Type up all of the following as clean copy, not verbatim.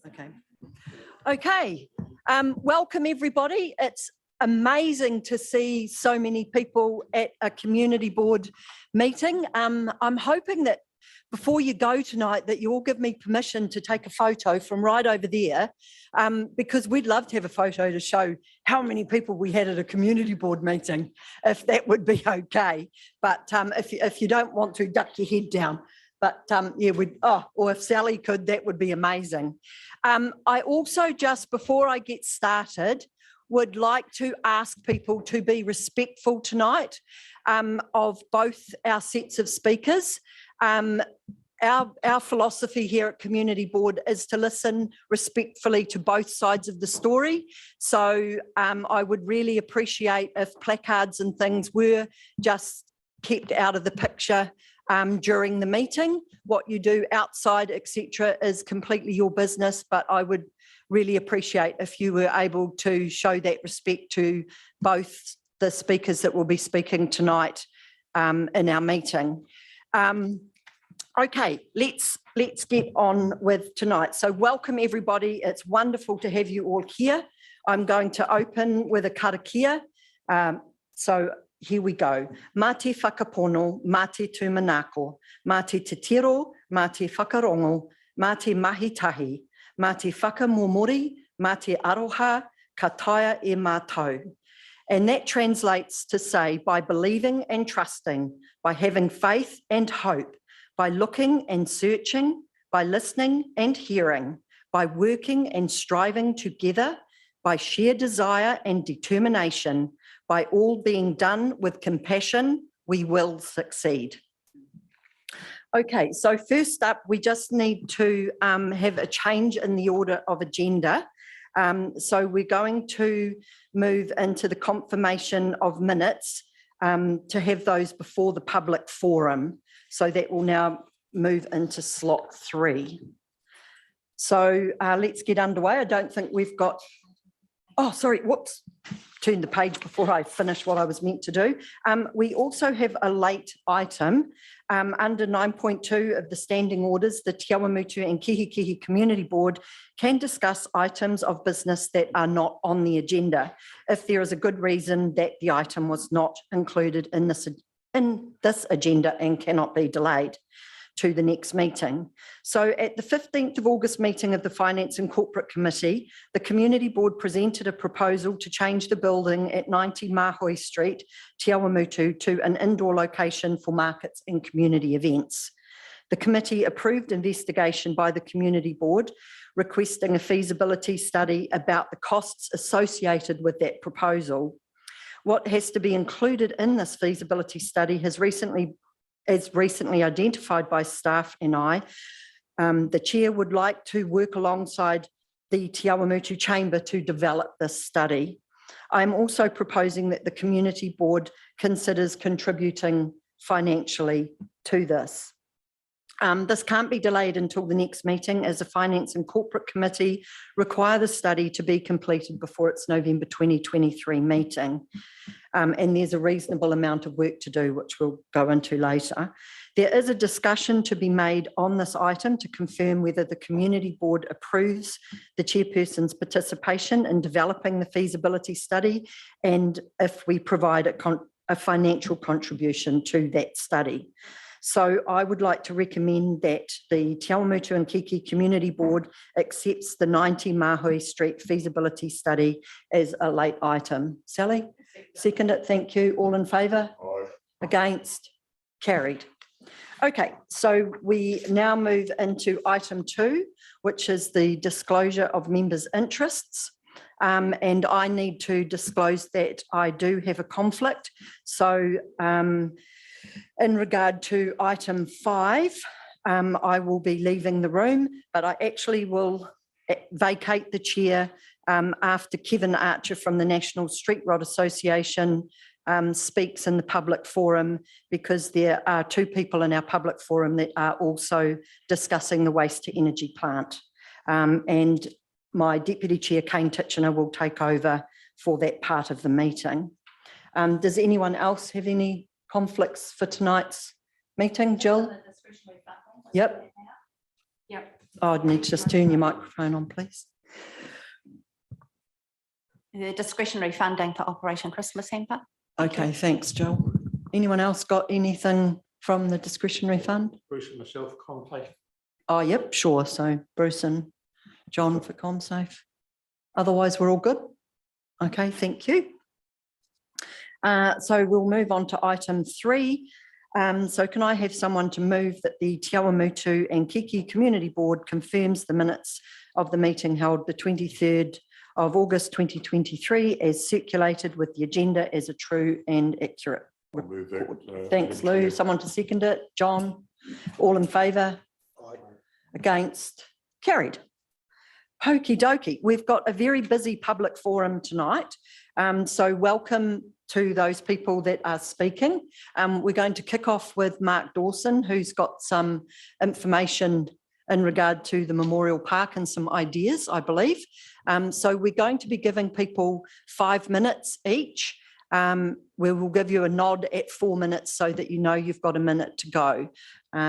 Okay. Okay. Welcome everybody. It's amazing to see so many people at a community board meeting. I'm hoping that before you go tonight that you all give me permission to take a photo from right over there, because we'd love to have a photo to show how many people we had at a community board meeting, if that would be okay. But if you don't want to, duck your head down. But yeah, or if Sally could, that would be amazing. I also, just before I get started, would like to ask people to be respectful tonight of both our sets of speakers. Our philosophy here at Community Board is to listen respectfully to both sides of the story. So I would really appreciate if placards and things were just kept out of the picture during the meeting. What you do outside, etc., is completely your business, but I would really appreciate if you were able to show that respect to both the speakers that will be speaking tonight in our meeting. Okay, let's get on with tonight. So welcome everybody. It's wonderful to have you all here. I'm going to open with a karakia. So here we go. Mā te whakapono, mā te tūmanako, mā te te tiro, mā te whakarongo, mā te mahitahi, mā te whakamomori, mā te aroha, ka taia e mātou. And that translates to say, by believing and trusting, by having faith and hope, by looking and searching, by listening and hearing, by working and striving together, by sheer desire and determination, by all being done with compassion, we will succeed. Okay, so first up, we just need to have a change in the order of agenda. So we're going to move into the confirmation of minutes to have those before the public forum. So that will now move into slot 3. So let's get underway. I don't think we've got, oh, sorry, whoops, turned the page before I finished what I was meant to do. We also have a late item under 9.2 of the standing orders. The Te Awamutu and Kihikihi Community Board can discuss items of business that are not on the agenda if there is a good reason that the item was not included in this agenda and cannot be delayed to the next meeting. So at the 15th of August meeting of the Finance and Corporate Committee, the Community Board presented a proposal to change the building at 90 Mahoi Street, Te Awamutu, to an indoor location for markets and community events. The committee approved investigation by the Community Board, requesting a feasibility study about the costs associated with that proposal. What has to be included in this feasibility study has recently identified by staff and I. The chair would like to work alongside the Te Awamutu Chamber to develop this study. I'm also proposing that the Community Board considers contributing financially to this. This can't be delayed until the next meeting, as the Finance and Corporate Committee require the study to be completed before its November 2023 meeting. And there's a reasonable amount of work to do, which we'll go into later. There is a discussion to be made on this item to confirm whether the Community Board approves the Chairperson's participation in developing the feasibility study, and if we provide a financial contribution to that study. So I would like to recommend that the Te Awamutu and Kiki Community Board accepts the 90 Mahoi Street feasibility study as a late item. Sally? Second it, thank you. All in favour? Aye. Against? Carried. Okay, so we now move into item 2, which is the disclosure of members' interests. And I need to disclose that I do have a conflict. So in regard to item 5, I will be leaving the room, but I actually will vacate the chair after Kevin Archer from the National Street Rod Association speaks in the public forum, because there are 2 people in our public forum that are also discussing the waste to energy plant. And my Deputy Chair, Kane Titchener, will take over for that part of the meeting. Does anyone else have any conflicts for tonight's meeting? Jill? Yep. Oh, I'd need to just turn your microphone on, please. The discretionary funding for Operation Christmas Hamper. Okay, thanks, Joel. Anyone else got anything from the discretionary fund? Bruce and myself, ComSafe. Oh, yep, sure. So Bruce and John for ComSafe. Otherwise, we're all good. Okay, thank you. So we'll move on to item 3. So can I have someone to move that the Te Awamutu and Kihikihi Community Board confirms the minutes of the meeting held the 23rd of August 2023 as circulated with the agenda as a true and accurate report. Thanks, Lou. Someone to second it? John? All in favour? Aye. Against? Carried. Okie dokie. We've got a very busy public forum tonight. So welcome to those people that are speaking. We're going to kick off with Mark Dawson, who's got some information in regard to the Memorial Park and some ideas, I believe. So we're going to be giving people 5 minutes each. We will give you a nod at 4 minutes so that you know you've got a minute to go.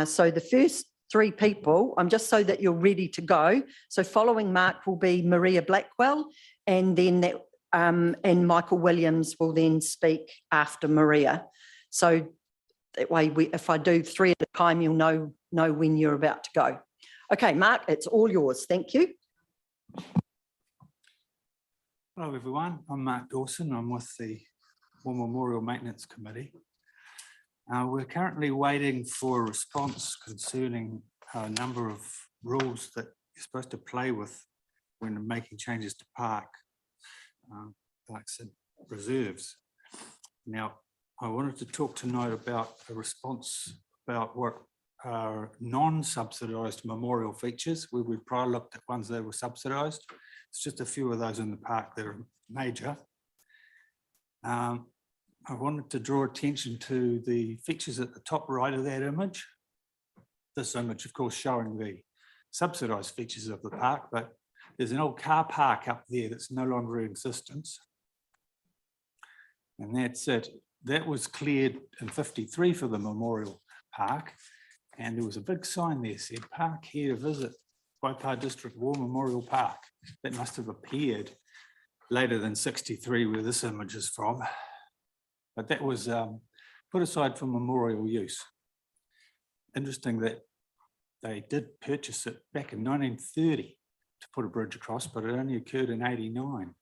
So the first 3 people, just so that you're ready to go. So following Mark will be Maria Blackwell, and then that and Michael Williams will then speak after Maria. So that way, if I do 3 at a time, you'll know when you're about to go. Okay, Mark, it's all yours. Thank you. Hello, everyone. I'm Mark Dawson. I'm with the War Memorial Maintenance Committee. We're currently waiting for a response concerning a number of rules that you're supposed to play with when making changes to parks and reserves. Now, I wanted to talk tonight about a response about what are non-subsidised memorial features, where we prior looked at ones that were subsidised. It's just a few of those in the park that are major. I wanted to draw attention to the features at the top right of that image. This image, of course, showing the subsidised features of the park, but there's an old car park up there that's no longer in existence. And that's it. That was cleared in '53 for the Memorial Park. And there was a big sign there said, "Park here to visit, Waipa District War Memorial Park." That must have appeared later than '63, where this image is from. But that was put aside for memorial use. Interesting that they did purchase it back in 1930 to put a bridge across, but it only occurred in '89.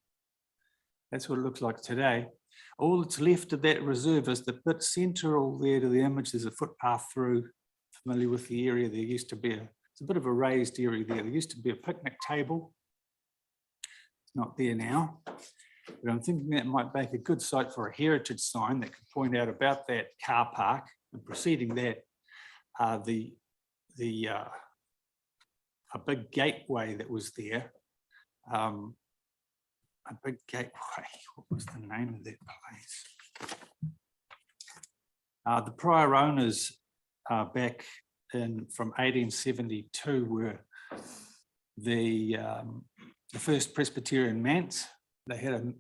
That's what it looks like today. All that's left of that reserve is the bit central there to the image. There's a footpath through. Familiar with the area? There used to be it's a bit of a raised area there. There used to be a picnic table. It's not there now. But I'm thinking that might make a good site for a heritage sign that could point out about that car park. And preceding that, a big gateway that was there. A big gateway. What was the name of that place? The prior owners back from 1872 were the first Presbyterian manse. They had a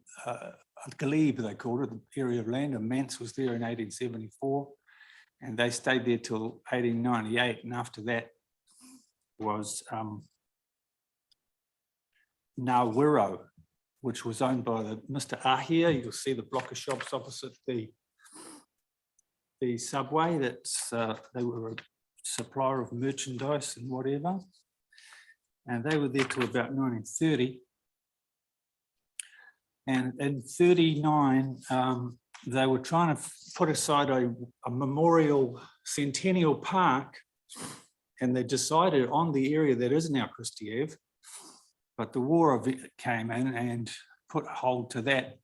glebe, they called it, the area of land. A manse was there in 1874, and they stayed there till 1898. And after that was Ngawiro, which was owned by Mr. Ahia. You'll see the block of shops opposite the subway. That's they were a supplier of merchandise and whatever, and they were there till about 1930. And in '39, they were trying to put aside a memorial centennial park, and they decided on the area that is now Christie Ave, but the war came in and put a hold to that.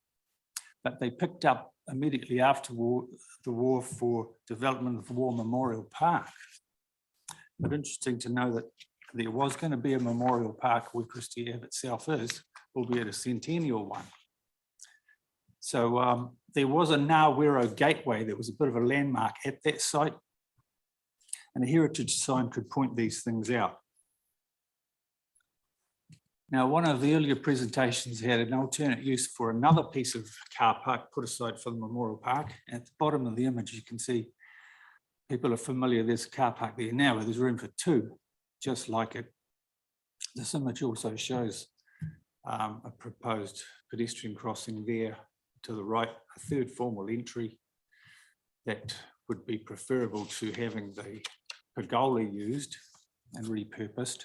But they picked up immediately after the war for development of War Memorial Park. But interesting to know that there was going to be a memorial park where Christie Ave itself is, albeit a centennial one. So there was a Ngawiro gateway that was a bit of a landmark at that site, and a heritage sign could point these things out. Now, one of the earlier presentations had an alternate use for another piece of car park put aside for the Memorial Park. At the bottom of the image, you can see people are familiar, there's a car park there now, where there's room for 2, just like it This image also shows a proposed pedestrian crossing there to the right, a third formal entry that would be preferable to having the pergola used and repurposed.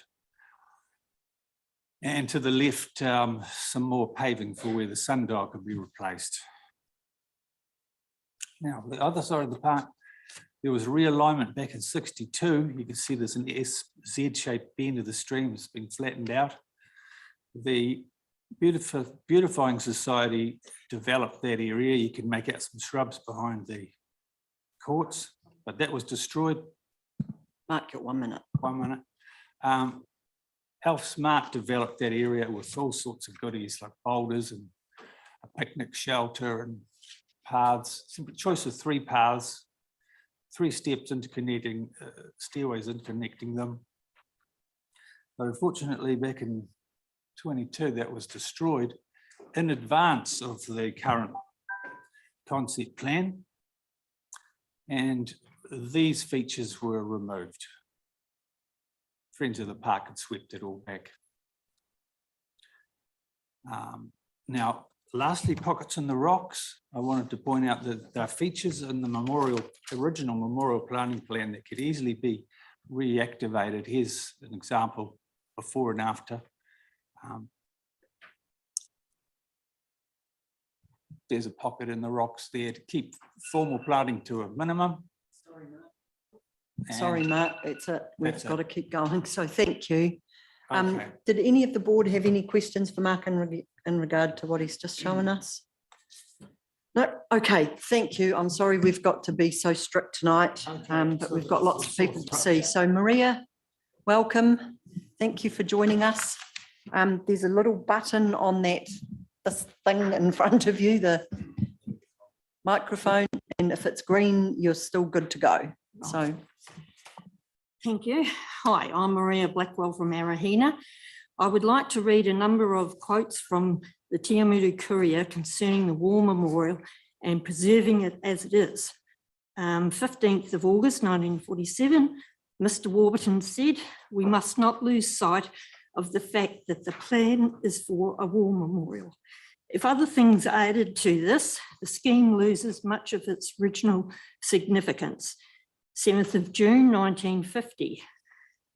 And to the left, some more paving for where the sundial could be replaced. Now, the other side of the park, there was realignment back in '62. You can see there's an Z-shaped bend of the stream that's been flattened out. The Beautifying Society developed that area. You can make out some shrubs behind the courts, but that was destroyed. Mark, your 1 minute. 1 minute. Health Smart developed that area with all sorts of goodies like boulders and a picnic shelter and paths, simple choice of 3 paths, 3 steps interconnecting, stairways interconnecting them. But unfortunately, back in 22, that was destroyed in advance of the current concept plan. And these features were removed. Friends of the Park had swept it all back. Now, lastly, pockets in the rocks. I wanted to point out that there are features in the original memorial planning plan that could easily be reactivated. Here's an example before and after. There's a pocket in the rocks there to keep formal planting to a minimum. Sorry, Mark, we've got to keep going, so thank you. Okay. Did any of the board have any questions for Mark in regard to what he's just shown us? No, okay, thank you. I'm sorry we've got to be so strict tonight, but we've got lots of people to see. So Maria, welcome. Thank you for joining us. There's a little button on this thing in front of you, the microphone, and if it's green, you're still good to go. So. Thank you. Hi, I'm Maria Blackwell from Arahina. I would like to read a number of quotes from the Awamutu Courier concerning the War Memorial and preserving it as it is. 15th of August 1947, Mr. Warburton said, "We must not lose sight of the fact that the plan is for a war memorial. If other things are added to this, the scheme loses much of its original significance." 7th of June 1950.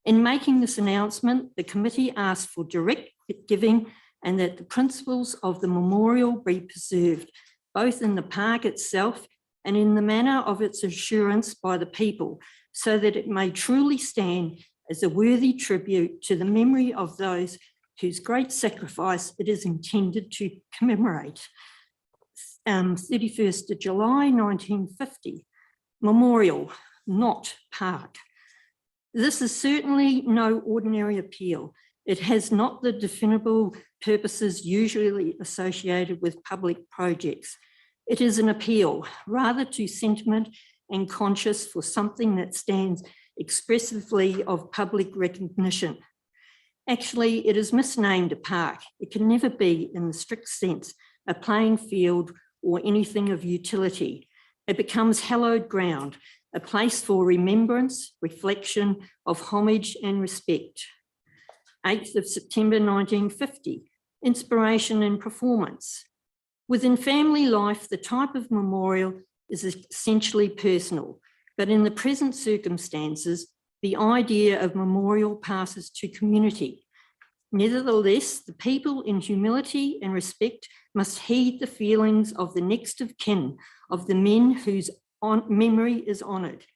In making this announcement, the committee asked for direct giving and that the principles of the memorial be preserved, both in the park itself and in the manner of its assurance by the people, so that it may truly stand as a worthy tribute to the memory of those whose great sacrifice it is intended to commemorate. 31st of July 1950. Memorial, not park. This is certainly no ordinary appeal. It has not the definable purposes usually associated with public projects. It is an appeal rather to sentiment and conscience for something that stands expressively of public recognition. Actually, it is misnamed a park. It can never be, in the strict sense, a playing field or anything of utility. It becomes hallowed ground, a place for remembrance, reflection, of homage and respect. 8th of September 1950, inspiration and performance. Within family life, the type of memorial is essentially personal, but in the present circumstances, the idea of memorial passes to community. Nevertheless, the people in humility and respect must heed the feelings of the next of kin, of the men whose memory is honoured.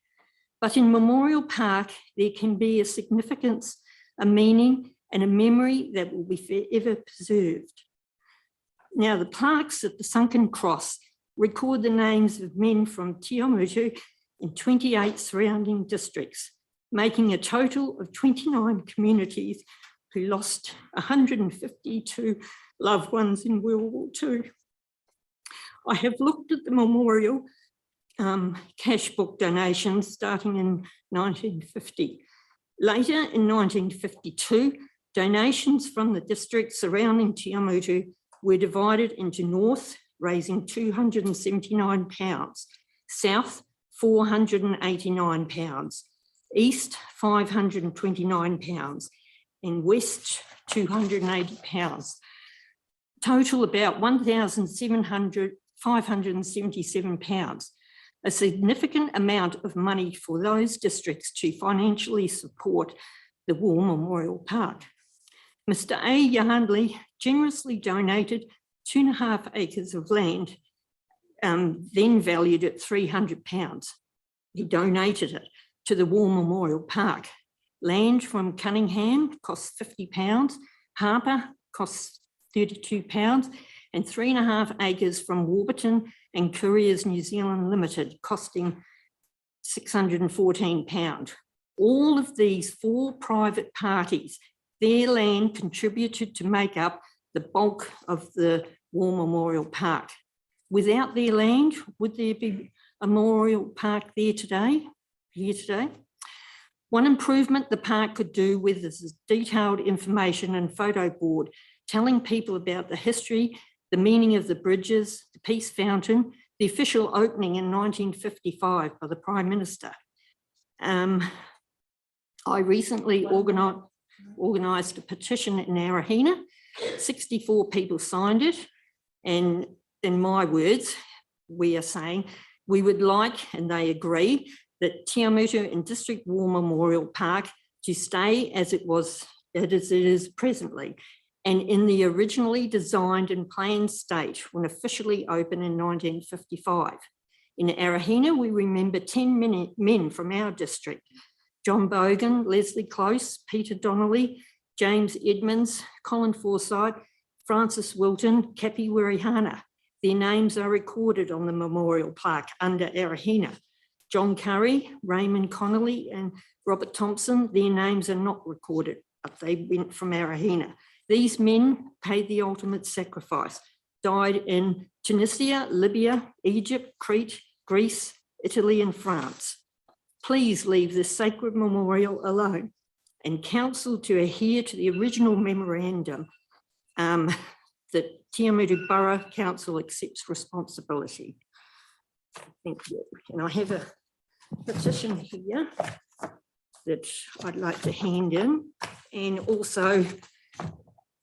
But in Memorial Park, there can be a significance, a meaning, and a memory that will be forever preserved. Now, the plaques at the Sunken Cross record the names of men from Awamutu in 28 surrounding districts, making a total of 29 communities who lost 152 loved ones in World War II. I have looked at the memorial cash book donations starting in 1950. Later in 1952, donations from the districts surrounding Awamutu were divided into north, raising £279, south, £489, east, £529, and west £280. Total about £1,577. A significant amount of money for those districts to financially support the War Memorial Park. Mr. A. Yardley generously donated 2.5 acres of land, then valued at £300. He donated it to the War Memorial Park. Land from Cunningham costs £50, Harper costs £32, and 3.5 acres from Warburton and Couriers New Zealand Limited costing £614. All of these 4 private parties, their land contributed to make up the bulk of the War Memorial Park. Without their land, would there be a memorial park there today? Here today? One improvement the park could do with is detailed information and photo board, telling people about the history, the meaning of the bridges, the Peace Fountain, the official opening in 1955 by the Prime Minister. I recently organised a petition in Arahina. 64 people signed it, and in my words, we are saying we would like, and they agree, that Awamutu and District War Memorial Park to stay as it is presently, and in the originally designed and planned state when officially opened in 1955. In Arahina, we remember 10 men from our district: John Bogan, Leslie Close, Peter Donnelly, James Edmonds, Colin Forsyth, Francis Wilton, Kapi Wirihana. Their names are recorded on the memorial plaque under Arahina. John Curry, Raymond Connolly, and Robert Thompson, their names are not recorded, but they went from Arahina. These men paid the ultimate sacrifice, died in Tunisia, Libya, Egypt, Crete, Greece, Italy, and France. Please leave this sacred memorial alone, and council to adhere to the original memorandum that Awamutu Borough Council accepts responsibility. Thank you. And I have a petition here that I'd like to hand in, and also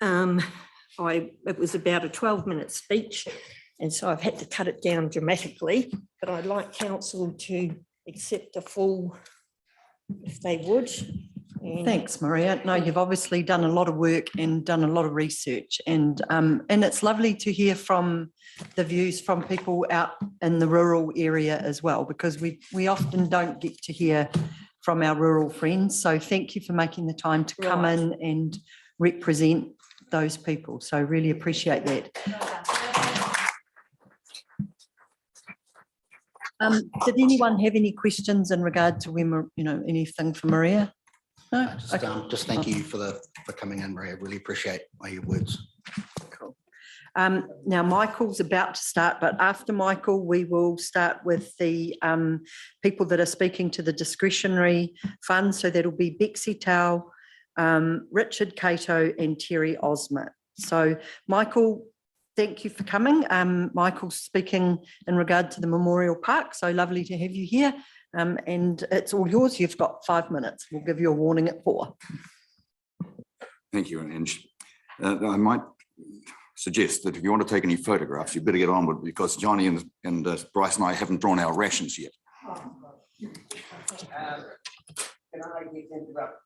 it was about a 12-minute speech, and so I've had to cut it down dramatically, but I'd like council to accept a full, if they would. And Thanks, Maria. No, you've obviously done a lot of work and done a lot of research, and it's lovely to hear from the views from people out in the rural area as well, because we often don't get to hear from our rural friends. So thank you for making the time to come in and represent those people. So really appreciate that. Did anyone have any questions in regard to when, anything for Maria? No? Just thank you for coming in, Maria. Really appreciate your words. Cool. Now Michael's about to start, but after Michael, we will start with the people that are speaking to the discretionary fund. So that'll be Bexy Tau, Richard Cato, and Terry Osmer. So Michael, thank you for coming. Michael's speaking in regard to the Memorial Park. So lovely to have you here. And it's all yours. You've got 5 minutes. We'll give you a warning at 4. Thank you, Ange. I might suggest that if you want to take any photographs, you better get on with it, because Johnny and Bryce and I haven't drawn our rations yet. Can I get interrupted?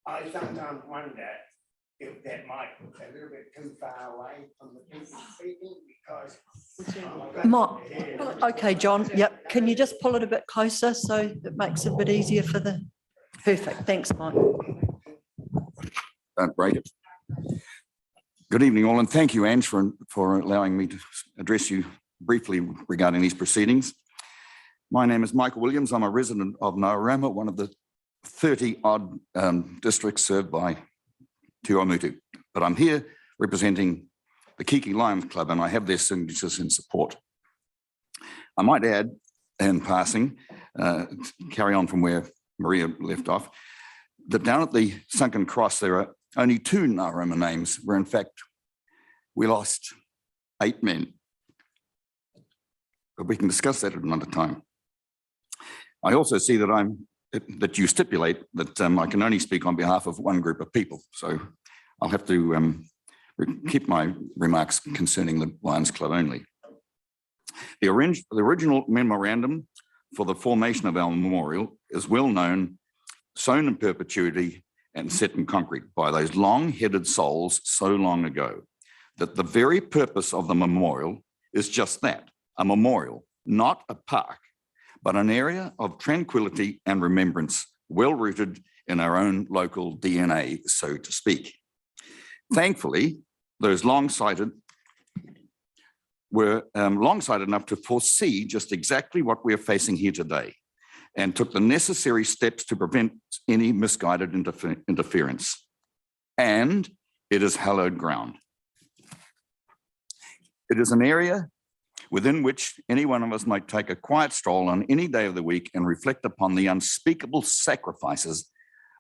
I sometimes wonder if that mic was a little bit too far away from the people speaking, because okay, John. Yep. Can you just pull it a bit closer so it makes it a bit easier for the... Perfect. Thanks, Mike. Don't break it. Good evening, all, and thank you, Ange, for allowing me to address you briefly regarding these proceedings. My name is Michael Williams. I'm a resident of Naurama, one of the 30-odd districts served by Awamutu. But I'm here representing the Kihikihi Lions Club, and I have their signatures in support. I might add, in passing, carry on from where Maria left off, that down at the Sunken Cross, there are only 2 Naurama names, where in fact we lost 8 men. But we can discuss that at another time. I also see that I'm that you stipulate that I can only speak on behalf of one group of people. So I'll have to keep my remarks concerning the Lions Club only. The original memorandum for the formation of our memorial is well known, sown in perpetuity and set in concrete by those long-headed souls so long ago, that the very purpose of the memorial is just that, a memorial, not a park, but an area of tranquility and remembrance, well rooted in our own local DNA, so to speak. Thankfully, those long-sighted were long-sighted enough to foresee just exactly what we are facing here today, and took the necessary steps to prevent any misguided interference. And it is hallowed ground. It is an area within which any one of us might take a quiet stroll on any day of the week and reflect upon the unspeakable sacrifices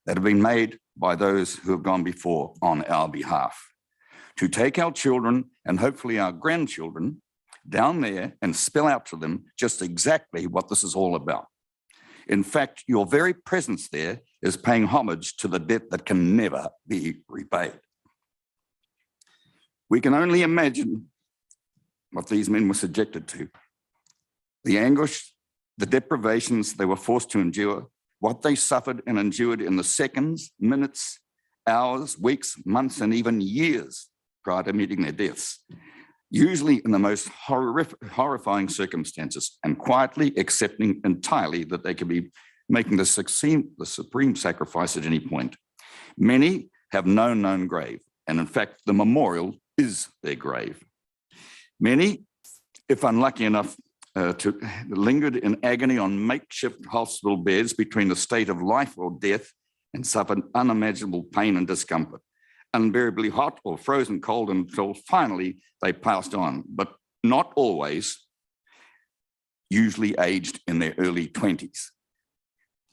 that have been made by those who have gone before on our behalf. To take our children and hopefully our grandchildren down there and spell out to them just exactly what this is all about. In fact, your very presence there is paying homage to the debt that can never be repaid. We can only imagine what these men were subjected to. The anguish, the deprivations they were forced to endure, what they suffered and endured in the seconds, minutes, hours, weeks, months, and even years prior to meeting their deaths, usually in the most horrifying circumstances, and quietly accepting entirely that they could be making the supreme sacrifice at any point. Many have no known grave, and in fact, the memorial is their grave. Many, if unlucky enough to lingered in agony on makeshift hospital beds between the state of life or death and suffered unimaginable pain and discomfort, unbearably hot or frozen cold until finally they passed on, but not always, usually aged in their early 20s.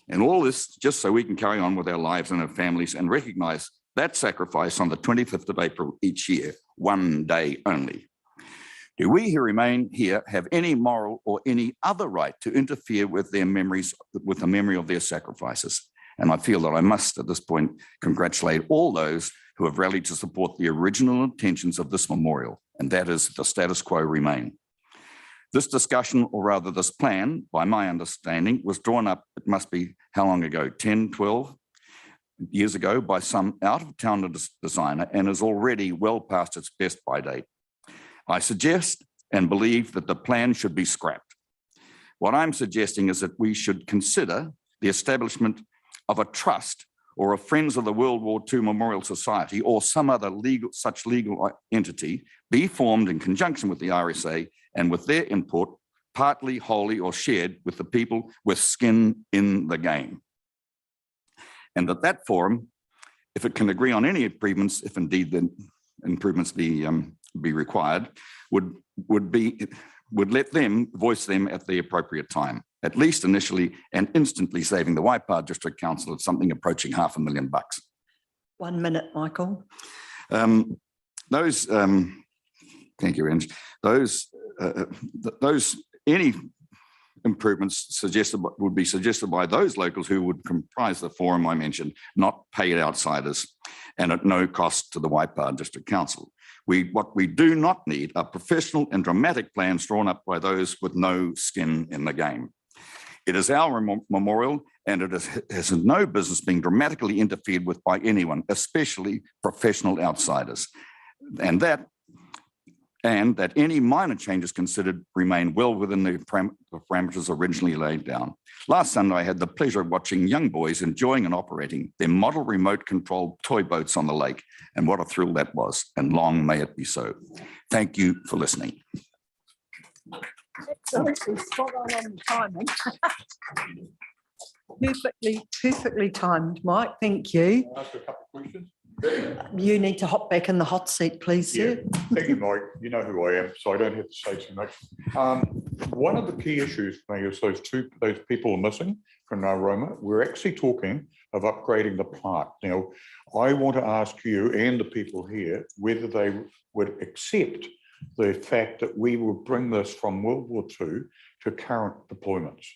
And all this just so we can carry on with our lives and our families and recognize that sacrifice on the 25th of April each year, one day only. Do we who remain here have any moral or any other right to interfere with their memories, with the memory of their sacrifices? And I feel that I must at this point congratulate all those who have rallied to support the original intentions of this memorial, and that is the status quo remain. This discussion, or rather this plan, by my understanding, was drawn up, it must be how long ago, 10, 12 years ago by some out-of-town designer and is already well past its best by date. I suggest and believe that the plan should be scrapped. What I'm suggesting is that we should consider the establishment of a trust or a Friends of the World War II Memorial Society or some other such legal entity be formed in conjunction with the RSA and with their input, partly, wholly, or shared with the people with skin in the game. And that forum, if it can agree on any improvements, if indeed the improvements be required, would let them voice them at the appropriate time, at least initially, and instantly saving the Waipa District Council at something approaching $500,000. 1 minute, Michael. Thank you, Ange. Any improvements would be suggested by those locals who would comprise the forum I mentioned, not paid outsiders, and at no cost to the Waipa District Council. What we do not need are professional and dramatic plans drawn up by those with no skin in the game. It is our memorial, and it has no business being dramatically interfered with by anyone, especially professional outsiders. And that any minor changes considered remain well within the parameters originally laid down. Last Sunday, I had the pleasure of watching young boys enjoying and operating their model remote-controlled toy boats on the lake, and what a thrill that was, and long may it be so. Thank you for listening. Perfectly timed, Mike. Thank you. Can I ask a couple of questions? You need to hop back in the hot seat, please, sir. Thank you, Mike. You know who I am, so I don't have to say too much. One of the key issues for me is those people are missing from Nauroma. We're actually talking of upgrading the plaque. Now, I want to ask you and the people here whether they would accept the fact that we will bring this from World War II to current deployments.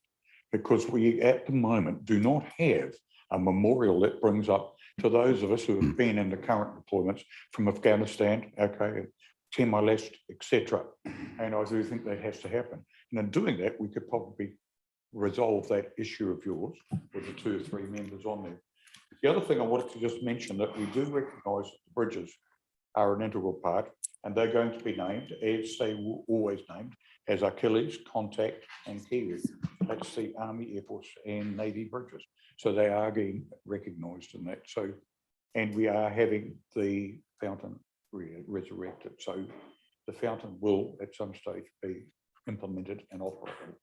because we at the moment do not have a memorial that brings up to those of us who have been in the current deployments from Afghanistan, okay, Timor-Leste, etc. And I do think that has to happen. And in doing that, we could probably resolve that issue of yours with the 2 or 3 members on there. The other thing I wanted to just mention that we do recognise that the bridges are an integral part, and they're going to be named, as they were always named, as Achilles, Contact and Kiwi. That's the Army, Air Force and Navy bridges. So they are getting recognised in that. So, and we are having the fountain resurrected. So the fountain will at some stage be implemented and operated.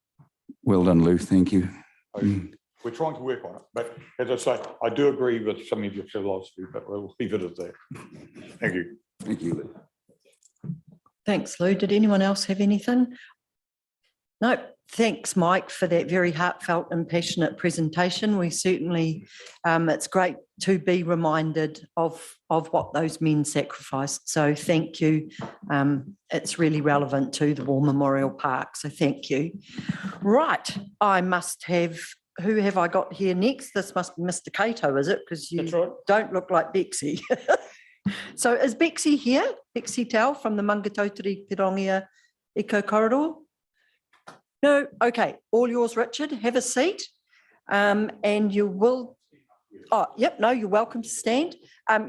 Well done, Lou. Thank you. So we're trying to work on it. But as I say, I do agree with some of your philosophy, but we'll leave it at that. Thank you. Thank you, Lou. Thanks, Lou. Did anyone else have anything? No, thanks, Mike, for that very heartfelt and passionate presentation. We certainly, it's great to be reminded of what those men sacrificed. So thank you. It's really relevant to the War Memorial Park. So thank you. Right, I must have, who have I got here next? This must be Mr. Cato, is it? Because you don't look like Bexy. So is Bexy here? Bexy Tau from the Mangatauteri Pirongia Eco Corridor? No, okay, all yours, Richard. Have a seat, and you will. Oh, yep. No, you're welcome to stand.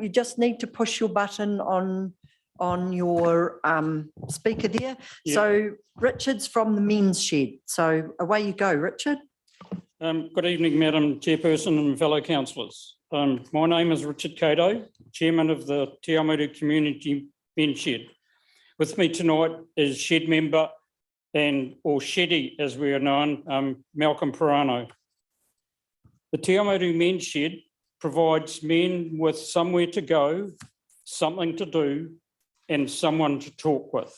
You just need to push your button on your speaker there. Yep. So Richard's from the men's shed. So away you go, Richard. Good evening, Madam Chairperson and fellow councillors. My name is Richard Cato, Chairman of the Te Awamutu Community Men's Shed. With me tonight is shed member or Sheddy, as we are known, Malcolm Pirano. The Te Awamutu Men's Shed provides men with somewhere to go, something to do, and someone to talk with.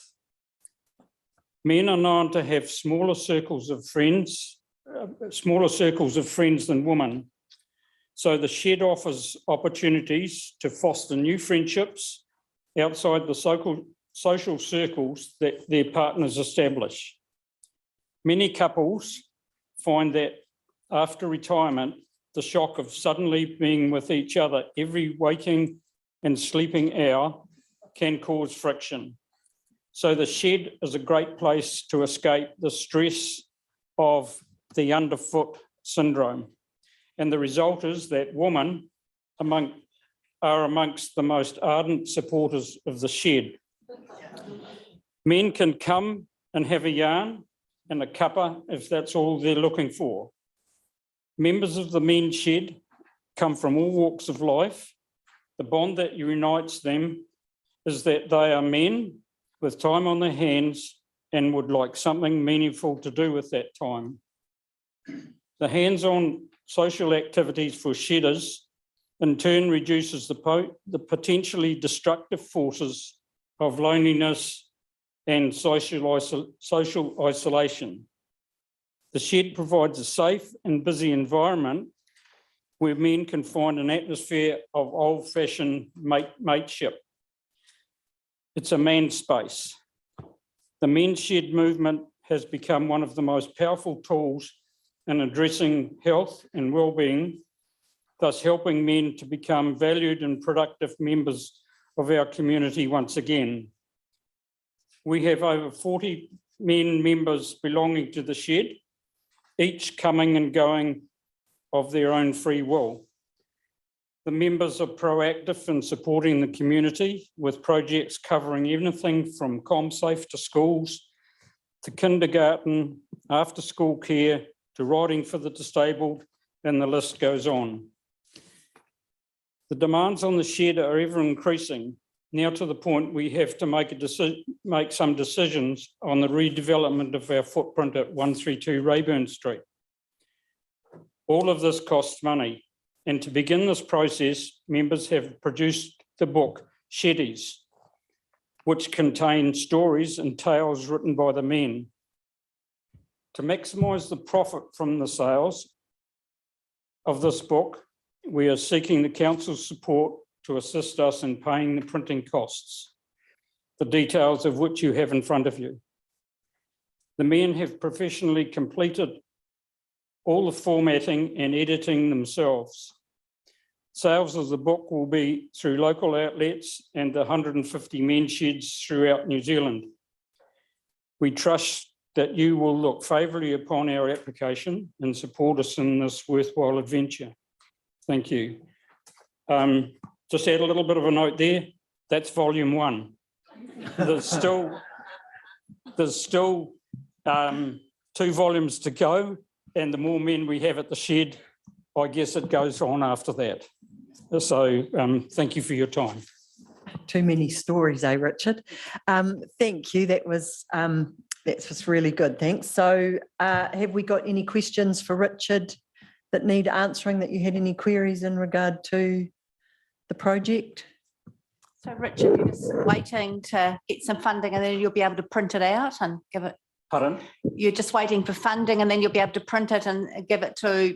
Men are known to have smaller circles of friends than women. So the shed offers opportunities to foster new friendships outside the social circles that their partners establish. Many couples find that after retirement, the shock of suddenly being with each other every waking and sleeping hour can cause friction. So the shed is a great place to escape the stress of the underfoot syndrome. And the result is that women are amongst the most ardent supporters of the shed. Men can come and have a yarn and a cuppa if that's all they're looking for. Members of the men's shed come from all walks of life. The bond that unites them is that they are men with time on their hands and would like something meaningful to do with that time. The hands-on social activities for shedders in turn reduces the potentially destructive forces of loneliness and social isolation. The shed provides a safe and busy environment where men can find an atmosphere of old-fashioned mateship. It's a man's space. The men's shed movement has become one of the most powerful tools in addressing health and well-being, thus helping men to become valued and productive members of our community once again. We have over 40 men members belonging to the shed, each coming and going of their own free will. The members are proactive in supporting the community with projects covering anything from ComSafe to schools, to kindergarten, after school care, to riding for the disabled, and the list goes on. The demands on the shed are ever increasing, now to the point we have to make some decisions on the redevelopment of our footprint at 132 Rayburn Street. All of this costs money, and to begin this process, members have produced the book Sheddies, which contain stories and tales written by the men. To maximise the profit from the sales of this book, we are seeking the council's support to assist us in paying the printing costs, the details of which you have in front of you. The men have professionally completed all the formatting and editing themselves. Sales of the book will be through local outlets and the 150 men's sheds throughout New Zealand. We trust that you will look favourably upon our application and support us in this worthwhile adventure. Thank you. Just add a little bit of a note there. That's volume 1. There's still 2 volumes to go, and the more men we have at the shed, I guess it goes on after that. So thank you for your time. Too many stories, Richard? Thank you. That's just really good. Thanks. So have we got any questions for Richard that need answering, that you had any queries in regard to the project? So Richard, you're just waiting to get some funding and then you'll be able to print it out and give it. Pardon? You're just waiting for funding and then you'll be able to print it and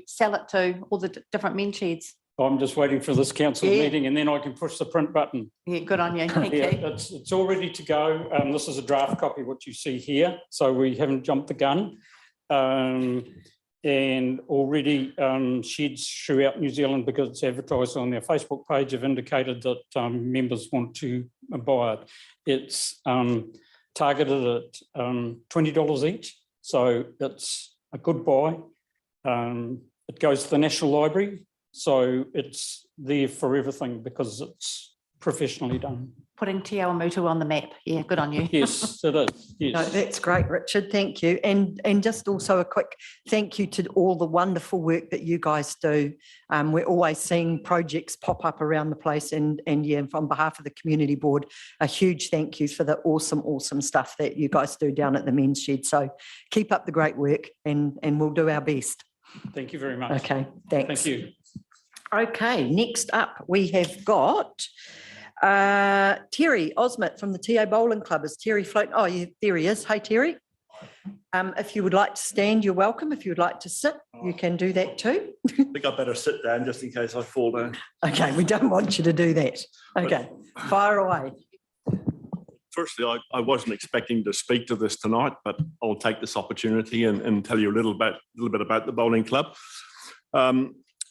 sell it to all the different men sheds. I'm just waiting for this council meeting and then I can push the print button. Yeah, good on you. Thank you. It's all ready to go. This is a draft copy, what you see here. So we haven't jumped the gun. And already sheds throughout New Zealand, because it's advertised on their Facebook page, have indicated that members want to buy it. It's targeted at $20 each. So it's a good buy. It goes to the National Library. So it's there for everything because it's professionally done. Putting Te Awamutu on the map. Yeah, good on you. Yes, it is. Yes. No, that's great, Richard. Thank you. And just also a quick thank you to all the wonderful work that you guys do. We're always seeing projects pop up around the place, and yeah, on behalf of the community board, a huge thank you for the awesome stuff that you guys do down at the men's shed. So keep up the great work, and we'll do our best. Thank you very much. Okay, thanks. Thank you. Okay, next up we have got Terry Osmond from the TA Bowling Club. Is Terry floating? Oh, yeah, there he is. Hey, Terry. If you would like to stand, you're welcome. If you would like to sit, you can do that too. I think I better sit down just in case I fall down. Okay, we don't want you to do that. Okay, fire away. Firstly, I wasn't expecting to speak to this tonight, but I'll take this opportunity and tell you a little bit about the bowling club.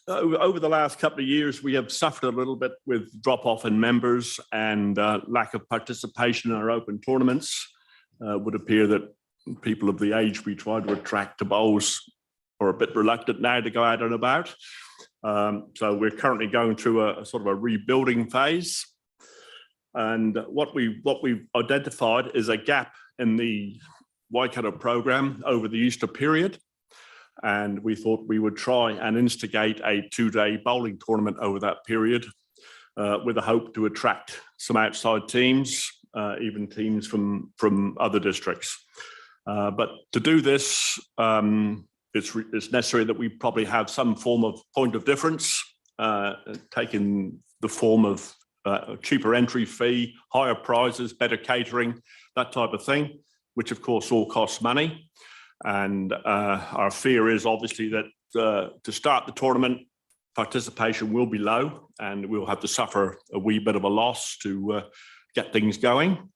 Over the last couple of years, we have suffered a little bit with drop-off in members and lack of participation in our open tournaments. It would appear that people of the age we try to attract to bowls are a bit reluctant now to go out and about. So we're currently going through a sort of a rebuilding phase. And what we've identified is a gap in the Waikato program over the Easter period. And we thought we would try and instigate a 2-day bowling tournament over that period with a hope to attract some outside teams, even teams from other districts. But to do this, it's necessary that we probably have some form of point of difference, taking the form of a cheaper entry fee, higher prizes, better catering, that type of thing, which of course all costs money. And our fear is obviously that to start the tournament, participation will be low and we'll have to suffer a wee bit of a loss to get things going.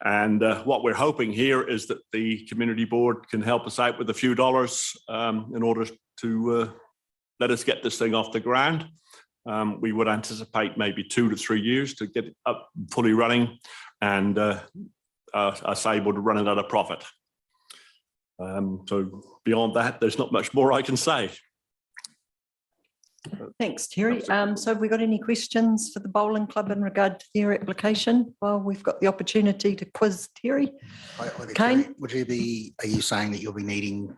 And what we're hoping here is that the community board can help us out with a few dollars in order to let us get this thing off the ground. We would anticipate maybe 2 to 3 years to get it up fully running and us able to run it at a profit. So beyond that, there's not much more I can say. Thanks, Terry. So have we got any questions for the bowling club in regard to their application? Well, we've got the opportunity to quiz Terry. Kane? Are you saying that you'll be need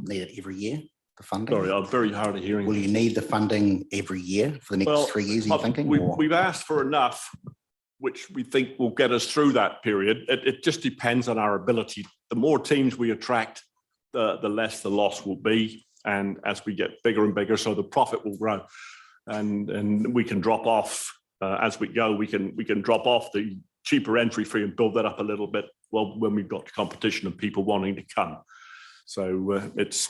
it every year, the funding? Sorry, I'm very hard of hearing. Will you need the funding every year for the next 3 years, are you thinking? We've asked for enough, which we think will get us through that period. It just depends on our ability. The more teams we attract, the less the loss will be. And as we get bigger and bigger, so the profit will grow. And we can drop off as we go. We can drop off the cheaper entry fee and build that up a little bit. Well, when we've got competition of people wanting to come. So it's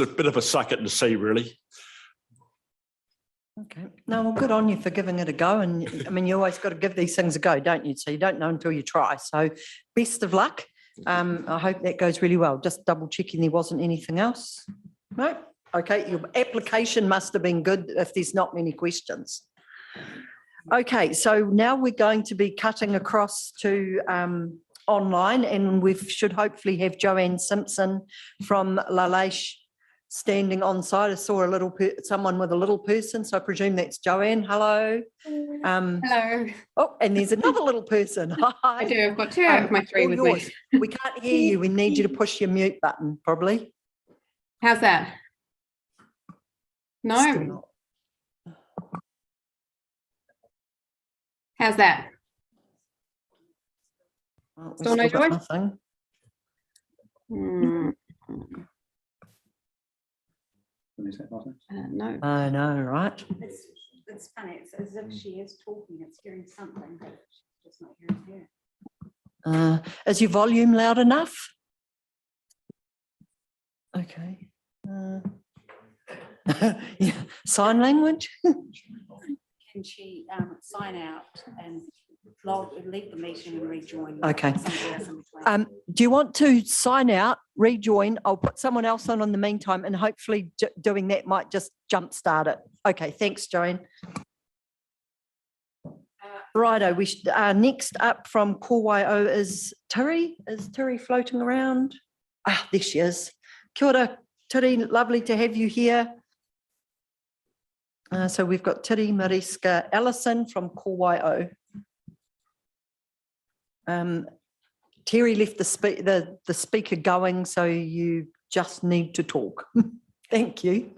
a bit of a suck it and see, really. Okay. No, well, good on you for giving it a go. And I mean, you always got to give these things a go, don't you? So you don't know until you try. So best of luck. I hope that goes really well. Just double checking there wasn't anything else. No? Okay, your application must have been good if there's not many questions. Okay, so now we're going to be cutting across to online, and we should hopefully have Joanne Simpson from Lalache standing on side. I saw someone with a little person, so I presume that's Joanne. Hello. Hello. Oh, and there's another little person. Hi. I do. I've got two out of my three all with yours. me. We can't hear you. We need you to push your mute button, probably. How's that? Still No. not. How's that? Well, we've Still no got joy? nothing. Hmm, no. I know, right? It's funny, it's as if she is talking, it's hearing something, but she's just not hearing her. Is your volume loud enough? Okay. Yeah. Sign language? Can she sign out and leave the meeting and rejoin? Okay. Somebody else in between? Do you want to sign out, rejoin? I'll put someone else on in the meantime, and hopefully doing that might just jumpstart it. Okay, thanks, Joanne. Righto, next up from Kōwaio is Tiri. Is Tiri floating around? Ah, there she is. Kia ora, Tiri, lovely to have you here. So we've got Tiri Mariska Ellison from Kōwaio. Terry left the speaker going, so you just need to talk. Thank you.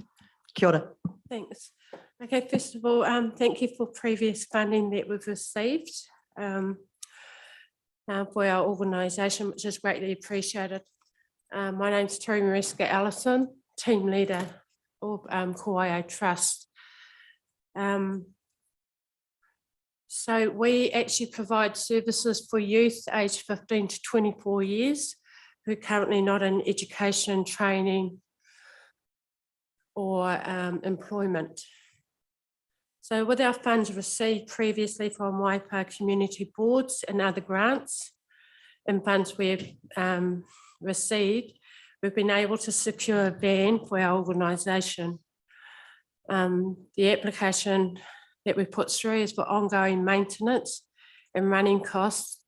Kia ora. Thanks. Okay, first of all, thank you for previous funding that we've received for our organisation, which is greatly appreciated. My name's Terry Mariska Ellison, team leader of Kōwaio Trust. So we actually provide services for youth aged 15 to 24 years who are currently not in education, training or employment. So with our funds received previously from Waipa community boards and other grants and funds we've received, we've been able to secure a van for our organisation. The application that we put through is for ongoing maintenance and running costs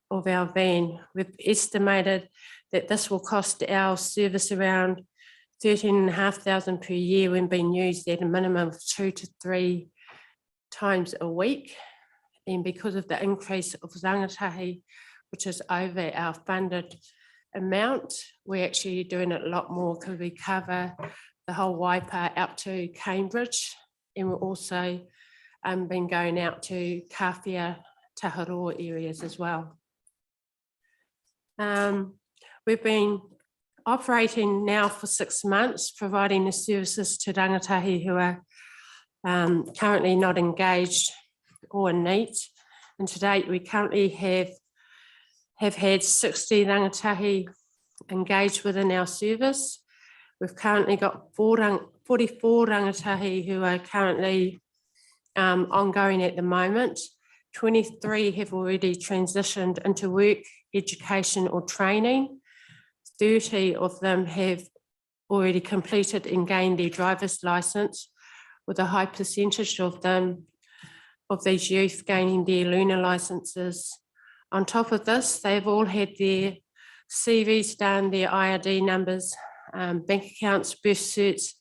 of our van. We've estimated that this will cost our service around $13,500 per year when being used at a minimum of 2 to 3 times a week. And because of the increase of rangatahi, which is over our funded amount, we're actually doing it a lot more because we cover the whole Waipa out to Cambridge, and we're also been going out to Kawhia, Taharoa areas as well. We've been operating now for 6 months, providing the services to rangatahi who are currently not engaged or in need. And to date, we currently have had 60 rangatahi engaged within our service. We've currently got 44 rangatahi who are currently ongoing at the moment. 23 have already transitioned into work, education or training. 30 of them have already completed and gained their driver's licence, with a high percentage of these youth gaining their learner licences. On top of this, they've all had their CVs done, their IRD numbers, bank accounts, birth certs,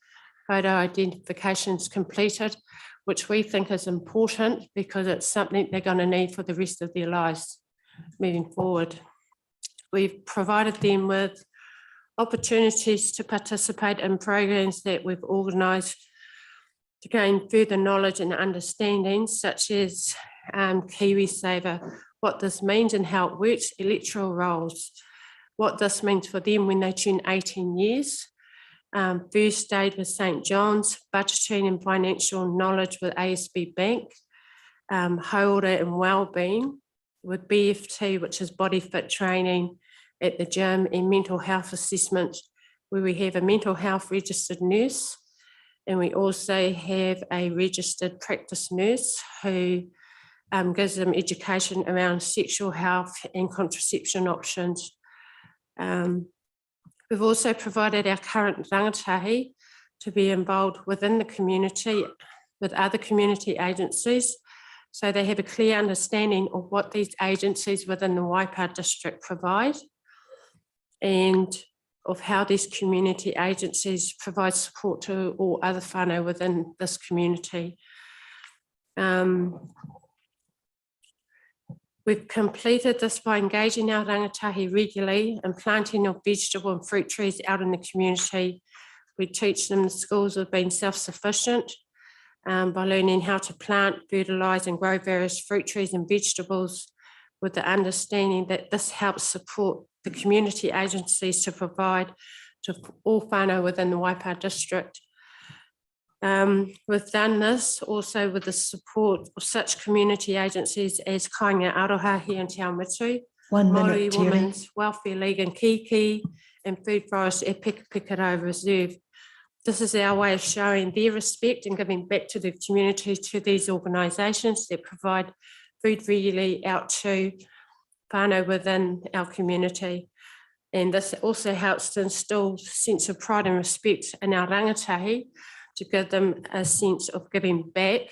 photo identifications completed, which we think is important because it's something they're going to need for the rest of their lives moving forward. We've provided them with opportunities to participate in programs that we've organised to gain further knowledge and understanding, such as KiwiSaver, what this means and how it works, electoral rolls, what this means for them when they turn 18 years, first aid with St. John's, budgeting and financial knowledge with ASB Bank, haora and wellbeing with BFT, which is body fit training at the gym, and mental health assessment, where we have a mental health registered nurse, and we also have a registered practice nurse who gives them education around sexual health and contraception options. We've also provided our current rangatahi to be involved within the community with other community agencies, so they have a clear understanding of what these agencies within the Waipa district provide and of how these community agencies provide support to all other whānau within this community. We've completed this by engaging our rangatahi regularly and planting of vegetable and fruit trees out in the community. We teach them the skills of being self-sufficient by learning how to plant, fertilise and grow various fruit trees and vegetables, with the understanding that this helps support the community agencies to provide to all whānau within the Waipa district. We've done this also with the support of such community agencies as Kāinga Arohahi and Te Awamutu, 1 Māori minute, Terry. Women's Welfare League and Kihikihi, and Food Forest e Pikaro Reserve. This is our way of showing their respect and giving back to the community, to these organisations that provide food regularly out to whānau within our community. And this also helps to instill a sense of pride and respect in our rangatahi, to give them a sense of giving back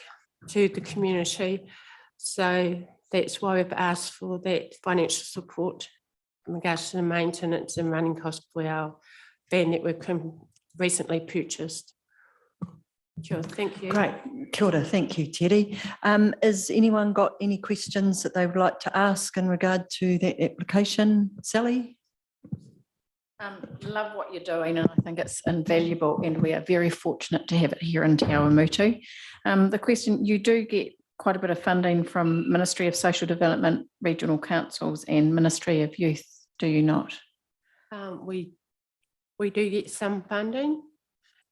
to the community. So that's why we've asked for that financial support in regards to the maintenance and running costs for our van that we've recently purchased. Sure, thank you. Great, kia ora, thank you, Teddy. Has anyone got any questions that they would like to ask in regard to that application? Sally? Love what you're doing, and I think it's invaluable, and we are very fortunate to have it here in Te Awamutu. The question, you do get quite a bit of funding from Ministry of Social Development, Regional Councils and Ministry of Youth, do you not? We do get some funding,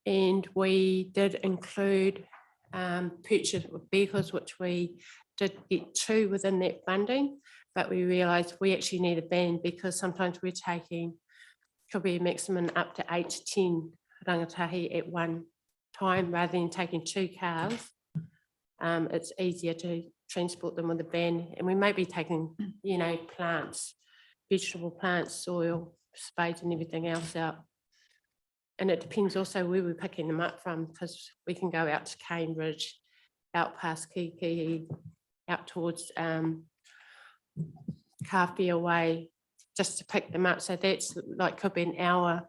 and we did include purchase of vehicles, which we did get 2 within that funding, but we realised we actually need a van because sometimes we're taking, could be a maximum up to 8 to 10 rangatahi at one time, rather than taking 2 cars. It's easier to transport them with a van, and we may be taking, you know, plants, vegetable plants, soil, spades and everything else out. And it depends also where we're picking them up from, because we can go out to Cambridge, out past Kihikihi, out towards Kawhia way, just to pick them up. So that's like, could be an hour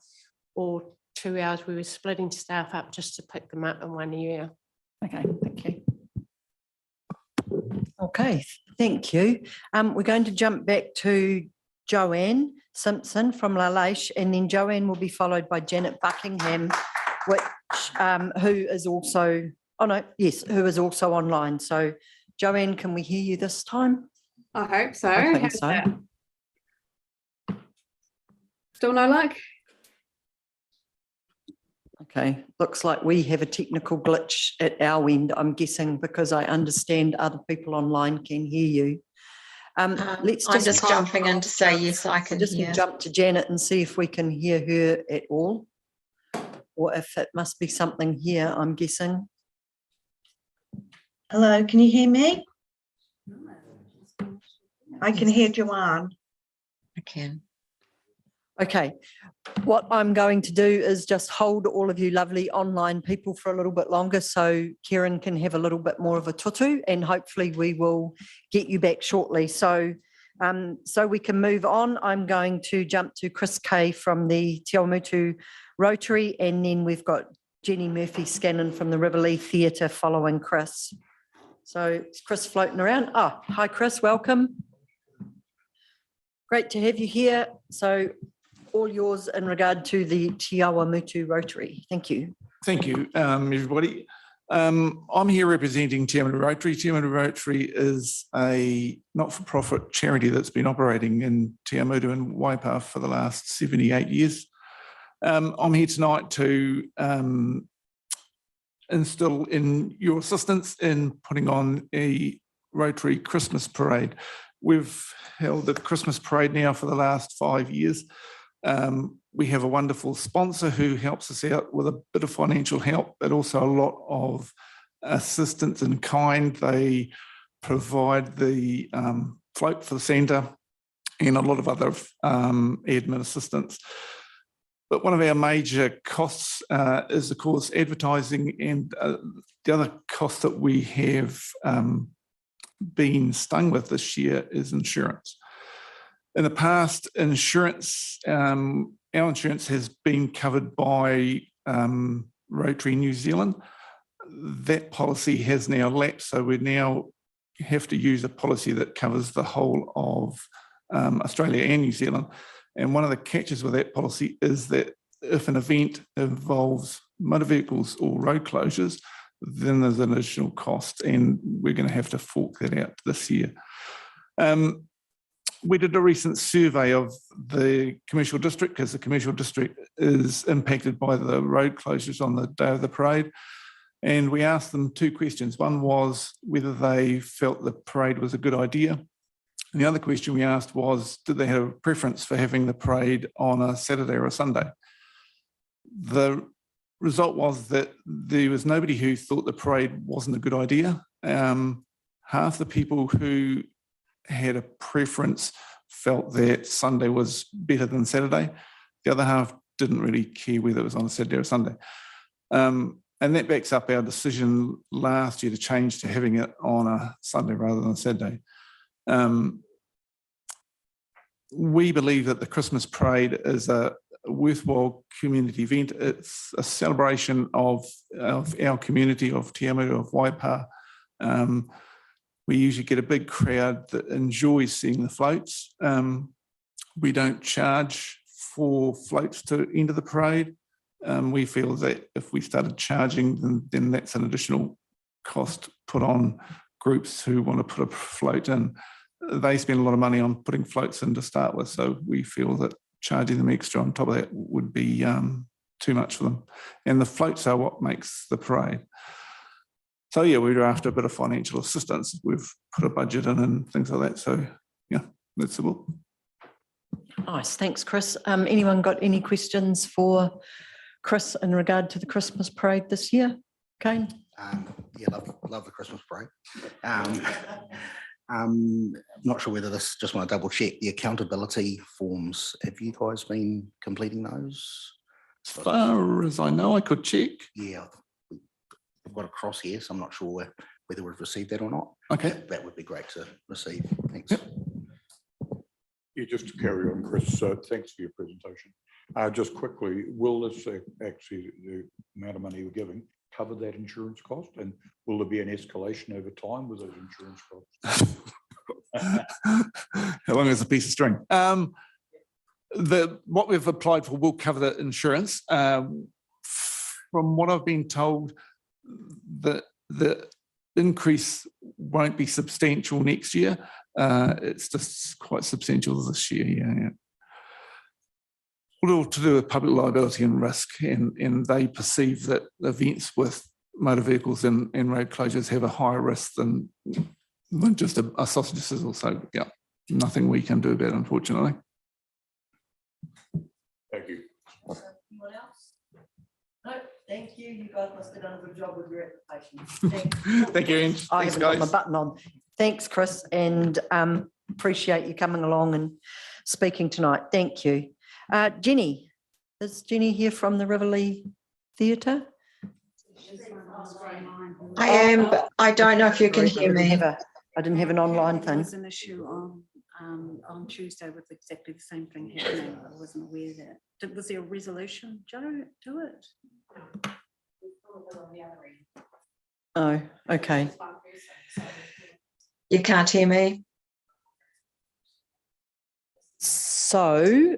or 2 hours. We were splitting staff up just to pick them up in one area. Okay, thank you. Okay, thank you. We're going to jump back to Joanne Simpson from La Leish, and then Joanne will be followed by Janet Buckingham, which who is also, who is also online. So Joanne, can we hear you this time? I hope so. I think How's so. that? Still no luck? Okay, looks like we have a technical glitch at our end, I'm guessing, because I understand other people online can hear you. Let's I'm just jumping in to say yes, I can just hear. jump to Janet and see if we can hear her at all, or if it must be something here, I'm guessing. Hello, can you hear me? I can hear Joanne. I can. Okay, what I'm going to do is just hold all of you lovely online people for a little bit longer so Kieran can have a little bit more of a tutu, and hopefully we will get you back shortly. So we can move on. I'm going to jump to Chris Kay from the Te Awamutu Rotary, and then we've got Jenny Murphy-Scannon from the Riverlea Theatre following Chris. So is Chris floating around? Oh, hi Chris, welcome. Great to have you here. So all yours in regard to the Te Awamutu Rotary. Thank you. Thank you, everybody. I'm here representing Te Awamutu Rotary. Te Awamutu Rotary is a not-for-profit charity that's been operating in Te Awamutu and Waipa for the last 78 years. I'm here tonight to instill in your assistance in putting on a Rotary Christmas parade. We've held the Christmas parade now for the last 5 years. We have a wonderful sponsor who helps us out with a bit of financial help, but also a lot of assistance in kind. They provide the float for the centre and a lot of other admin assistance. But one of our major costs is, of course, advertising, and the other cost that we have been stung with this year is insurance. In the past, insurance, our insurance has been covered by Rotary New Zealand. That policy has now lapsed, so we now have to use a policy that covers the whole of Australia and New Zealand. And one of the catches with that policy is that if an event involves motor vehicles or road closures, then there's an additional cost, and we're going to have to fork that out this year. We did a recent survey of the commercial district, because the commercial district is impacted by the road closures on the day of the parade. And we asked them two questions. One was whether they felt the parade was a good idea. And the other question we asked was, did they have a preference for having the parade on a Saturday or a Sunday? The result was that there was nobody who thought the parade wasn't a good idea. Half the people who had a preference felt that Sunday was better than Saturday. The other half didn't really care whether it was on a Saturday or Sunday. And that backs up our decision last year to change to having it on a Sunday rather than a Saturday. We believe that the Christmas parade is a worthwhile community event. It's a celebration of our community, of Te Awamutu, of Waipa. We usually get a big crowd that enjoys seeing the floats. We don't charge for floats to enter the parade. We feel that if we started charging, then that's an additional cost put on groups who want to put a float in. They spend a lot of money on putting floats in to start with, so we feel that charging them extra on top of that would be too much for them. And the floats are what makes the parade. So yeah, we're after a bit of financial assistance. We've put a budget in and things like that. So yeah, that's the book. Nice, thanks, Chris. Anyone got any questions for Chris in regard to the Christmas parade this year? Kane? Yeah, love the Christmas parade. Not sure whether this, just want to double check the accountability forms. Have you guys been completing those? As far as I know, I could check. Yeah, I've got a cross here, so I'm not sure whether we've received that or not. Okay. That would be great to receive. Thanks. Yep. Yeah, just to carry on, Chris, thanks for your presentation. Just quickly, will this actually, the amount of money you're giving, cover that insurance cost? And will there be an escalation over time with those insurance costs? How long is a piece of string? What we've applied for will cover the insurance. From what I've been told, the increase won't be substantial next year. It's just quite substantial this year. Yeah. All to do with public liability and risk, and they perceive that events with motor vehicles and road closures have a higher risk than just a sausage sizzle. So yeah, nothing we can do about it, unfortunately. Thank you. Anyone else? No, thank you. You guys must have done a good job with your application. Thank you, Ange. I Thanks, haven't got my guys. button on. Thanks, Chris, and appreciate you coming along and speaking tonight. Thank you. Jenny, is Jenny here from the Riverlea Theatre? I am, but I don't know if you can hear me. I didn't have an online There thing. was an issue on Tuesday with exactly the same thing happening. I wasn't aware of that. Was there a resolution, Joe, to it? Oh, okay. You can't hear me? So,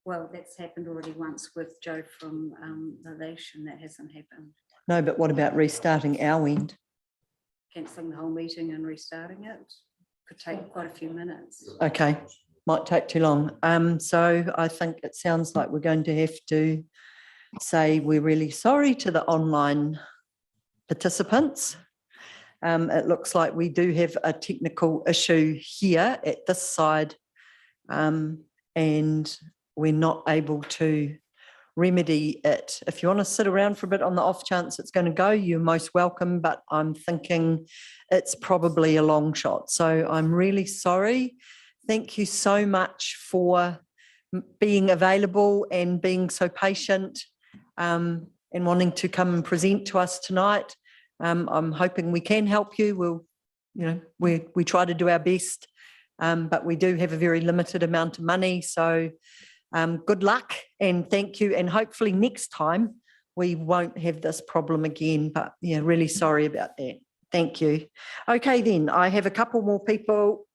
Well, that's happened already once with Joe from the Lash, and that hasn't happened. no, but what about restarting our end? Cancelling the whole meeting and restarting it could take quite a few minutes. Okay, might take too long. So I think it sounds like we're going to have to say we're really sorry to the online participants. It looks like we do have a technical issue here at this side, and we're not able to remedy it. If you want to sit around for a bit on the off chance it's going to go, you're most welcome, but I'm thinking it's probably a long shot. So I'm really sorry. Thank you so much for being available and being so patient and wanting to come and present to us tonight. I'm hoping we can help you. We try to do our best, but we do have a very limited amount of money. So good luck and thank you. And hopefully next time we won't have this problem again, but yeah, really sorry about that. Thank you. Okay, then I have a couple more people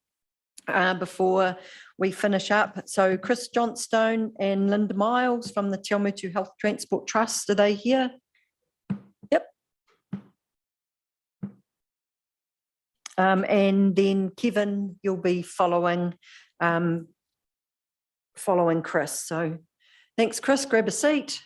before we finish up. So Chris Johnstone and Linda Miles from the Awamutu Health Transport Trust, are they here? Yep. And then Kevin, you'll be following Chris. So thanks, Chris. Grab a seat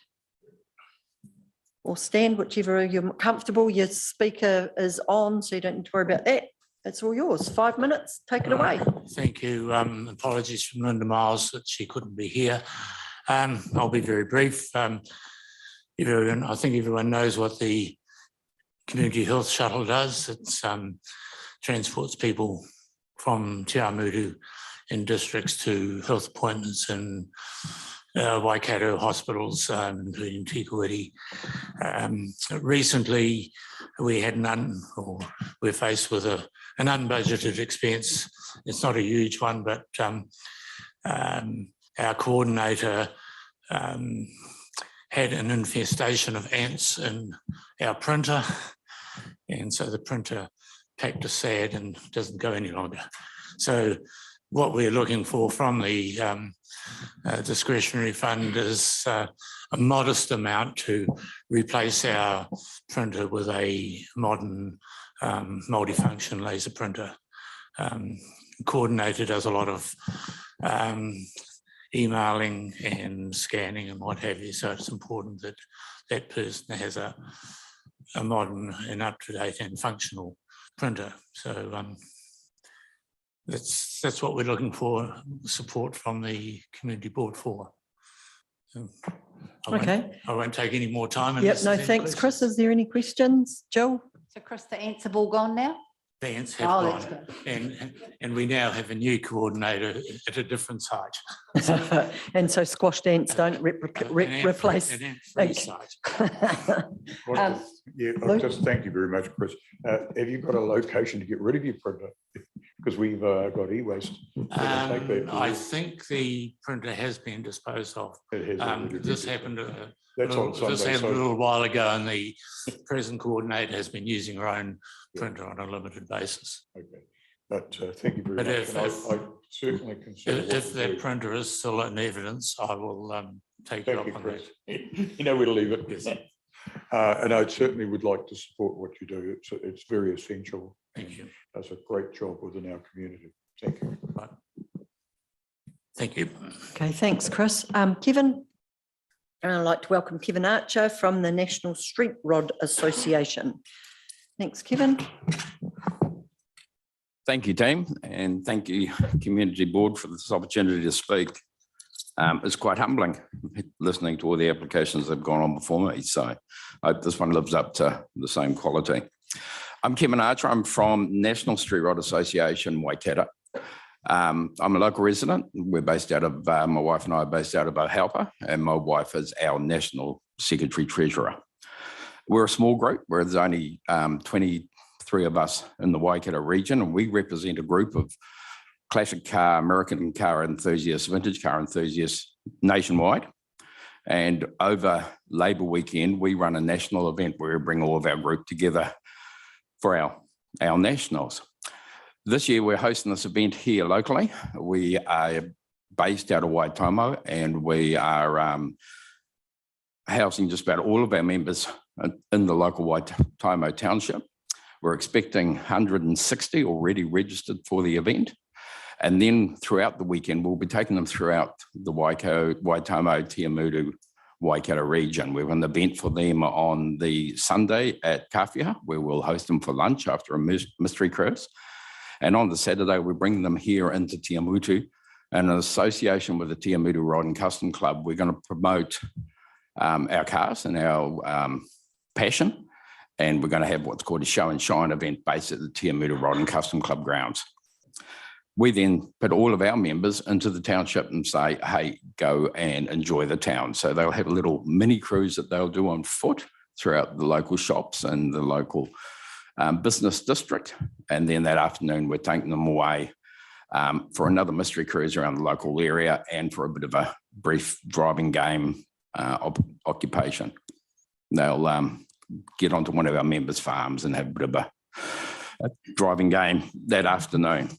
or stand, whichever you're comfortable. Your speaker is on, so you don't need to worry about that. It's all yours. 5 minutes. Take it away. Thank you. Apologies from Linda Miles that she couldn't be here. I'll be very brief. I think everyone knows what the community health shuttle does. It transports people from Te Awamutu in districts to health appointments in Waikato hospitals, including Kihikihi. Recently, we're faced with an unbudgeted expense. It's not a huge one, but our coordinator had an infestation of ants in our printer, and so the printer packed a sad and doesn't go any longer. So what we're looking for from the discretionary fund is a modest amount to replace our printer with a modern multifunction laser printer. Coordinator does a lot of emailing and scanning and what have you, so it's important that that person has a modern and up-to-date and functional printer. So that's what we're looking for, support from the community board for. I won't take any more time. Yep, no thanks, Chris. Is there any questions? Jill? So Chris, the ants have all gone now? The ants have gone. And we now have a new coordinator at a different site. And so squashed ants don't replace. An ant-free site. Just thank you very much, Chris. Have you got a location to get rid of your printer? Because we've got e-waste. I think the printer has been disposed of. This happened a little while ago, and the present coordinator has been using her own printer on a limited basis. Okay, but thank you very much. I certainly consider if that printer is still in evidence, I will take it up on that. You know where to leave it. Yes. And I certainly would like to support what you do. It's very essential. Thank you. Does a great job within our community. Thank you. Thank you. Okay, thanks, Chris. Kevin, and I'd like to welcome Kevin Archer from the National Street Rod Association. Thanks, Kevin. Thank you, team, and thank you, Community Board, for this opportunity to speak. It's quite humbling listening to all the applications that have gone on before me, so I hope this one lives up to the same quality. I'm Kevin Archer. I'm from National Street Rod Association, Waikato. I'm a local resident. We're based out of, my wife and I are based out of Ohaupa, and my wife is our National Secretary Treasurer. We're a small group where there's only 23 of us in the Waikato region, and we represent a group of classic car, American car enthusiasts, vintage car enthusiasts nationwide. And over Labour weekend, we run a national event where we bring all of our group together for our nationals. This year, we're hosting this event here locally. We are based out of Waitomo, and we are housing just about all of our members in the local Waitomo township. We're expecting 160 already registered for the event. And then throughout the weekend, we'll be taking them throughout the Waitomo, Te Awamutu, Waikato region. We have an event for them on the Sunday at Kawhia, where we'll host them for lunch after a mystery cruise. And on the Saturday, we bring them here into Te Awamutu. And in association with the Te Awamutu Rod and Custom Club, we're going to promote our cars and our passion. And we're going to have what's called a show and shine event based at the Awamutu Rod and Custom Club grounds. We then put all of our members into the township and say, hey, go and enjoy the town. So they'll have a little mini cruise that they'll do on foot throughout the local shops and the local business district. And then that afternoon, we're taking them away for another mystery cruise around the local area and for a bit of a brief driving game occupation. They'll get onto one of our members' farms and have a bit of a driving game that afternoon.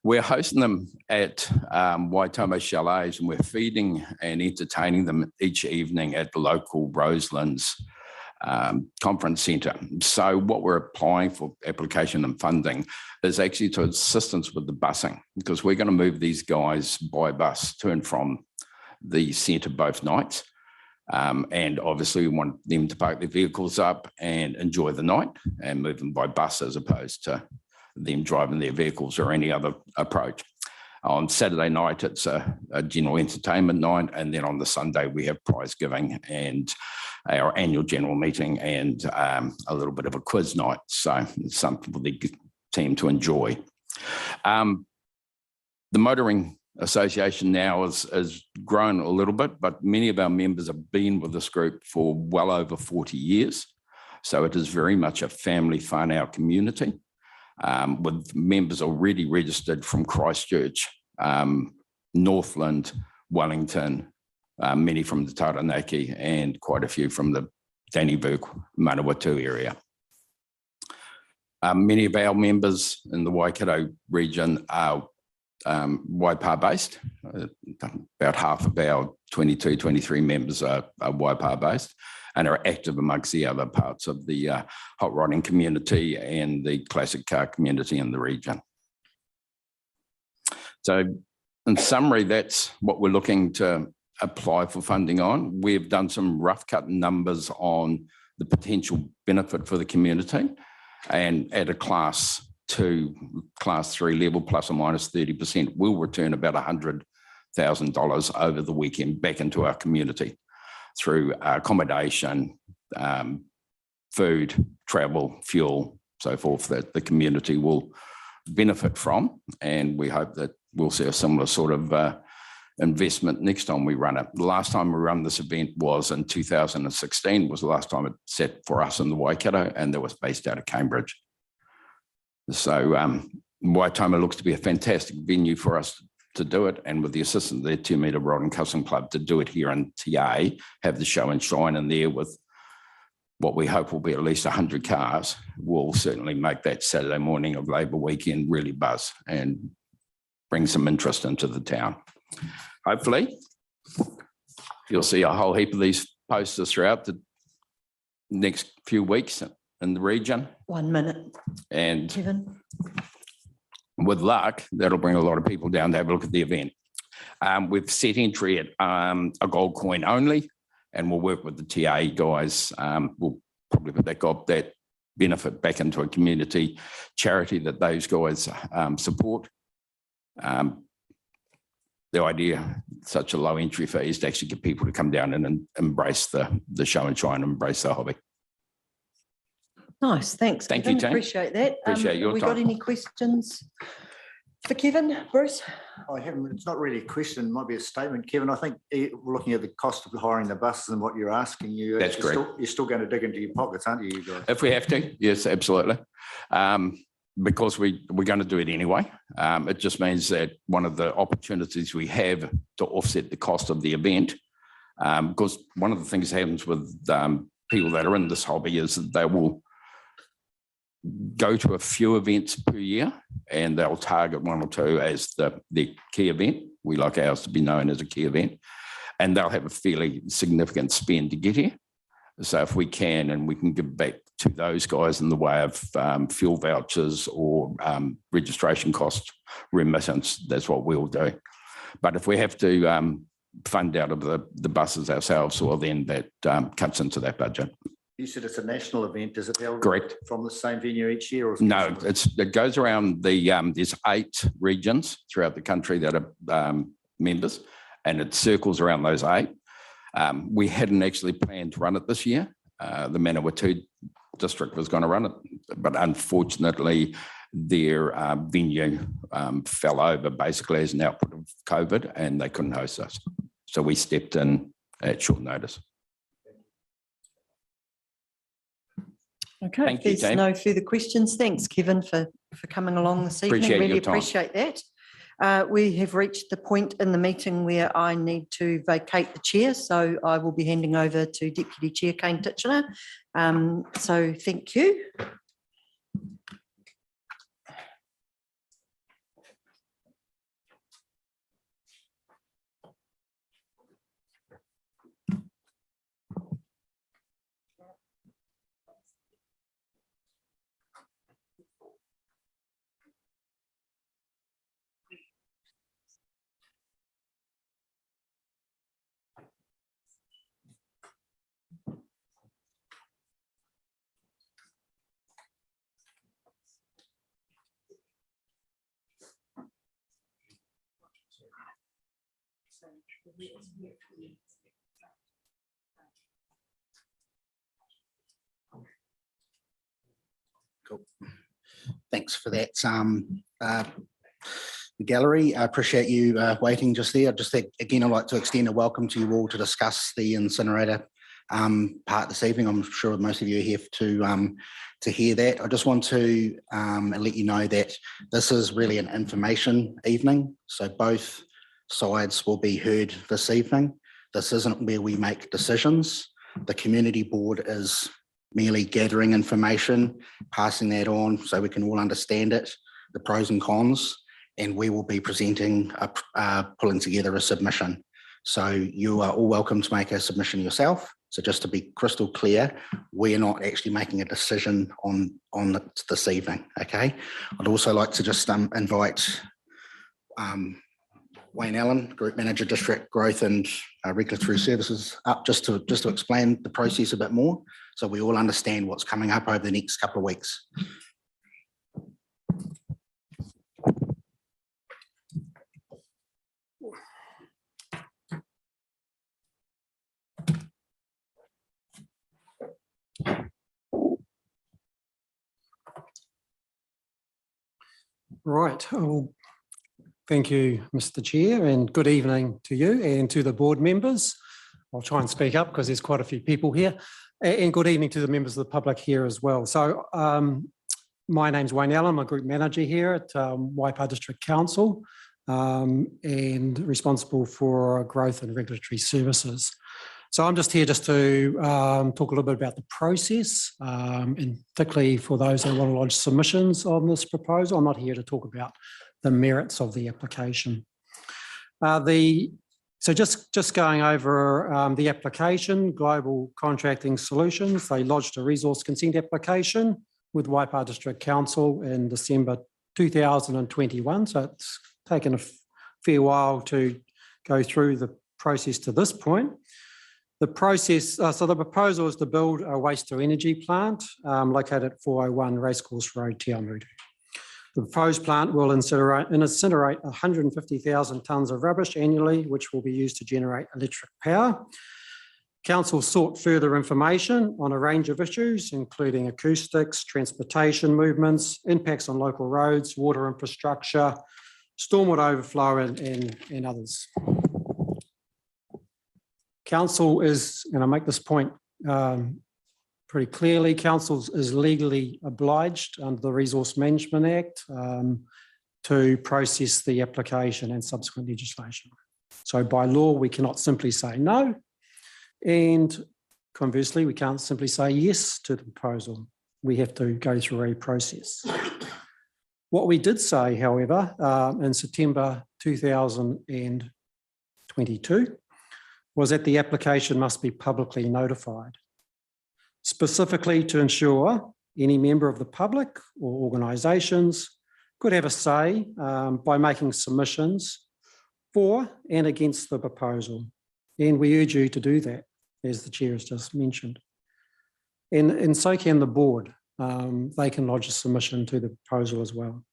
We're hosting them at Waitomo Chalets, and we're feeding and entertaining them each evening at the local Roselands conference centre. So what we're applying for application and funding is actually to assistance with the busing, because we're going to move these guys by bus to and from the centre both nights. And obviously we want them to park their vehicles up and enjoy the night and move them by bus as opposed to them driving their vehicles or any other approach. On Saturday night, it's a general entertainment night. And then on the Sunday, we have prize giving and our annual general meeting and a little bit of a quiz night. So it's something for the team to enjoy. The Motoring Association now has grown a little bit, but many of our members have been with this group for well over 40 years. So it is very much a family fun, our community. With members already registered from Christchurch, Northland, Wellington, many from the Taranaki, and quite a few from the Dannevirke, Manawatu area. Many of our members in the Waikato region are Waipa based. About half of our 22, 23 members are Waipa based and are active amongst the other parts of the hot rodding community and the classic car community in the region. So in summary, that's what we're looking to apply for funding on. We've done some rough cut numbers on the potential benefit for the community, and at a class 2, class 3 level, plus or minus 30%, will return about $100,000 over the weekend back into our community through accommodation, food, travel, fuel, so forth, that the community will benefit from. And we hope that we'll see a similar sort of investment next time we run it. The last time we run this event was in 2016, was the last time it sat for us in the Waikato, and that was based out of Cambridge. So Waitomo looks to be a fantastic venue for us to do it, and with the assistance of their 2 metre Rod and Custom Club to do it here in TA, have the show and shine in there with what we hope will be at least 100 cars, will certainly make that Saturday morning of Labour weekend really buzz and bring some interest into the town. Hopefully, you'll see a whole heap of these posters throughout the next few weeks in the region. 1 minute. And Kevin. with luck, that'll bring a lot of people down to have a look at the event. We've set entry at a gold coin only, and we'll work with the TA guys. We'll probably put that benefit back into a community charity that those guys support. The idea, such a low entry fee, is to actually get people to come down and embrace the show and shine, embrace the hobby. Nice, thanks. Thank Kevin. you, Jane. Appreciate that. Appreciate your have we time. got any questions for Kevin, Bruce? I haven't, it's not really a question, it might be a statement. Kevin, I think we're looking at the cost of hiring the buses and what you're asking you. That's correct. You're still going to dig into your pockets, aren't you, guys? If we have to, yes, absolutely. Because we're going to do it anyway. It just means that one of the opportunities we have to offset the cost of the event, because one of the things that happens with people that are in this hobby is that they will go to a few events per year and they'll target 1 or 2 as the key event. We like ours to be known as a key event, and they'll have a fairly significant spend to get here. So if we can, and we can give back to those guys in the way of fuel vouchers or registration cost remittance, that's what we'll do. But if we have to fund out of the buses ourselves, well, then that cuts into that budget. You said it's a national event. Is it held Correct. from the same venue each year? Or No, it goes around there's 8 regions throughout the country that are members, and it circles around those 8. We hadn't actually planned to run it this year. The Manawatu district was going to run it, but unfortunately their venue fell over basically as an output of COVID and they couldn't host us. So we stepped in at short notice. Okay, Thank you, if there's team. no further questions, thanks, Kevin, for coming along this evening. Appreciate Really your time. appreciate that. We have reached the point in the meeting where I need to vacate the chair, so I will be handing over to Deputy Chair Kane Titchener. So thank you. Cool. Thanks for that, the gallery. I appreciate you waiting just there. Again, I'd like to extend a welcome to you all to discuss the incinerator part this evening. I'm sure most of you are here to hear that. I just want to let you know that this is really an information evening. So both sides will be heard this evening. This isn't where we make decisions. The community board is merely gathering information, passing that on so we can all understand it, the pros and cons, and we will be presenting, pulling together a submission. So you are all welcome to make a submission yourself. So just to be crystal clear, we are not actually making a decision on this evening, okay? I'd also like to just invite Wayne Allen, Group Manager, District Growth and Regulatory Services, up just to explain the process a bit more, so we all understand what's coming up over the next couple of weeks. Right. Well, thank you, Mr. Chair, and good evening to you and to the board members. I'll try and speak up because there's quite a few people here. And good evening to the members of the public here as well. So my name's Wayne Allen, I'm a Group Manager here at Waipa District Council and responsible for growth and regulatory services. So I'm just here to talk a little bit about the process, and particularly for those who want to lodge submissions on this proposal. I'm not here to talk about the merits of the application. So just going over the application, Global Contracting Solutions, they lodged a resource consent application with Waipa District Council in December 2021. So it's taken a fair while to go through the process to this point. The process, so the proposal is to build a waste to energy plant located at 401 Racecourse Road, Te Awamutu. The proposed plant will incinerate 150,000 tonnes of rubbish annually, which will be used to generate electric power. Council sought further information on a range of issues, including acoustics, transportation movements, impacts on local roads, water infrastructure, stormwater overflow, and others. Council is, and I make this point pretty clearly, Council is legally obliged under the Resource Management Act to process the application and subsequent legislation. So by law, we cannot simply say no. And conversely, we can't simply say yes to the proposal. We have to go through a process. What we did say, however, in September 2022, was that the application must be publicly notified, specifically to ensure any member of the public or organisations could have a say by making submissions for and against the proposal. And we urge you to do that, as the Chair has just mentioned. And so can the board. They can lodge a submission to the proposal as well.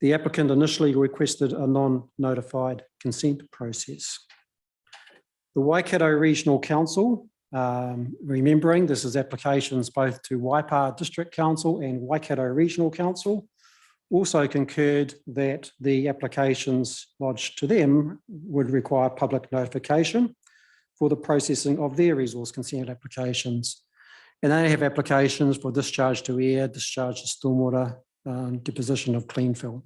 The applicant initially requested a non-notified consent process. The Waikato Regional Council, remembering this is applications both to Waipa District Council and Waikato Regional Council, also concurred that the applications lodged to them would require public notification for the processing of their resource consent applications. And they have applications for discharge to air, discharge to stormwater, deposition of clean fill.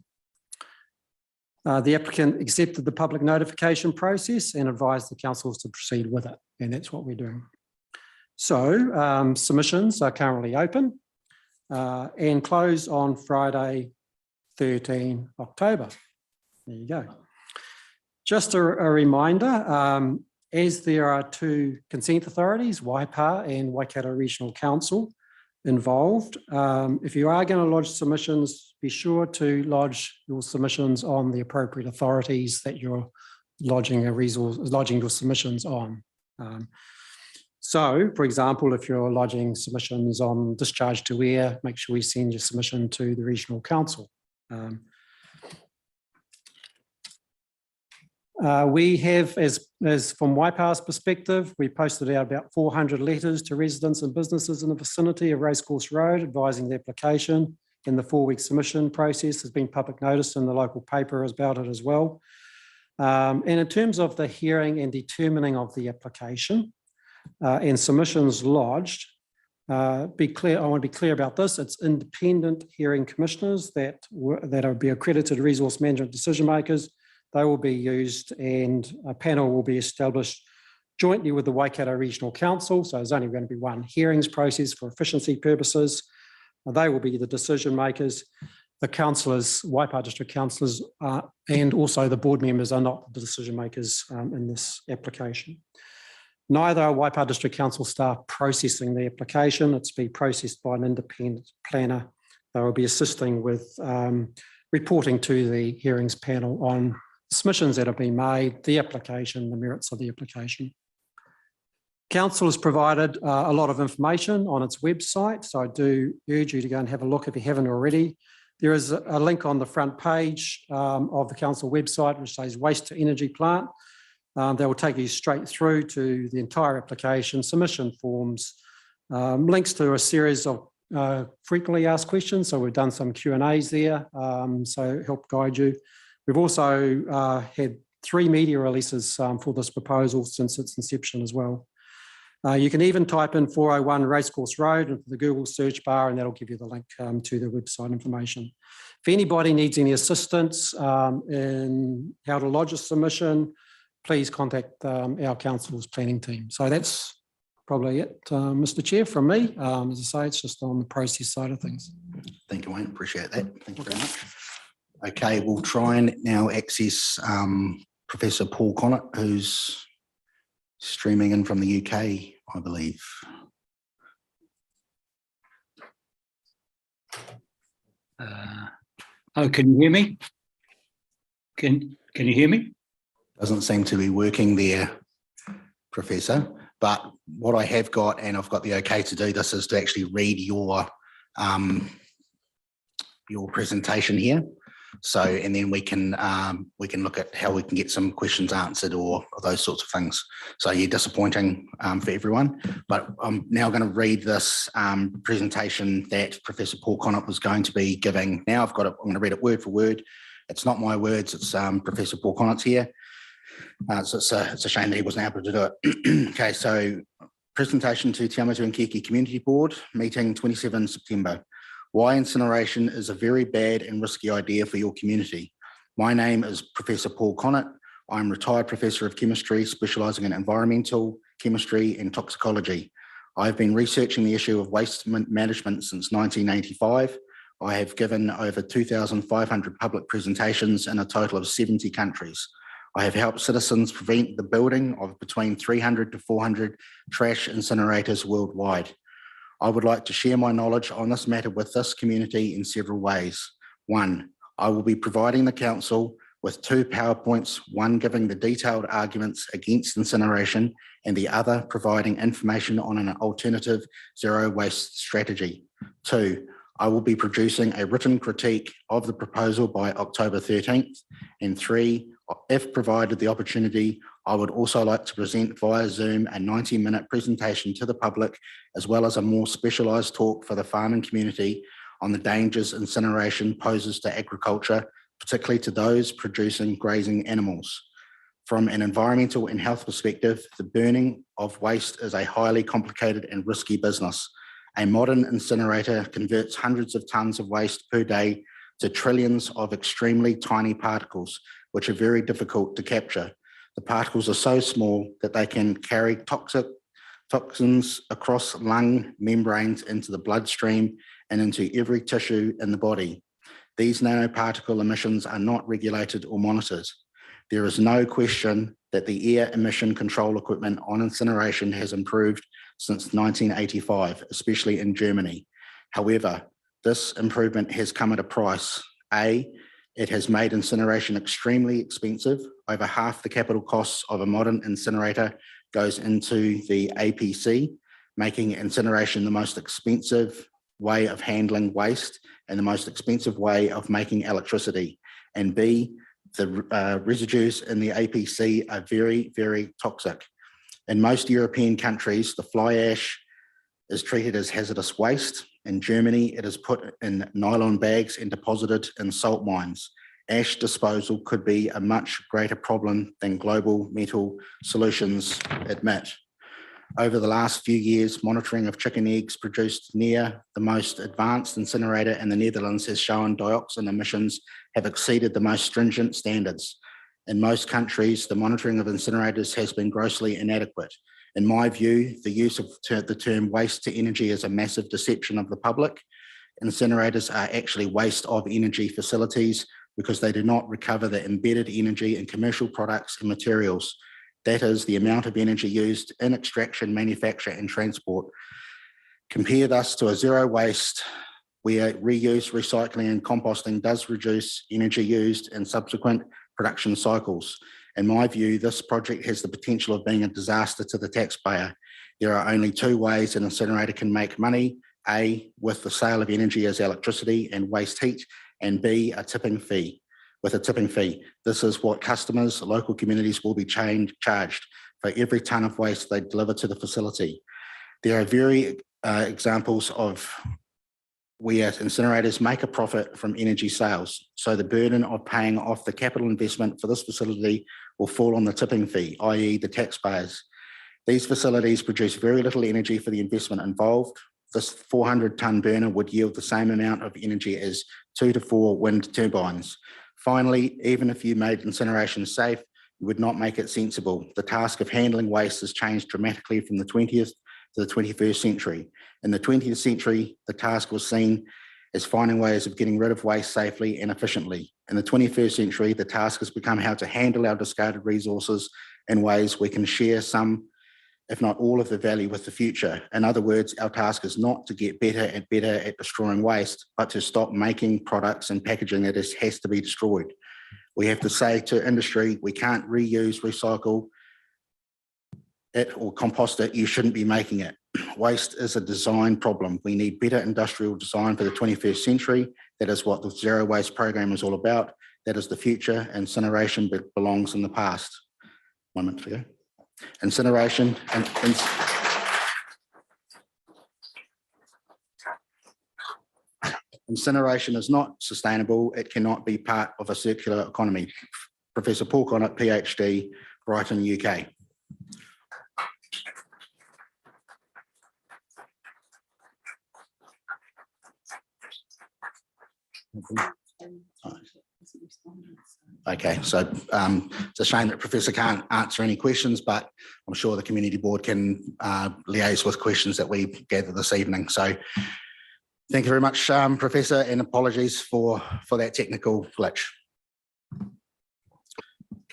The applicant accepted the public notification process and advised the councils to proceed with it, and that's what we're doing. So submissions are currently open and close on Friday, 13 October. There you go. Just a reminder, as there are two consent authorities, Waipa and Waikato Regional Council involved, if you are going to lodge submissions, be sure to lodge your submissions on the appropriate authorities that you're lodging your submissions on. So, for example, if you're lodging submissions on discharge to air, make sure you send your submission to the Regional Council. We have, as from Waipa's perspective, we posted out about 400 letters to residents and businesses in the vicinity of Racecourse Road advising the application, and the 4-week submission process has been public notice in the local paper about it as well. And in terms of the hearing and determining of the application and submissions lodged, I want to be clear about this. It's independent hearing commissioners that will be accredited resource management decision makers. They will be used, and a panel will be established jointly with the Waikato Regional Council. So there's only going to be one hearings process for efficiency purposes. They will be the decision makers. The councillors, Waipa District councillors, and also the board members are not the decision makers in this application. Neither are Waipa District Council staff processing the application. It's being processed by an independent planner. They will be assisting with reporting to the hearings panel on submissions that have been made, the application, the merits of the application. Council has provided a lot of information on its website, so I do urge you to go and have a look if you haven't already. There is a link on the front page of the council website which says waste to energy plant. That will take you straight through to the entire application, submission forms, links to a series of frequently asked questions. So we've done some Q&As there, so help guide you. We've also had 3 media releases for this proposal since its inception as well. You can even type in 401 Racecourse Road into the Google search bar, and that'll give you the link to the website information. If anybody needs any assistance in how to lodge a submission, please contact our council's planning team. So that's probably it, Mr. Chair, from me. As I say, it's just on the process side of things. Thank you, Wayne. Appreciate that. Thank you very much. Okay, we'll try and now access Professor Paul Connaught, who's streaming in from the UK, I believe. Oh, can you hear me? Can you hear me? Doesn't seem to be working there, Professor. But what I have got, and I've got the okay to do this, is to actually read your presentation here. So, and then we can look at how we can get some questions answered or those sorts of things. So, yeah, disappointing for everyone. But I'm now going to read this presentation that Professor Paul Connaught was going to be giving. Now I've got it. I'm going to read it word for word. It's not my words. It's Professor Paul Connaught's here. So it's a shame that he wasn't able to do it. Okay, so presentation to Te Awamutu and Kihikihi Community Board, meeting 27 September. Why incineration is a very bad and risky idea for your community. My name is Professor Paul Connaught. I'm retired Professor of Chemistry, specialising in environmental chemistry and toxicology. I've been researching the issue of waste management since 1985. I have given over 2,500 public presentations in a total of 70 countries. I have helped citizens prevent the building of between 300 to 400 trash incinerators worldwide. I would like to share my knowledge on this matter with this community in several ways. 1, I will be providing the council with 2 PowerPoints, one giving the detailed arguments against incineration and the other providing information on an alternative zero waste strategy. 2, I will be producing a written critique of the proposal by October 13th. And 3, if provided the opportunity, I would also like to present via Zoom a 90-minute presentation to the public, as well as a more specialised talk for the farming community on the dangers incineration poses to agriculture, particularly to those producing grazing animals. From an environmental and health perspective, the burning of waste is a highly complicated and risky business. A modern incinerator converts hundreds of tonnes of waste per day to trillions of extremely tiny particles, which are very difficult to capture. The particles are so small that they can carry toxins across lung membranes into the bloodstream and into every tissue in the body. These nanoparticle emissions are not regulated or monitored. There is no question that the air emission control equipment on incineration has improved since 1985, especially in Germany. However, this improvement has come at a price. It has made incineration extremely expensive. Over half the capital costs of a modern incinerator goes into the APC, making incineration the most expensive way of handling waste and the most expensive way of making electricity. And B, the residues in the APC are very, very toxic. In most European countries, the fly ash is treated as hazardous waste. In Germany, it is put in nylon bags and deposited in salt mines. Ash disposal could be a much greater problem than global metal solutions admit. Over the last few years, monitoring of chicken eggs produced near the most advanced incinerator in the Netherlands has shown dioxin emissions have exceeded the most stringent standards. In most countries, the monitoring of incinerators has been grossly inadequate. In my view, the use of the term waste to energy is a massive deception of the public. Incinerators are actually waste of energy facilities because they do not recover the embedded energy in commercial products and materials. That is the amount of energy used in extraction, manufacture, and transport. Compare thus to a zero waste where reuse, recycling, and composting does reduce energy used in subsequent production cycles. In my view, this project has the potential of being a disaster to the taxpayer. There are only two ways an incinerator can make money: A, with the sale of energy as electricity and waste heat, and B, a tipping fee. With a tipping fee, this is what customers, local communities will be charged for every tonne of waste they deliver to the facility. There are very examples of where incinerators make a profit from energy sales. So the burden of paying off the capital investment for this facility will fall on the tipping fee, i.e. the taxpayers. These facilities produce very little energy for the investment involved. This 400-tonne burner would yield the same amount of energy as 2 to 4 wind turbines. Finally, even if you made incineration safe, you would not make it sensible. The task of handling waste has changed dramatically from the 20th to the 21st century. In the 20th century, the task was seen as finding ways of getting rid of waste safely and efficiently. In the 21st century, the task has become how to handle our discarded resources in ways we can share some, if not all, of the value with the future. In other words, our task is not to get better at destroying waste, but to stop making products and packaging that has to be destroyed. We have to say to industry, we can't reuse, recycle it or compost it, you shouldn't be making it. Waste is a design problem. We need better industrial design for the 21st century. That is what the Zero Waste program is all about. That is the future. Incineration belongs in the past. 1 minute to go. Incineration and incineration is not sustainable. It cannot be part of a circular economy. Professor Paul Connett, PhD, Brighton, UK. Okay, so it's a shame that Professor can't answer any questions, but I'm sure the community board can liaise with questions that we gather this evening. So thank you very much, Professor, and apologies for that technical glitch.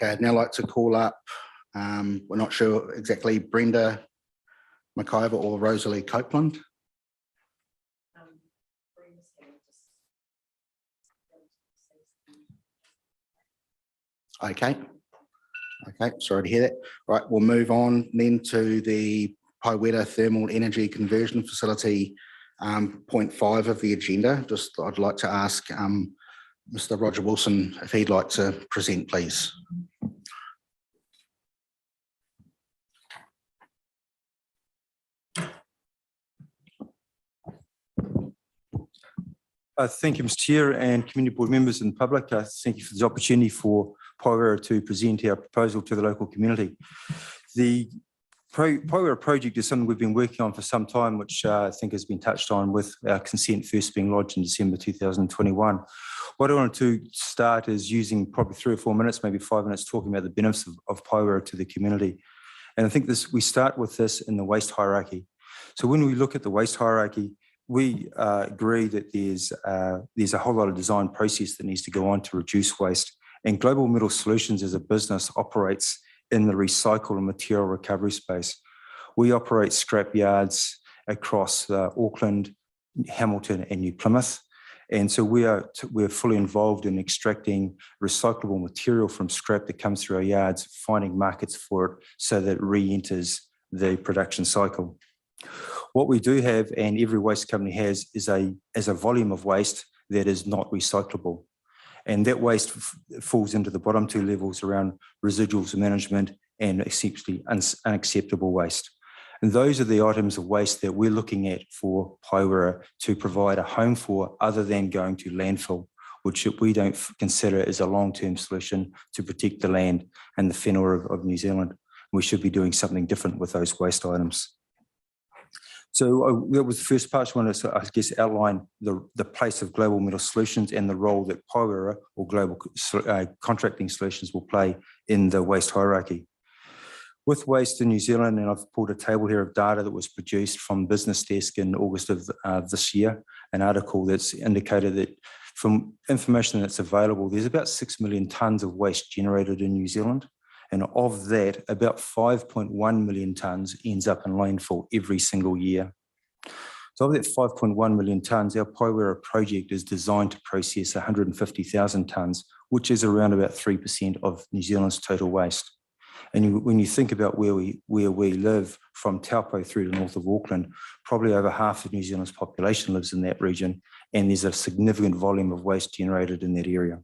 Okay, I'd now like to call up, we're not sure exactly, Brenda McIver or Rosalie Copeland. Okay, sorry to hear that. Right, we'll move on then to the Paiweta Thermal Energy Conversion Facility, point 5 of the agenda. Just I'd like to ask Mr. Roger Wilson if he'd like to present, please. Thank you, Mr. Chair, and community board members and public. Thank you for the opportunity for Paiwera to present our proposal to the local community. The Paiwera project is something we've been working on for some time, which I think has been touched on with our consent first being lodged in December 2021. What I wanted to start is using probably 3 or 4 minutes, maybe 5 minutes, talking about the benefits of Paiwera to the community. And I think we start with this in the waste hierarchy. So when we look at the waste hierarchy, we agree that there's a whole lot of design process that needs to go on to reduce waste. And Global Metal Solutions as a business operates in the recycle and material recovery space. We operate scrap yards across Auckland, Hamilton and New Plymouth. And so we're fully involved in extracting recyclable material from scrap that comes through our yards, finding markets for it so that it re-enters the production cycle. What we do have, and every waste company has, is a volume of waste that is not recyclable. And that waste falls into the bottom 2 levels around residuals management and essentially unacceptable waste. And those are the items of waste that we're looking at for Paiwera to provide a home for, other than going to landfill, which we don't consider as a long-term solution to protect the land and the whenua of New Zealand. We should be doing something different with those waste items. So that was the first part. I wanted to, I guess, outline the place of Global Metal Solutions and the role that Paiwera or Global Contracting Solutions will play in the waste hierarchy. With waste in New Zealand, and I've pulled a table here of data that was produced from Business Desk in August of this year, an article that's indicated that from information that's available, there's about 6 million tonnes of waste generated in New Zealand. And of that, about 5.1 million tonnes ends up in landfill every single year. So of that 5.1 million tonnes, our Paiwera project is designed to process 150,000 tonnes, which is around about 3% of New Zealand's total waste. And when you think about where we live, from Taupo through to north of Auckland, probably over half of New Zealand's population lives in that region, and there's a significant volume of waste generated in that area.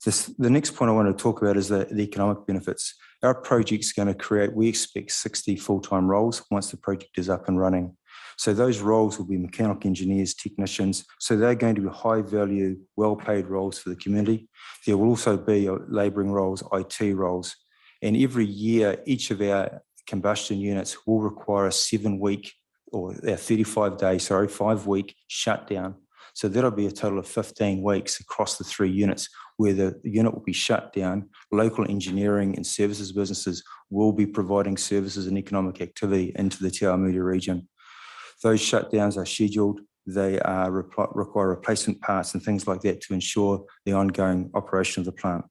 The next point I want to talk about is the economic benefits. Our project's going to create, we expect 60 full-time roles once the project is up and running. So those roles will be mechanical engineers, technicians. So they're going to be high-value, well-paid roles for the community. There will also be labouring roles, IT roles. And every year, each of our combustion units will require a 7-week or a 5-week shutdown. So that'll be a total of 15 weeks across the 3 units where the unit will be shut down. Local engineering and services businesses will be providing services and economic activity into the Te Awamutu region. Those shutdowns are scheduled. They require replacement parts and things like that to ensure the ongoing operation of the plant.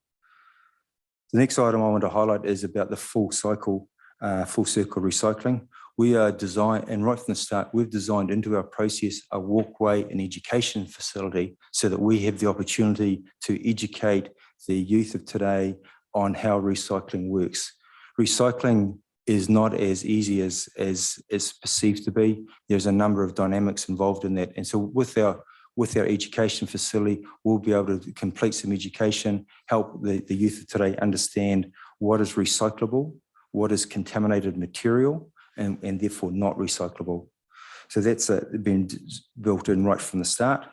The next item I want to highlight is about the full circle recycling. We are designed, and right from the start, we've designed into our process a walkway and education facility so that we have the opportunity to educate the youth of today on how recycling works. Recycling is not as easy as perceived to be. There's a number of dynamics involved in that. And so with our education facility, we'll be able to complete some education, help the youth of today understand what is recyclable, what is contaminated material, and therefore not recyclable. So that's been built in right from the start.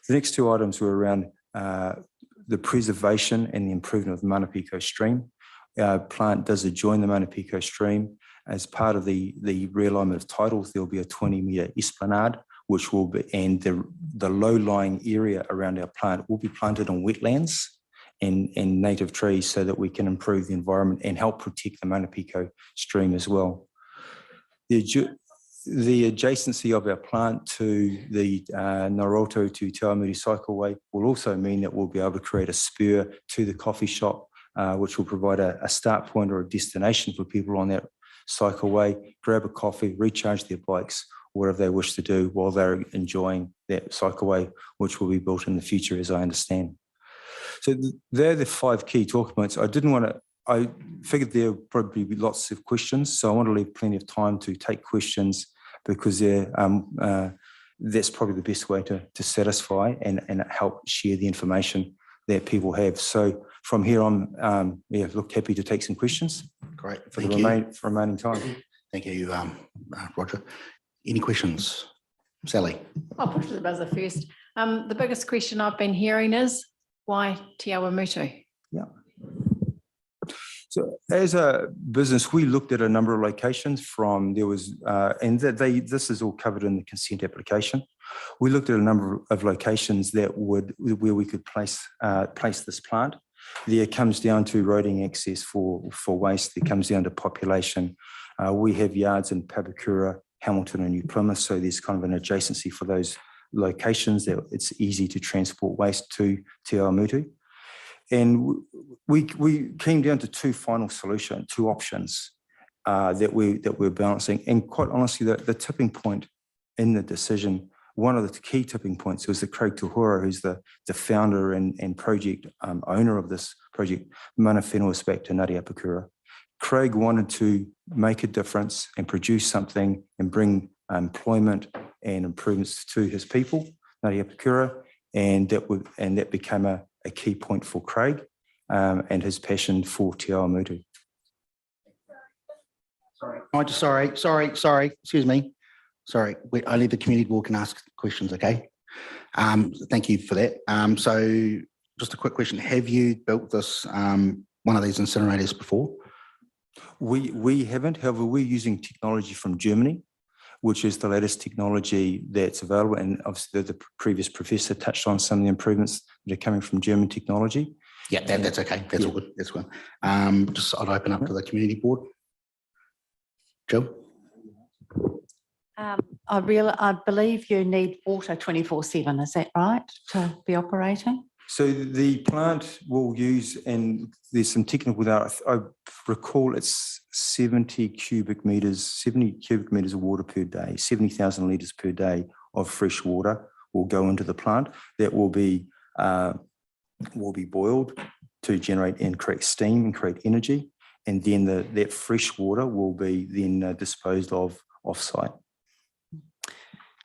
The next 2 items were around the preservation and the improvement of the Manapiko stream. Our plant does adjoin the Manapiko stream. As part of the realignment of titles, there will be a 20-metre esplanade, which will be, and the low-lying area around our plant will be planted on wetlands and native trees so that we can improve the environment and help protect the Manapiko stream as well. The adjacency of our plant to the Naroto to Te Awamutu cycleway will also mean that we'll be able to create a spur to the coffee shop, which will provide a start point or a destination for people on that cycleway, grab a coffee, recharge their bikes, whatever they wish to do while they're enjoying that cycleway, which will be built in the future, as I understand. So they're the 5 key talking points. I figured there would probably be lots of questions, so I want to leave plenty of time to take questions because that's probably the best way to satisfy and help share the information that people have. So from here on, happy to take some questions. Great. For the remaining time. Thank you, Roger. Any questions? Sally. I'll push the buzzer first. The biggest question I've been hearing is why Te Awamutu? Yeah. So as a business, we looked at a number of locations from there was, and this is all covered in the consent application. We looked at a number of locations that where we could place this plant. There comes down to roading access for waste. There comes down to population. We have yards in Papakura, Hamilton and New Plymouth. So there's kind of an adjacency for those locations that it's easy to transport waste to Te Awamutu. And we came down to two options that we're balancing. And quite honestly, the tipping point in the decision, one of the key tipping points was that Craig Tuhura, who's the founder and project owner of this project, mana whenua back to Ngāti Apakura. Craig wanted to make a difference and produce something and bring employment and improvements to his people, Ngāti Apakura, and that became a key point for Craig and his passion for Te Awamutu. Sorry, excuse me. Sorry, only the community board can ask questions, okay? Thank you for that. So just a quick question. Have you built this, one of these incinerators before? We haven't, however, we're using technology from Germany, which is the latest technology that's available. And obviously the previous professor touched on some of the improvements that are coming from German technology. Yeah, that's okay. That's all good. That's good. Just I'll open up to the community board. Jill? I believe you need water 24/7, is that right, to be operating? So the plant will use, and there's some technical doubt, I recall it's 70 cubic meters of water per day, 70,000 litres per day of fresh water will go into the plant. That will be boiled to generate and create steam and create energy. And then that fresh water will be then disposed of off-site.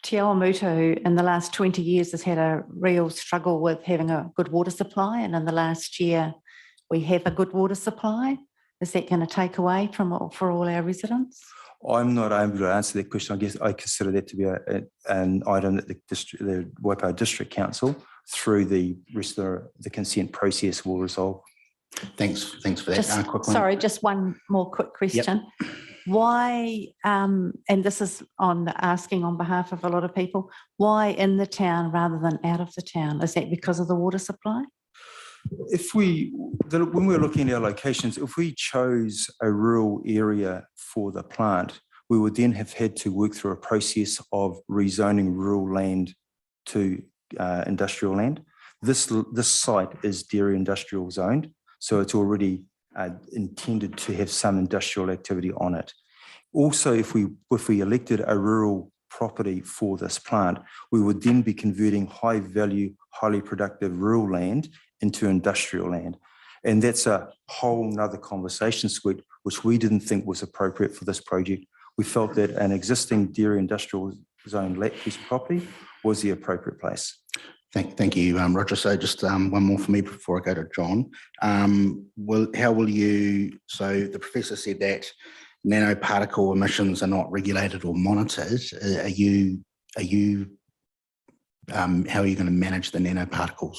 Te Awamutu in the last 20 years has had a real struggle with having a good water supply, and in the last year we have a good water supply. Is that going to take away for all our residents? I'm not able to answer that question. I guess I consider that to be an item that the Waipawa District Council, through the rest of the consent process, will resolve. Thanks for that. Sorry, just one more quick question. Yep. Why, and this is asking on behalf of a lot of people, why in the town rather than out of the town? Is that because of the water supply? When we're looking at our locations, if we chose a rural area for the plant, we would then have had to work through a process of rezoning rural land to industrial land. This site is dairy industrial zoned, so it's already intended to have some industrial activity on it. Also, if we elected a rural property for this plant, we would then be converting high value, highly productive rural land into industrial land. And that's a whole nother conversation suite, which we didn't think was appropriate for this project. We felt that an existing dairy industrial zone piece of property was the appropriate place. Thank you, Roger. So just one more for me before I go to John. How will you, so the professor said that nanoparticle emissions are not regulated or monitored. How are you going to manage the nanoparticles?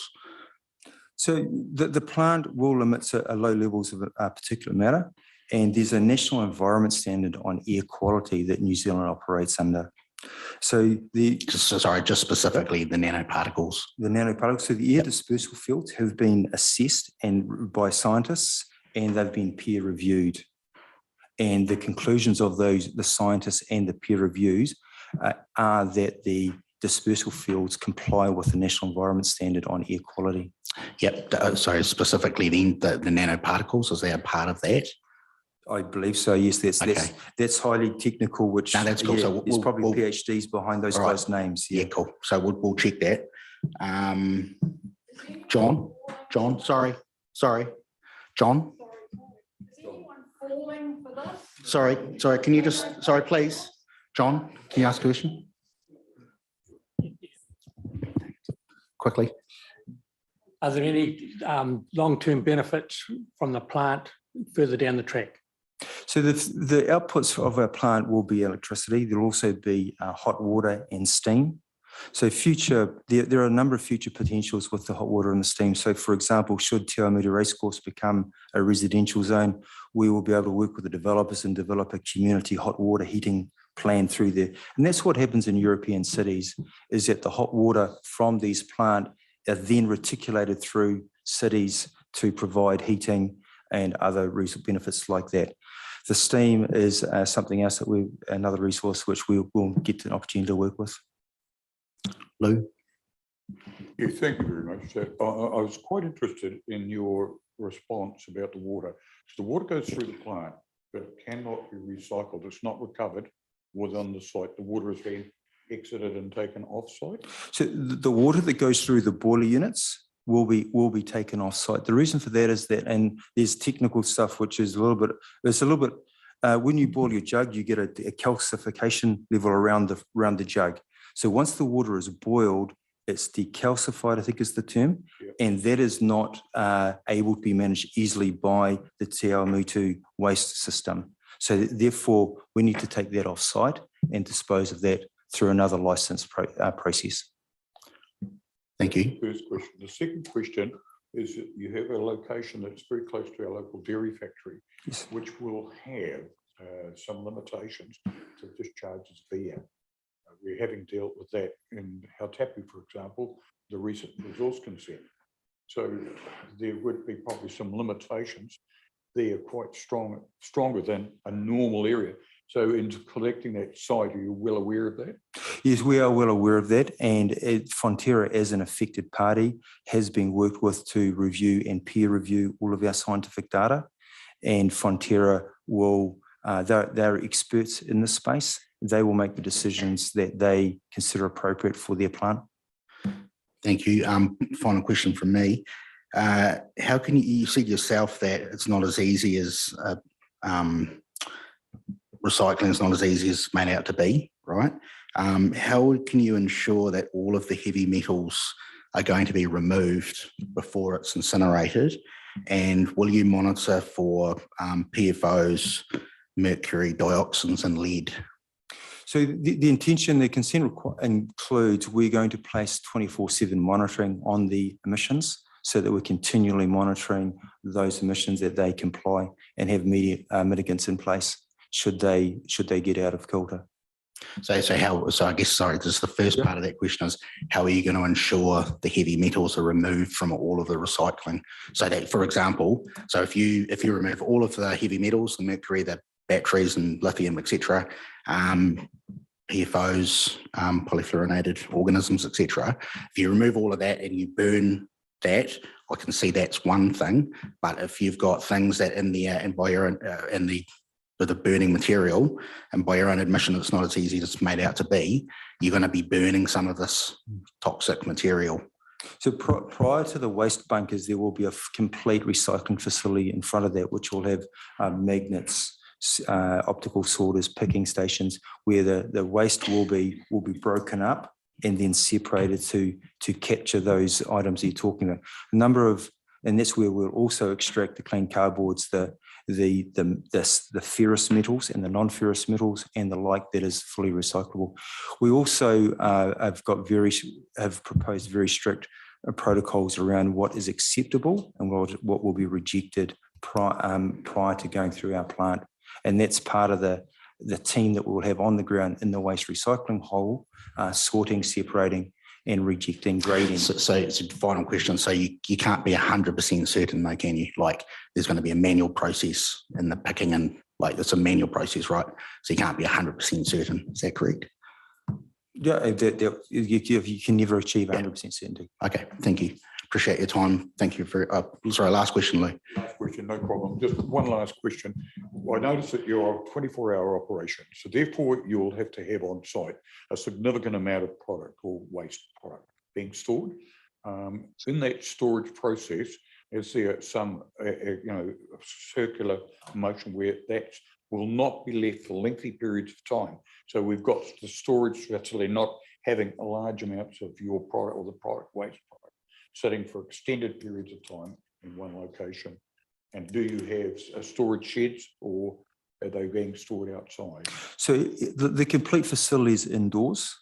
So the plant will emit at low levels of a particular matter, and there's a national environment standard on air quality that New Zealand operates under. So just specifically the nanoparticles. The nanoparticles. So the air dispersal fields have been assessed by scientists, and they've been peer reviewed. And the conclusions of the scientists and the peer reviews are that the dispersal fields comply with the National Environment Standard on air quality. Yep. So specifically then the nanoparticles, is they a part of that? I believe so, yes. That's highly technical, which that's cool. So there's probably PhDs behind those guys' names. Yeah, cool. So we'll check that. John, sorry. John? Sorry, can you just, please. John, can you ask a question? Quickly. Are there any long-term benefits from the plant further down the track? So the outputs of our plant will be electricity. There'll also be hot water and steam. So there are a number of future potentials with the hot water and the steam. So for example, should Te Awamutu Racecourse become a residential zone, we will be able to work with the developers and develop a community hot water heating plan through there. And that's what happens in European cities, is that the hot water from these plants are then reticulated through cities to provide heating and other benefits like that. The steam is something else that another resource which we will get an opportunity to work with. Lou? Yeah, thank you very much. I was quite interested in your response about the water. So the water goes through the plant, but it cannot be recycled. It's not recovered within the site. The water is being exited and taken off-site. So the water that goes through the boiler units will be taken off-site. The reason for that is that, and there's technical stuff which is a little bit. When you boil your jug, you get a calcification level around the jug. So once the water is boiled, it's decalcified, I think is the term, and that is not able to be managed easily by the Te Awamutu waste system. So therefore, we need to take that off-site and dispose of that through another licensed process. Thank you. First question. The second question is that you have a location that's very close to our local dairy factory, which will have some limitations to discharges via. We're having dealt with that in Hautapu, for example, the recent resource consent. So there would be probably some limitations there, quite stronger than a normal area. So into collecting that site, are you well aware of that? Yes, we are well aware of that, and Fonterra, as an affected party, has been worked with to review and peer review all of our scientific data, and Fonterra will, they're experts in this space. They will make the decisions that they consider appropriate for their plant. Thank you. Final question from me. How can you said yourself that it's not as easy as recycling is not as easy as it's made out to be, right? How can you ensure that all of the heavy metals are going to be removed before it's incinerated? And will you monitor for PFOs, mercury, dioxins and lead? So the intention, the consent includes we're going to place 24/7 monitoring on the emissions so that we're continually monitoring those emissions, that they comply and have mitigants in place should they get out of kilter. So I guess, sorry, this is the first part of that question is, how are you going to ensure the heavy metals are removed from all of the recycling? So that, for example, so if you remove all of the heavy metals, the mercury, the batteries and lithium, etc., PFOs, polyfluorinated organisms, etc., if you remove all of that and you burn that, I can see that's one thing. But if you've got things that in the and by your in the burning material, and by your own admission, it's not as easy as it's made out to be, you're going to be burning some of this toxic material. So prior to the waste bunkers, there will be a complete recycling facility in front of that, which will have magnets, optical sorters, picking stations, where the waste will be broken up and then separated to capture those items that you're talking about. And that's where we'll also extract the clean cardboards, the ferrous metals and the non-ferrous metals and the like that is fully recyclable. We also have proposed very strict protocols around what is acceptable and what will be rejected prior to going through our plant. And that's part of the team that we'll have on the ground in the waste recycling hole, sorting, separating and rejecting, grading. So it's a final question. So you can't be 100% certain though, can you? Like there's going to be a manual process in the picking and like it's a manual process, right? So you can't be 100% certain. Is that correct? Yeah, you can never achieve 100% certainty. Okay, thank you. Appreciate your time. Thank you for, sorry, last question, Lou. Last question, no problem. Just one last question. I noticed that you're a 24-hour operation, so therefore you'll have to have on site a significant amount of product or waste product being stored. In that storage process, is there some circular motion where that will not be left for lengthy periods of time? So we've got the storage facility not having large amounts of your product or the product waste product sitting for extended periods of time in one location. And do you have storage sheds or are they being stored outside? So the complete facility is indoors.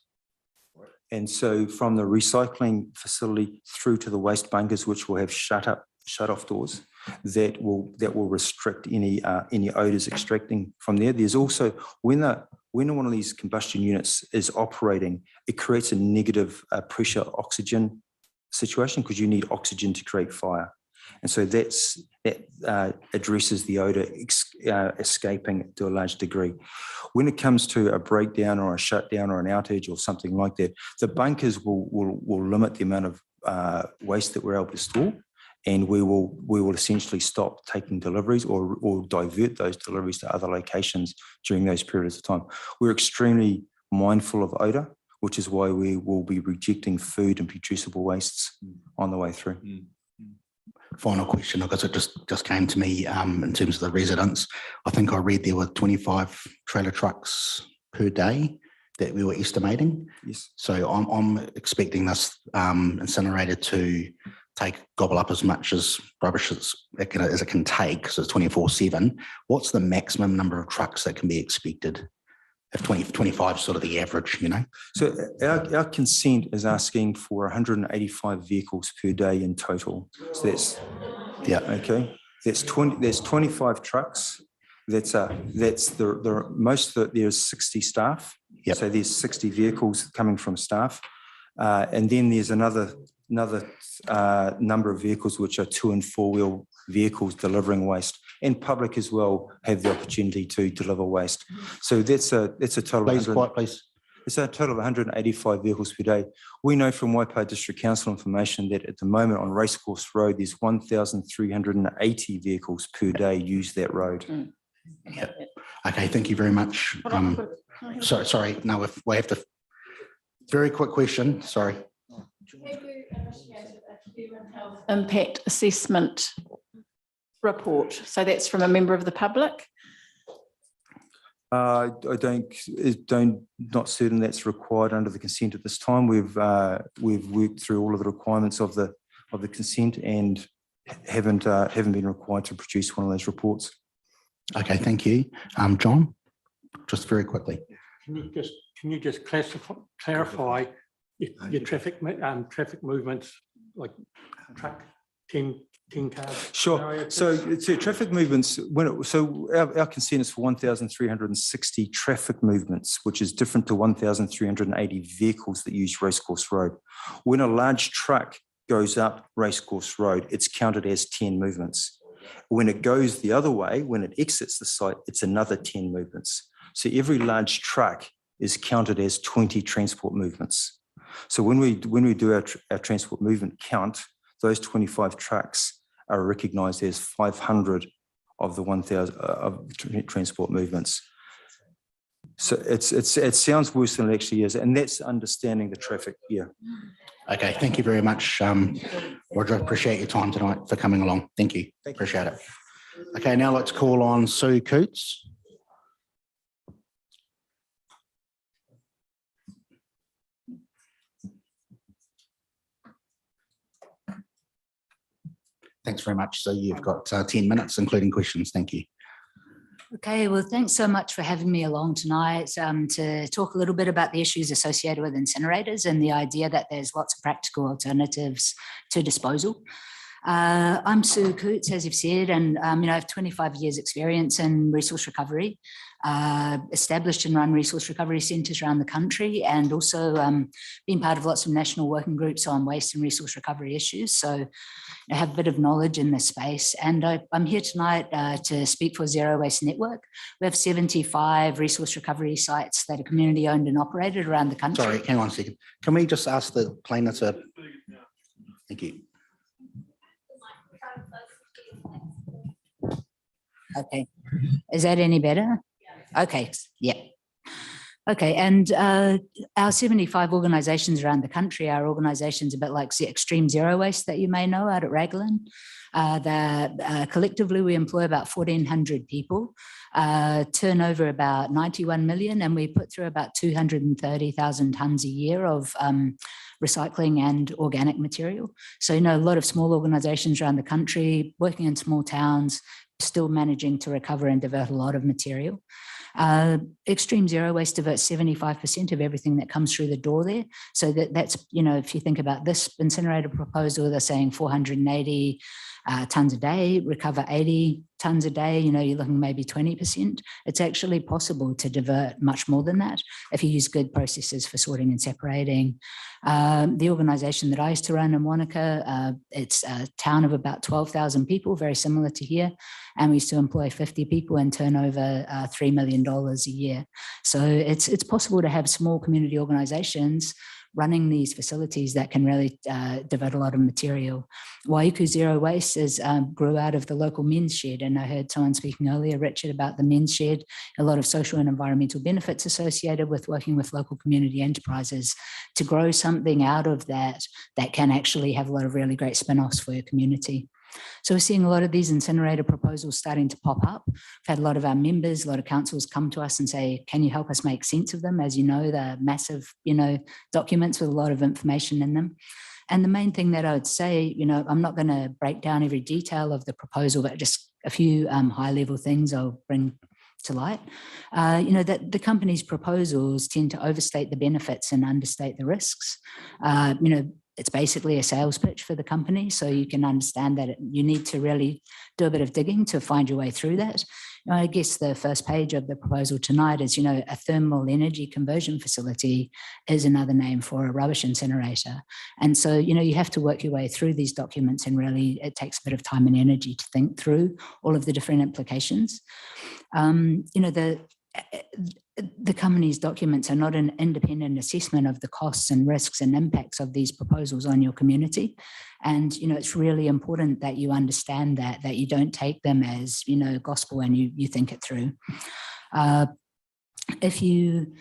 And so from the recycling facility through to the waste bunkers, which will have shut off doors, that will restrict any odours extracting from there. There's also, when one of these combustion units is operating, it creates a negative pressure oxygen situation because you need oxygen to create fire. And so that addresses the odour escaping to a large degree. When it comes to a breakdown or a shutdown or an outage or something like that, the bunkers will limit the amount of waste that we're able to store, and we will essentially stop taking deliveries or divert those deliveries to other locations during those periods of time. We're extremely mindful of odour, which is why we will be rejecting food and producible wastes on the way through. Final question, because it just came to me in terms of the residents. I think I read there were 25 trailer trucks per day that we were estimating. Yes. So I'm expecting this incinerator to gobble up as much as rubbish as it can take, because it's 24/7. What's the maximum number of trucks that can be expected? If 25 is sort of the average, you know? So our consent is asking for 185 vehicles per day in total. So that's, yeah, okay. There's 25 trucks. There's 60 staff. Yep. So there's 60 vehicles coming from staff. And then there's another number of vehicles which are 2- and 4-wheel vehicles delivering waste, and public as well have the opportunity to deliver waste. So that's a total. Please, quiet, please. It's a total of 185 vehicles per day. We know from Waipawa District Council information that at the moment on Racecourse Road, there's 1,380 vehicles per day use that road. Yeah. Okay, thank you very much. Sorry, no, if we have to. Very quick question, sorry. Have you initiated a human health impact assessment report? So that's from a member of the public? I not certain that's required under the consent at this time. We've worked through all of the requirements of the consent and haven't been required to produce one of those reports. Okay, thank you. John, just very quickly. Can you just clarify your traffic movements, like truck 10 cars? Sure. So traffic movements, our consent is for 1,360 traffic movements, which is different to 1,380 vehicles that use Racecourse Road. When a large truck goes up Racecourse Road, it's counted as 10 movements. When it goes the other way, when it exits the site, it's another 10 movements. So every large truck is counted as 20 transport movements. So when we do our transport movement count, those 25 trucks are recognised as 500 of the 1,000 of transport movements. So it sounds worse than it actually is, and that's understanding the traffic. Yeah. Okay, thank you very much, Roger. Appreciate your time tonight for coming along. Thank you. Appreciate it. Okay, now let's call on Sue Coots. Thanks very much. So you've got 10 minutes, including questions. Thank you. Okay, well, thanks so much for having me along tonight to talk a little bit about the issues associated with incinerators and the idea that there's lots of practical alternatives to disposal. I'm Sue Coots, as you've said, and I have 25 years experience in resource recovery, established and run resource recovery centres around the country, and also been part of lots of national working groups on waste and resource recovery issues. So I have a bit of knowledge in this space, and I'm here tonight to speak for Zero Waste Network. We have 75 resource recovery sites that are community owned and operated around the country. Sorry, hang on a second. Can we just ask the cleaner to, thank you. Okay, is that any better? Okay, yeah. Okay, and our 75 organisations around the country are organisations a bit like Extreme Zero Waste that you may know out at Raglan. Collectively, we employ about 1,400 people, turnover about 91 million, and we put through about 230,000 tonnes a year of recycling and organic material. So, you know, a lot of small organisations around the country working in small towns, still managing to recover and divert a lot of material. Extreme Zero Waste diverts 75% of everything that comes through the door there. So that's, you know, if you think about this incinerator proposal, they're saying 480 tonnes a day, recover 80 tonnes a day, you know, you're looking maybe 20%. It's actually possible to divert much more than that if you use good processes for sorting and separating. The organisation that I used to run in Wanaka, it's a town of about 12,000 people, very similar to here. And we used to employ 50 people and turn over $3 million a year. So it's possible to have small community organisations running these facilities that can really divert a lot of material. Waiuku Zero Waste grew out of the local men's shed, and I heard someone speaking earlier, Richard, about the men's shed, a lot of social and environmental benefits associated with working with local community enterprises to grow something out of that that can actually have a lot of really great spin-offs for your community. So we're seeing a lot of these incinerator proposals starting to pop up. We've had a lot of our members, a lot of councils come to us and say, can you help us make sense of them? As you know, they're massive, you know, documents with a lot of information in them. And the main thing that I would say, you know, I'm not going to break down every detail of the proposal, but just a few high level things I'll bring to light. You know, that the company's proposals tend to overstate the benefits and understate the risks. You know, it's basically a sales pitch for the company, so you can understand that you need to really do a bit of digging to find your way through that. I guess the first page of the proposal tonight is, you know, a thermal energy conversion facility is another name for a rubbish incinerator. And so, you know, you have to work your way through these documents, and really it takes a bit of time and energy to think through all of the different implications. You know, the company's documents are not an independent assessment of the costs and risks and impacts of these proposals on your community. And, you know, it's really important that you understand that you don't take them as, you know, gospel, and you think it through. If you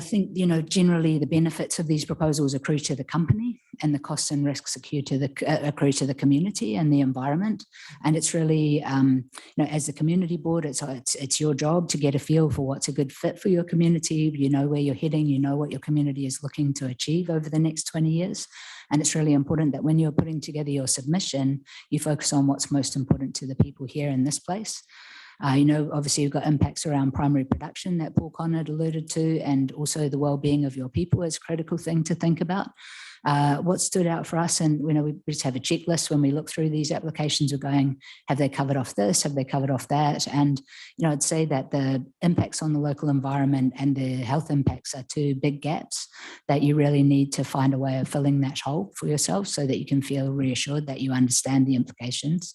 think, you know, generally the benefits of these proposals accrue to the company, and the costs and risks accrue to the community and the environment. And it's really, you know, as the community board, it's your job to get a feel for what's a good fit for your community. You know where you're heading, you know what your community is looking to achieve over the next 20 years. And it's really important that when you're putting together your submission, you focus on what's most important to the people here in this place. You know, obviously you've got impacts around primary production that Paul Conard alluded to, and also the well-being of your people is a critical thing to think about. What stood out for us, and, you know, we just have a checklist when we look through these applications, we're going, have they covered off this? Have they covered off that? And, you know, I'd say that the impacts on the local environment and the health impacts are two big gaps that you really need to find a way of filling that hole for yourself so that you can feel reassured that you understand the implications.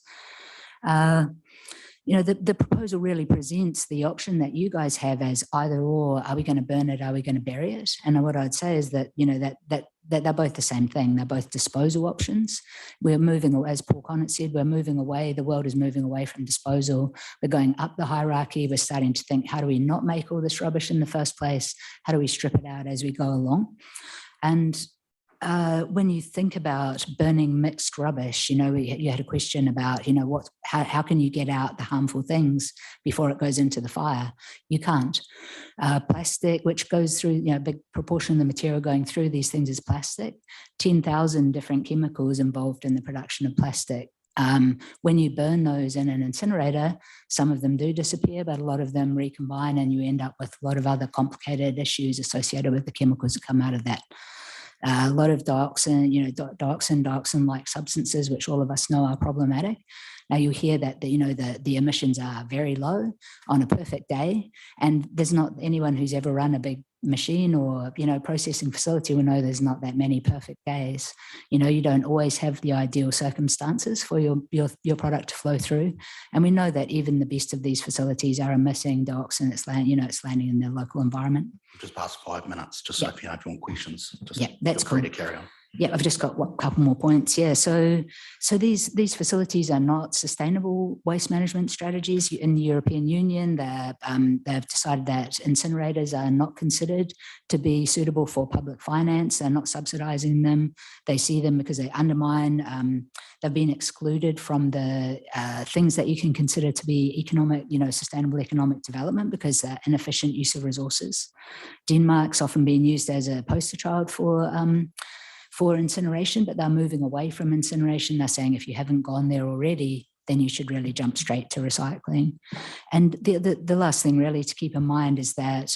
You know, the proposal really presents the option that you guys have as either or. Are we going to burn it? Are we going to bury it? And what I'd say is that, you know, that they're both the same thing. They're both disposal options. We're moving, as Paul Conant said, we're moving away. The world is moving away from disposal. We're going up the hierarchy. We're starting to think, how do we not make all this rubbish in the first place? How do we strip it out as we go along? And when you think about burning mixed rubbish, you know, you had a question about, you know, how can you get out the harmful things before it goes into the fire? You can't. Plastic, which goes through, you know, a big proportion of the material going through these things is plastic. 10,000 different chemicals involved in the production of plastic. When you burn those in an incinerator, some of them do disappear, but a lot of them recombine, and you end up with a lot of other complicated issues associated with the chemicals that come out of that. A lot of dioxin, you know, dioxin-like substances, which all of us know are problematic. Now you hear that the emissions are very low on a perfect day, and there's not anyone who's ever run a big machine or, you know, processing facility will know there's not that many perfect days. You know, you don't always have the ideal circumstances for your product to flow through, and we know that even the best of these facilities are emitting dioxin. It's landing in their local environment. Just past 5 minutes, just so if you want questions, just that's feel free cool. to carry on. Yeah, I've just got a couple more points. Yeah, so these facilities are not sustainable waste management strategies in the European Union. They've decided that incinerators are not considered to be suitable for public finance. They're not subsidising them. They see them because they undermine. They've been excluded from the things that you can consider to be economic, sustainable economic development because they're inefficient use of resources. Denmark's often been used as a poster child for incineration, but they're moving away from incineration. They're saying if you haven't gone there already, then you should really jump straight to recycling. And the last thing really to keep in mind is that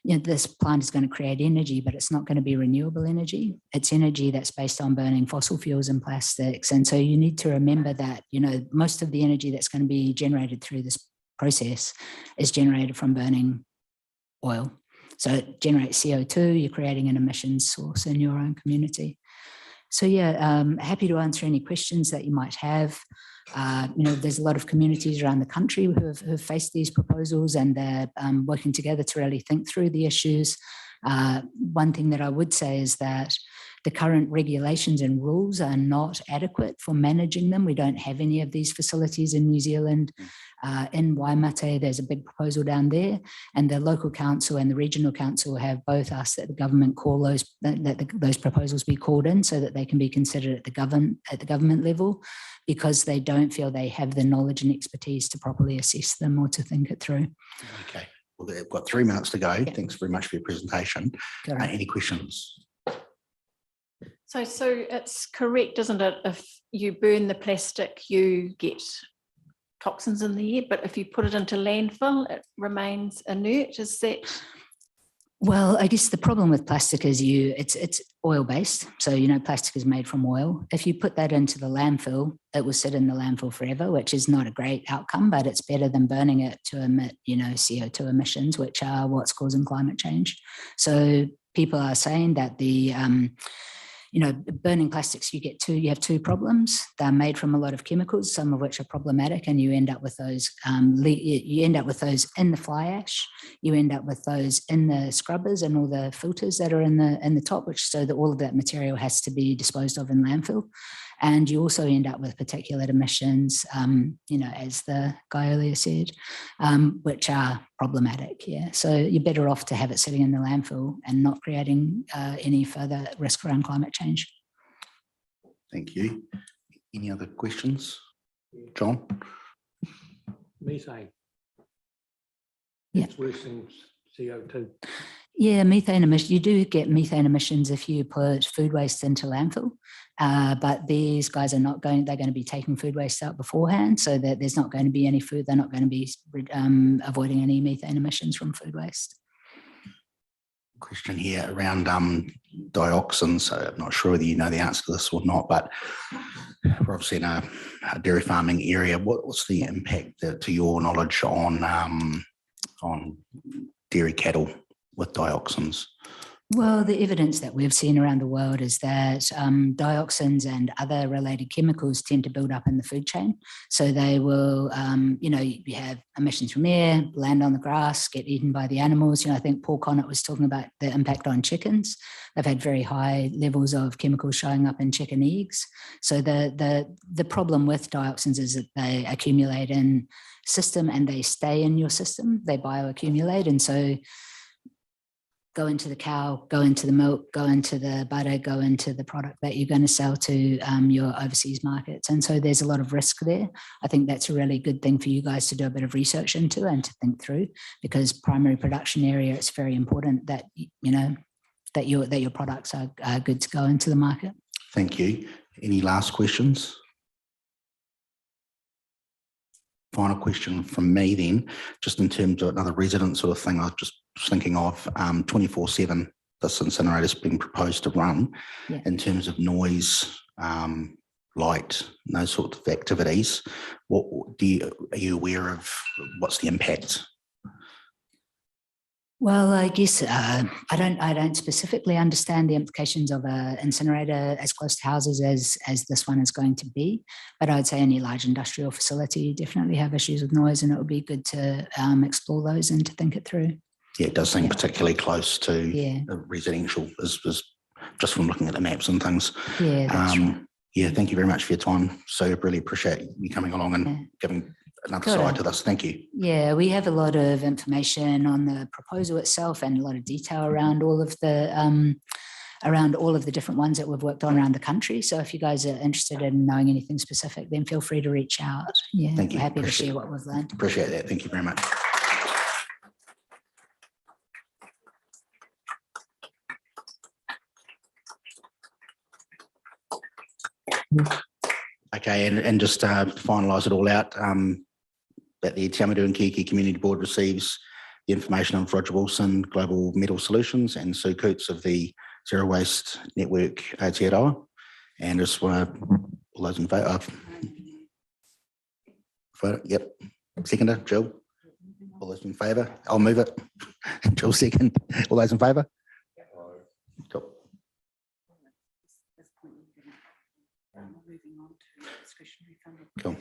this plant is going to create energy, but it's not going to be renewable energy. It's energy that's based on burning fossil fuels and plastics. And so you need to remember that, most of the energy that's going to be generated through this process is generated from burning oil. So it generates CO2, you're creating an emissions source in your own community. So yeah, happy to answer any questions that you might have. There's a lot of communities around the country who have faced these proposals, and they're working together to really think through the issues. One thing that I would say is that the current regulations and rules are not adequate for managing them. We don't have any of these facilities in New Zealand. In Waimate, there's a big proposal down there, and the local council and the regional council have both asked that the government call those proposals be called in so that they can be considered at the government level, because they don't feel they have the knowledge and expertise to properly assess them or to think it through. Okay, well, we've got 3 minutes to go. Yeah. Thanks very much for your presentation. Any questions? So it's correct, isn't it? If you burn the plastic, you get toxins in the air, but if you put it into landfill, it remains inert. Is that? Well, I guess the problem with plastic is it's oil-based. So, plastic is made from oil. If you put that into the landfill, it will sit in the landfill forever, which is not a great outcome, but it's better than burning it to emit, CO2 emissions, which are what's causing climate change. So people are saying that the burning plastics, you have two problems. They're made from a lot of chemicals, some of which are problematic, and you end up with those. You end up with those in the fly ash. You end up with those in the scrubbers and all the filters that are in the top, which so that all of that material has to be disposed of in landfill. And you also end up with particulate emissions, as the guy earlier said, which are problematic. Yeah, so you're better off to have it sitting in the landfill and not creating any further risk around climate change. Thank you. Any other questions? John? Methane. Yeah. It's worse than CO2. Yeah, methane emissions. You do get methane emissions if you put food waste into landfill, but these guys are not going. They're going to be taking food waste out beforehand, so that there's not going to be any food. They're not going to be avoiding any methane emissions from food waste. Question here around dioxins. So I'm not sure whether you know the answer to this or not, but we're obviously in a dairy farming area. What's the impact, to your knowledge, on dairy cattle with dioxins? Well, the evidence that we've seen around the world is that dioxins and other related chemicals tend to build up in the food chain. So they will, you have emissions from air, land on the grass, get eaten by the animals. I think Paul Connett was talking about the impact on chickens. They've had very high levels of chemicals showing up in chicken eggs. So the problem with dioxins is that they accumulate in system and they stay in your system. They bioaccumulate, and so go into the cow, go into the milk, go into the butter, go into the product that you're going to sell to your overseas markets. And so there's a lot of risk there. I think that's a really good thing for you guys to do a bit of research into and to think through, because primary production area, it's very important that, that your products are good to go into the market. Thank you. Any last questions? Final question from me then, just in terms of another resident sort of thing, I was just thinking of 24/7, this incinerator is being proposed to run. Yeah. In terms of noise, light, those sorts of activities. Are you aware of what's the impact? Well, I guess I don't specifically understand the implications of an incinerator as close to houses as this one is going to be, but I'd say any large industrial facility definitely have issues with noise, and it would be good to explore those and to think it through. Yeah, it does seem particularly close to residential is just from looking at the maps and things. Yeah, that's right. Yeah, thank you very much for your time. So really appreciate you coming along and giving another side to this. Thank you. Yeah, we have a lot of information on the proposal itself and a lot of detail around all of the different ones that we've worked on around the country. So if you guys are interested in knowing anything specific, then feel free to reach out. Yeah, Thank you. We're happy to share what we've learned. Appreciate that. Thank you very much. Okay, and just to finalise it all out, that the Te Awamutu and Kihikihi Community Board receives the information on Roger Wilson, Global Metal Solutions, and Sue Coots of the Zero Waste Network Aotearoa. And just want to, all those in favour? Yep. Seconder, Jill. All those in favour? I'll move it. Jill second. All those in favour? Cool. Cool.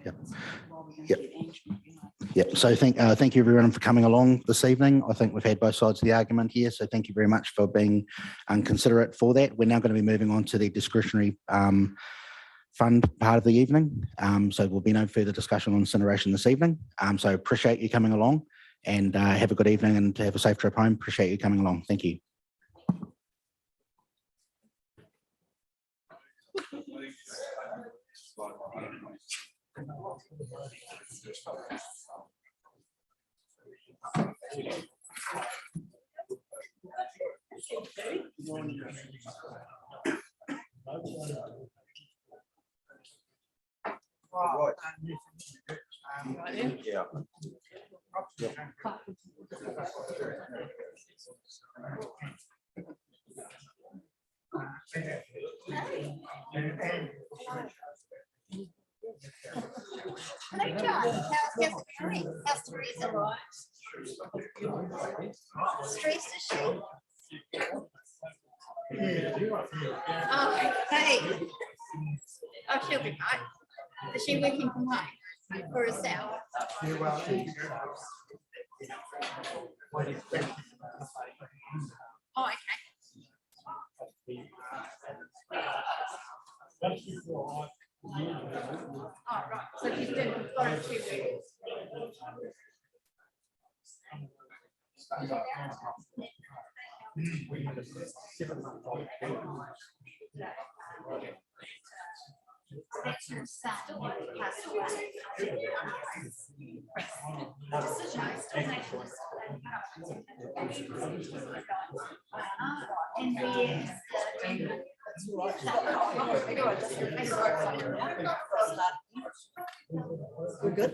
Yep. Yep. Yep. So thank you everyone for coming along this evening. I think we've had both sides of the argument here. So thank you very much for being considerate for that. We're now going to be moving on to the discretionary fund part of the evening. So there'll be no further discussion on incineration this evening. So appreciate you coming along and have a good evening and have a safe trip home. Appreciate you coming along. Thank you. Oh, hey. Oh, she'll be fine. Is she working from home for herself? Oh, okay. Oh, right. So she's doing got it 2 weeks. We're good.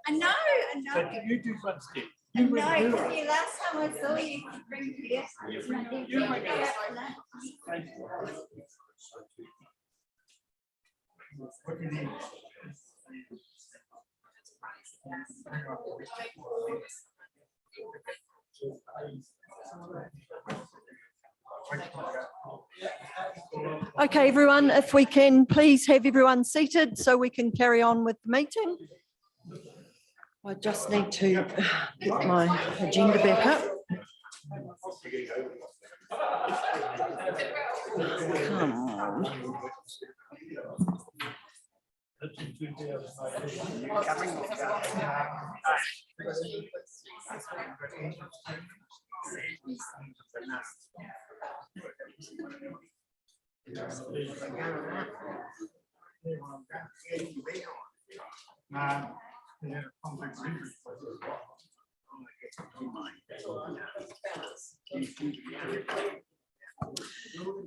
I know. You do one step. I know. The last time I saw you, bring yes. Okay, everyone, if we can please have everyone seated so we can carry on with the meeting. I just need to get my agenda back up. Come on.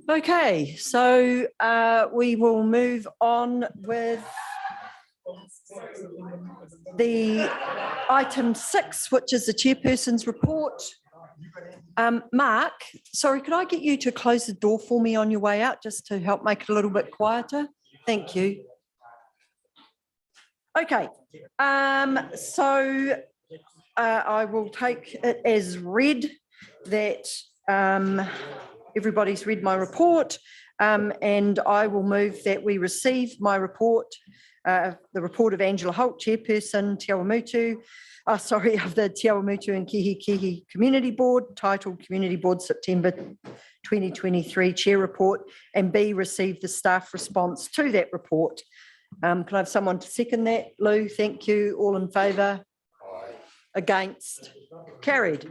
Okay, so we will move on with the item 6, which is the chairperson's report. Mark, sorry, could I get you to close the door for me on your way out, just to help make it a little bit quieter? Thank you. Okay, so I will take it as read that everybody's read my report, and I will move that we receive my report, the report of Angela Holt, Chairperson, of the Te Awamutu and Kihikihi Community Board, titled Community Board September 2023 Chair Report, and B, receive the staff response to that report. Can I have someone to second that? Lou, thank you. All in favour? Against? Carried.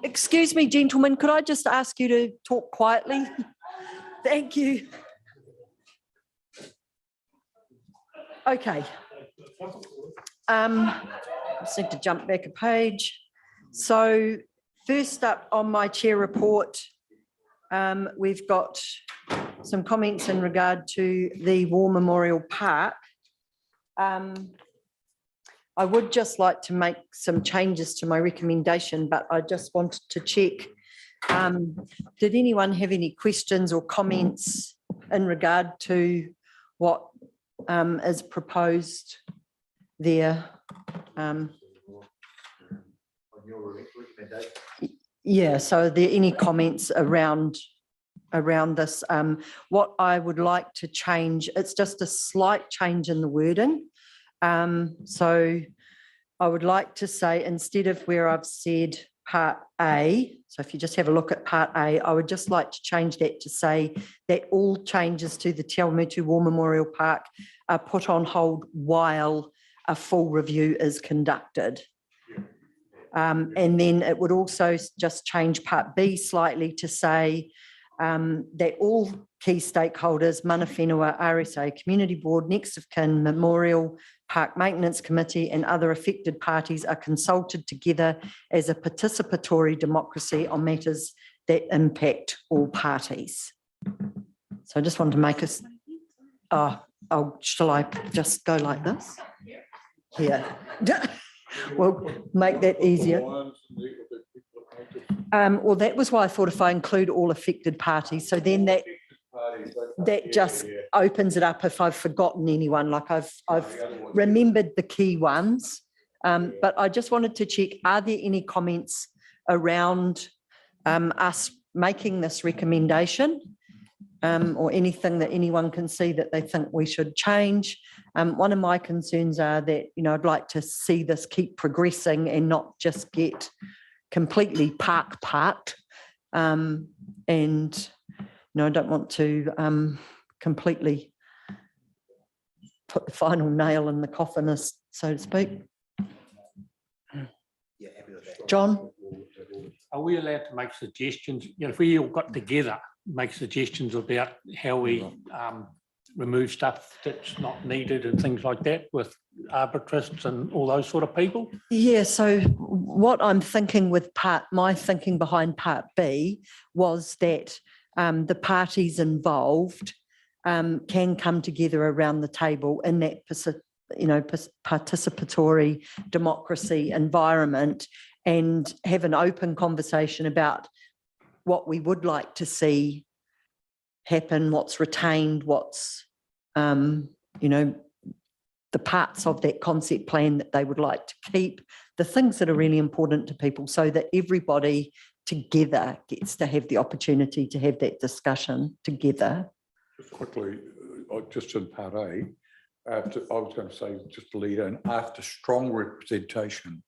Excuse me, gentlemen, could I just ask you to talk quietly? Thank you. Okay. Just need to jump back a page. So first up on my chair report, we've got some comments in regard to the War Memorial Park. I would just like to make some changes to my recommendation, but I just wanted to check. Did anyone have any questions or comments in regard to what is proposed there? Yeah, so are there any comments around this? What I would like to change, it's just a slight change in the wording. So I would like to say, instead of where I've said part A, so if you just have a look at part A, I would just like to change that to say that all changes to the Te Awamutu War Memorial Park are put on hold while a full review is conducted. And then it would also just change part B slightly to say that all key stakeholders, mana whenua, RSA, Community Board, Next of Kin, Memorial, Park Maintenance Committee and other affected parties are consulted together as a participatory democracy on matters that impact all parties. So I just wanted to make us, shall I just go like this? Here. We'll make that easier. Well, that was why I thought if I include all affected parties, so then that just opens it up if I've forgotten anyone, like I've remembered the key ones. But I just wanted to check, are there any comments around us making this recommendation or anything that anyone can see that they think we should change? One of my concerns are that, I'd like to see this keep progressing and not just get completely parked. And I don't want to completely put the final nail in the coffin, so to speak. John? Are we allowed to make suggestions? If we all got together, make suggestions about how we remove stuff that's not needed and things like that with arborists and all those sort of people? Yeah, so what I'm thinking with my thinking behind part B was that the parties involved can come together around the table in that participatory democracy environment and have an open conversation about what we would like to see happen, what's retained, what's the parts of that concept plan that they would like to keep, the things that are really important to people, so that everybody together gets to have the opportunity to have that discussion together. Just quickly, just in part A, I was going to say, just to lead in, after strong representation,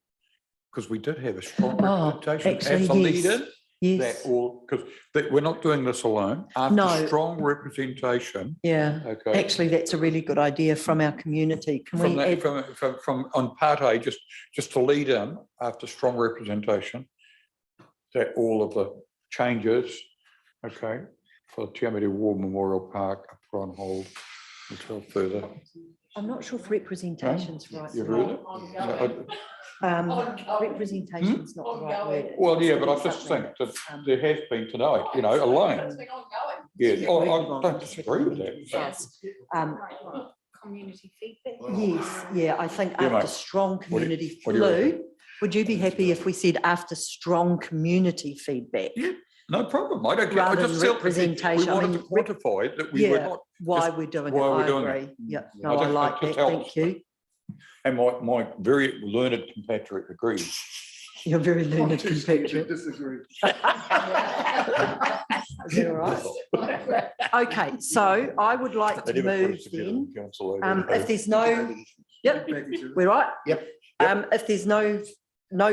because we did have a strong representation actually, as a lead in. Yes. Because we're not doing this alone. After strong representation. Yeah. Okay. Actually, that's a really good idea from our community. Can we add... from on part A, just to lead in, after strong representation, that all of the changes, okay, for the Te Awamutu War Memorial Park are put on hold until further. I'm not sure if representation's right. You heard it? Representation's not the right word. Well, yeah, but I just think that there has been tonight, alone. Yeah, I don't disagree with that. Yes. Community feedback. Yes, yeah, I think after strong community flow, would you be happy if we said after strong community feedback? Yeah, no problem. I don't care. I just felt we wanted to quantify that we were not. Why we're doing it. I agree. Yeah, no, I like that. Thank you. And my very learned compatriot agrees. You're very learned compatriot. Disagree. Is that all right? Okay, so I would like to move then, if there's no, yep, we're right. Yep. If there's no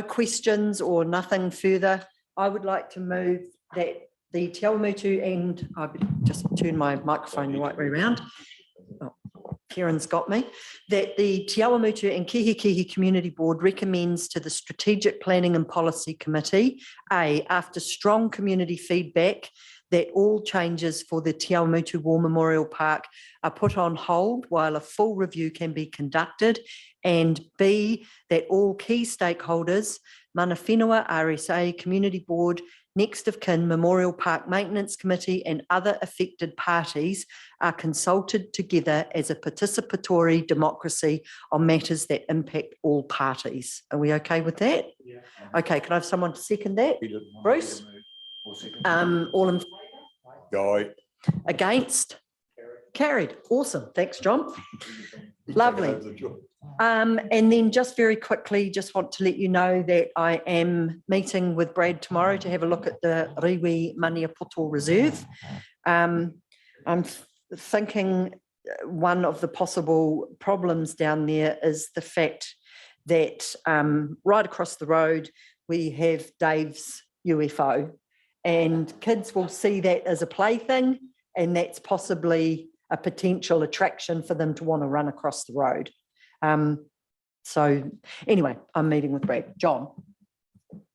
questions or nothing further, I would like to move that the Te Awamutu and I just turn my microphone the right way around. Oh, Kieran's got me. That the Te Awamutu and Kihikihi Community Board recommends to the Strategic Planning and Policy Committee, after strong community feedback, that all changes for the Te Awamutu War Memorial Park are put on hold while a full review can be conducted, and B, that all key stakeholders, Mana Whenua, RSA, Community Board, Next of Kin, Memorial Park Maintenance Committee and other affected parties are consulted together as a participatory democracy on matters that impact all parties. Are we okay with that? Yeah. Okay, can I have someone to second that? Bruce? All in Guy. Against? Carried. Awesome. Thanks, John. Lovely. And then just very quickly, just want to let you know that I am meeting with Brad tomorrow to have a look at the Riwi Maniapoto Reserve. I'm thinking one of the possible problems down there is the fact that right across the road, we have Dave's UFO, and kids will see that as a plaything, and that's possibly a potential attraction for them to want to run across the road. So anyway, I'm meeting with Brad. John.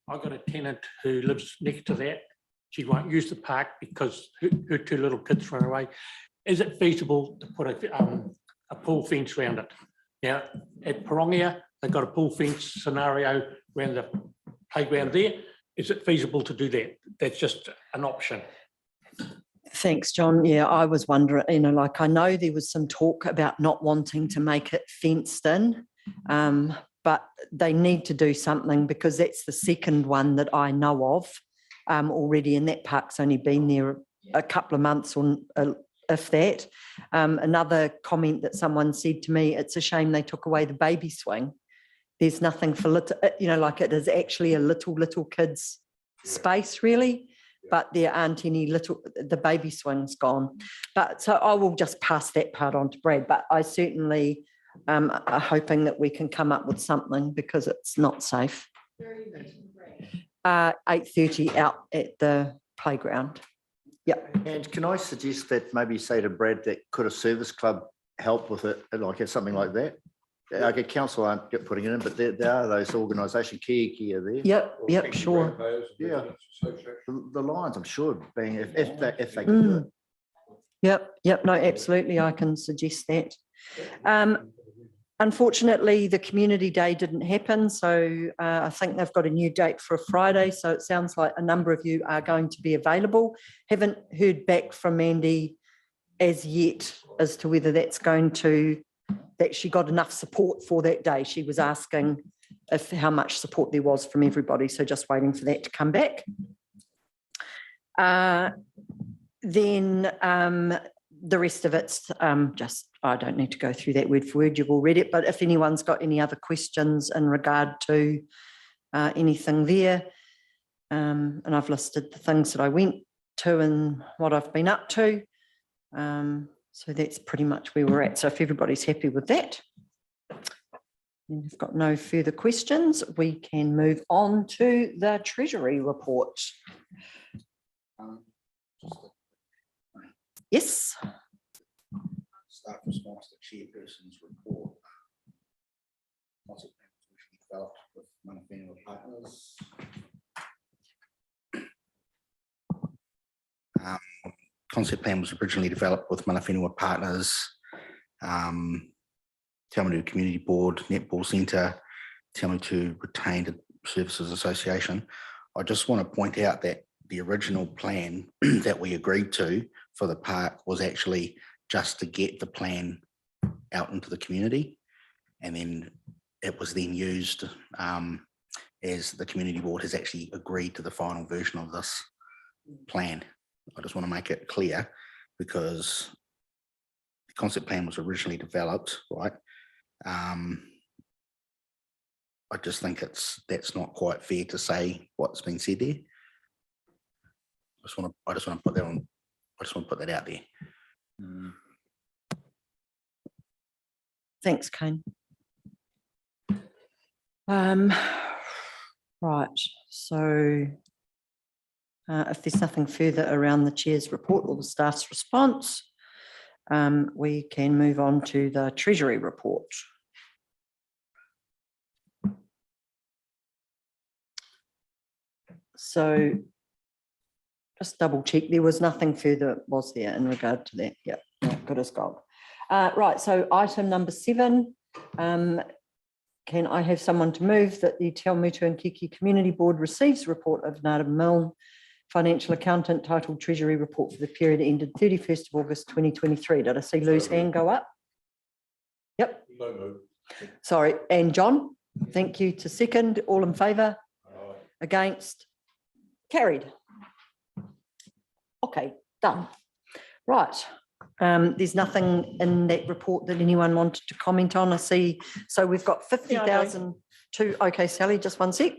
I've got a tenant who lives next to that. She won't use the park because her two little kids run away. Is it feasible to put a pool fence around it? Now, at Parongia, they've got a pool fence scenario around the playground there. Is it feasible to do that? That's just an option. Thanks, John. Yeah, I was wondering, like I know there was some talk about not wanting to make it fenced in, but they need to do something because that's the second one that I know of already, and that park's only been there a couple of months or if that. Another comment that someone said to me, it's a shame they took away the baby swing. There's nothing for little, like it is actually a little kids space really. But there aren't any the baby swing's gone. But so I will just pass that part on to Brad, but I certainly are hoping that we can come up with something because it's not safe. 8:30 out at the playground. Yep. And can I suggest that maybe say to Brad that could a service club help with it, like something like that? Like a council aren't putting it in, but there are those organisations, Kihikihi are there. Yep, sure. Yeah, the Lions, I'm sure, being if they can do it. Yep, no, absolutely, I can suggest that. Unfortunately, the community day didn't happen, so I think they've got a new date for a Friday, so it sounds like a number of you are going to be available. Haven't heard back from Mandy as yet as to whether that's going to, that she got enough support for that day. She was asking how much support there was from everybody, so just waiting for that to come back. Then the rest of it's just, I don't need to go through that word for word, you've all read it, but if anyone's got any other questions in regard to anything there, and I've listed the things that I went to and what I've been up to. So that's pretty much where we're at. So if everybody's happy with that, and we've got no further questions, we can move on to the Treasury report. Yes. Staff response to Chairperson's report. Developed with Mana Whenua partners. Concept plan was originally developed with Mana Whenua partners, Te Awamutu Community Board, Netball Centre, Te Awamutu Retained Services Association. I just want to point out that the original plan that we agreed to for the park was actually just to get the plan out into the community, and then it was then used as the community board has actually agreed to the final version of this plan. I just want to make it clear because the concept plan was originally developed, right? I just think that's not quite fair to say what's been said there. I just want to put that on. I just want to put that out there. Thanks, Kane. Right, so if there's nothing further around the chair's report or the staff's response, we can move on to the Treasury report. So just double check, there was nothing further, was there, in regard to that? Yeah, good as gold. Right, so item number 7, can I have someone to move that the Te Awamutu and Kihikihi Community Board receives a report of Nada Milne, financial accountant, titled Treasury Report for the period ended 31st of August 2023. Did I see Lou's hand go up? Yep. No move. Sorry, and John, thank you. To second, all in favour? Against? Carried. Okay, done. Right. There's nothing in that report that anyone wanted to comment on. I see. So we've got 50,000 to, okay, Sally, just one sec.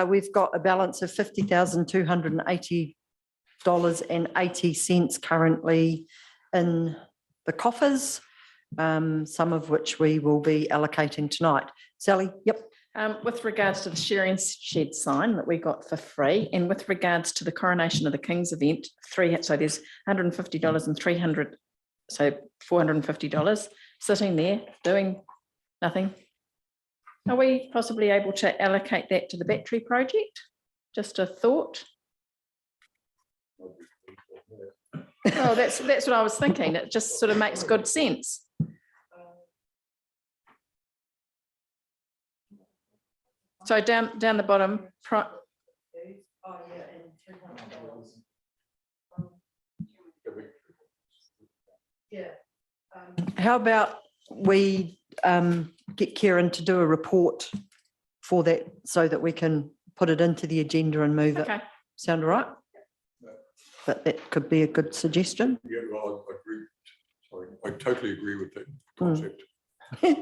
We've got a balance of $50,280.80 currently in the coffers, some of which we will be allocating tonight. Sally, yep. With regards to the sharing shed sign that we got for free, and with regards to the Coronation of the Kings event, so there's $150 and $300, so $450 sitting there doing nothing. Are we possibly able to allocate that to the battery project? Just a thought. Oh, that's what I was thinking. It just sort of makes good sense. So down the bottom. How about we get Kieran to do a report for that so that we can put it into the agenda and move it. Sound all right? But that could be a good suggestion. Yeah, well, I agree. Sorry, I totally agree with that concept. I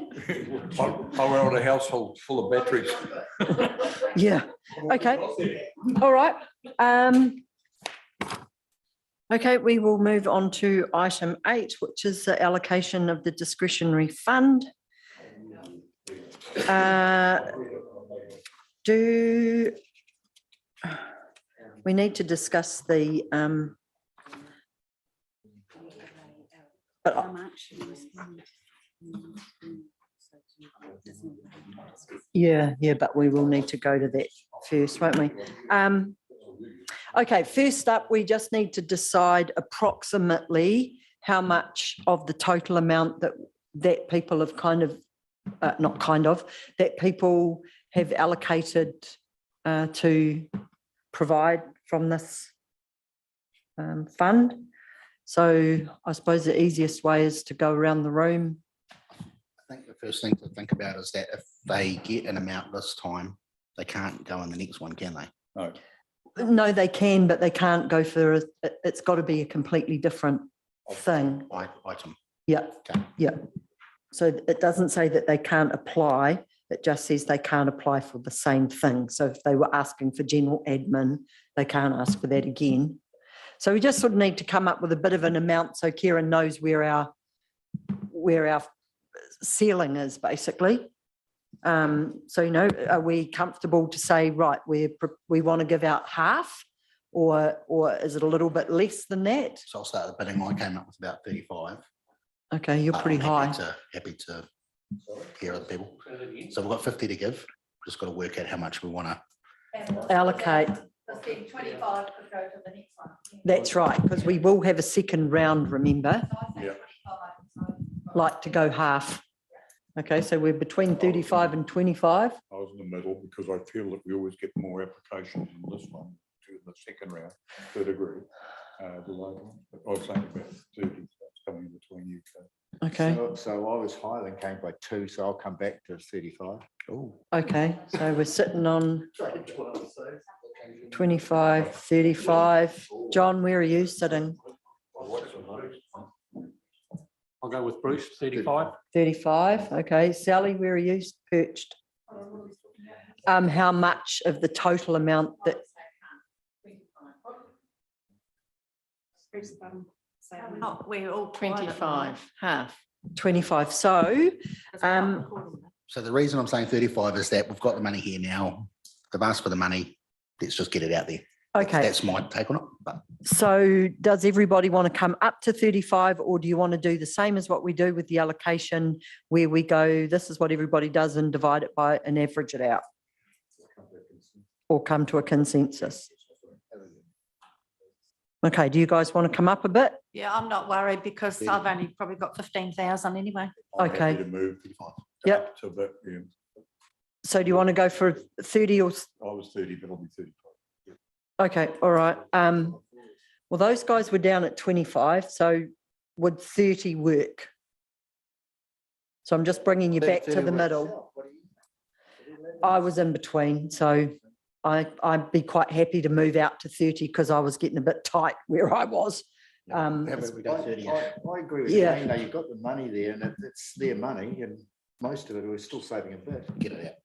want a household full of batteries. Yeah. Okay. All right. Okay, we will move on to item 8, which is the allocation of the discretionary fund. Do we need to discuss the yeah, but we will need to go to that first, won't we? Okay, first up, we just need to decide approximately how much of the total amount that people have that people have allocated to provide from this fund. So I suppose the easiest way is to go around the room. I think the first thing to think about is that if they get an amount this time, they can't go in the next one, can they? No. No, they can, but they can't go for it's got to be a completely different thing. Item. Yeah, yeah. So it doesn't say that they can't apply. It just says they can't apply for the same thing. So if they were asking for general admin, they can't ask for that again. So we just sort of need to come up with a bit of an amount so Kieran knows where our ceiling is, basically. So, you know, are we comfortable to say, right, we want to give out half, or is it a little bit less than that? So I'll start the bidding. I came up with about 35. Okay, you're pretty high. Happy to hear other people. So we've got 50 to give. We've just got to work out how much we want to allocate. 25 could go to the next one. That's right, because we will have a second round, remember? Yeah. Like to go half. Okay, so we're between 35 and 25. I was in the middle because I feel that we always get more applications in this one to the second round, to a degree. The low one. But I was saying about 30 that's coming in between you. Okay. So I was higher than came by 2, so I'll come back to 35. Oh. Okay, so we're sitting on 25, 35. John, where are you sitting? I'll go with Bruce, 35. 35, okay. Sally, where are you perched? how much of the total amount that, We're all 25, half. 25. So, So the reason I'm saying 35 is that we've got the money here now. They've asked for the money. Let's just get it out there. okay. That's my take on it. But So does everybody want to come up to 35, or do you want to do the same as what we do with the allocation, where we go, this is what everybody does and divide it by and average it out? Or come to a consensus? Okay, do you guys want to come up a bit? Yeah, I'm not worried because I've only probably got 15,000 anyway. I'm Okay. happy to move 35. Yep. To that, yeah. So do you want to go for 30 or? I was 30, but I'll be 35. Okay, all right. Well, those guys were down at 25, so would 30 work? So I'm just bringing you back to the middle. I was in between, so I'd be quite happy to move out to 30 because I was getting a bit tight where I was. How about we go 30? I agree with Yeah. you. You know, you've got the money there and it's their money and most of it, we're still saving a bit. get it out.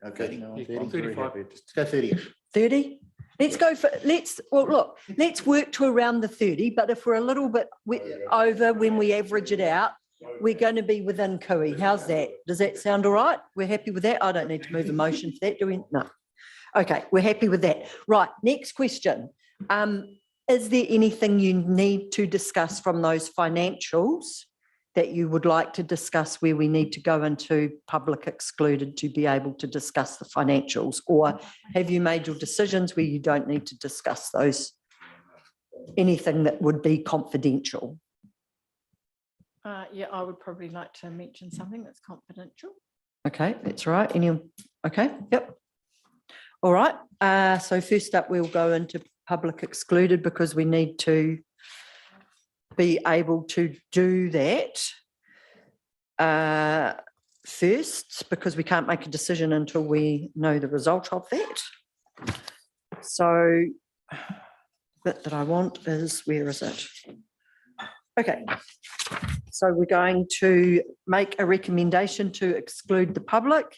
Okay. no, I'm 30, very 35. happy. Let's go 30-ish. 30? Let's go for, well, look, let's work to around the 30, but if we're a little bit over when we average it out, we're going to be within cooey. How's that? Does that sound all right? We're happy with that? I don't need to move a motion for that, do we? No. Okay, we're happy with that. Right, next question. Is there anything you need to discuss from those financials that you would like to discuss where we need to go into public excluded to be able to discuss the financials? Or have you made your decisions where you don't need to discuss those? Anything that would be confidential? Yeah, I would probably like to mention something that's confidential. Okay, that's right. Okay, yep. All right, so first up, we'll go into public excluded because we need to be able to do that first, because we can't make a decision until we know the result of that. So the bit that I want is, where is it? Okay, so we're going to make a recommendation to exclude the public,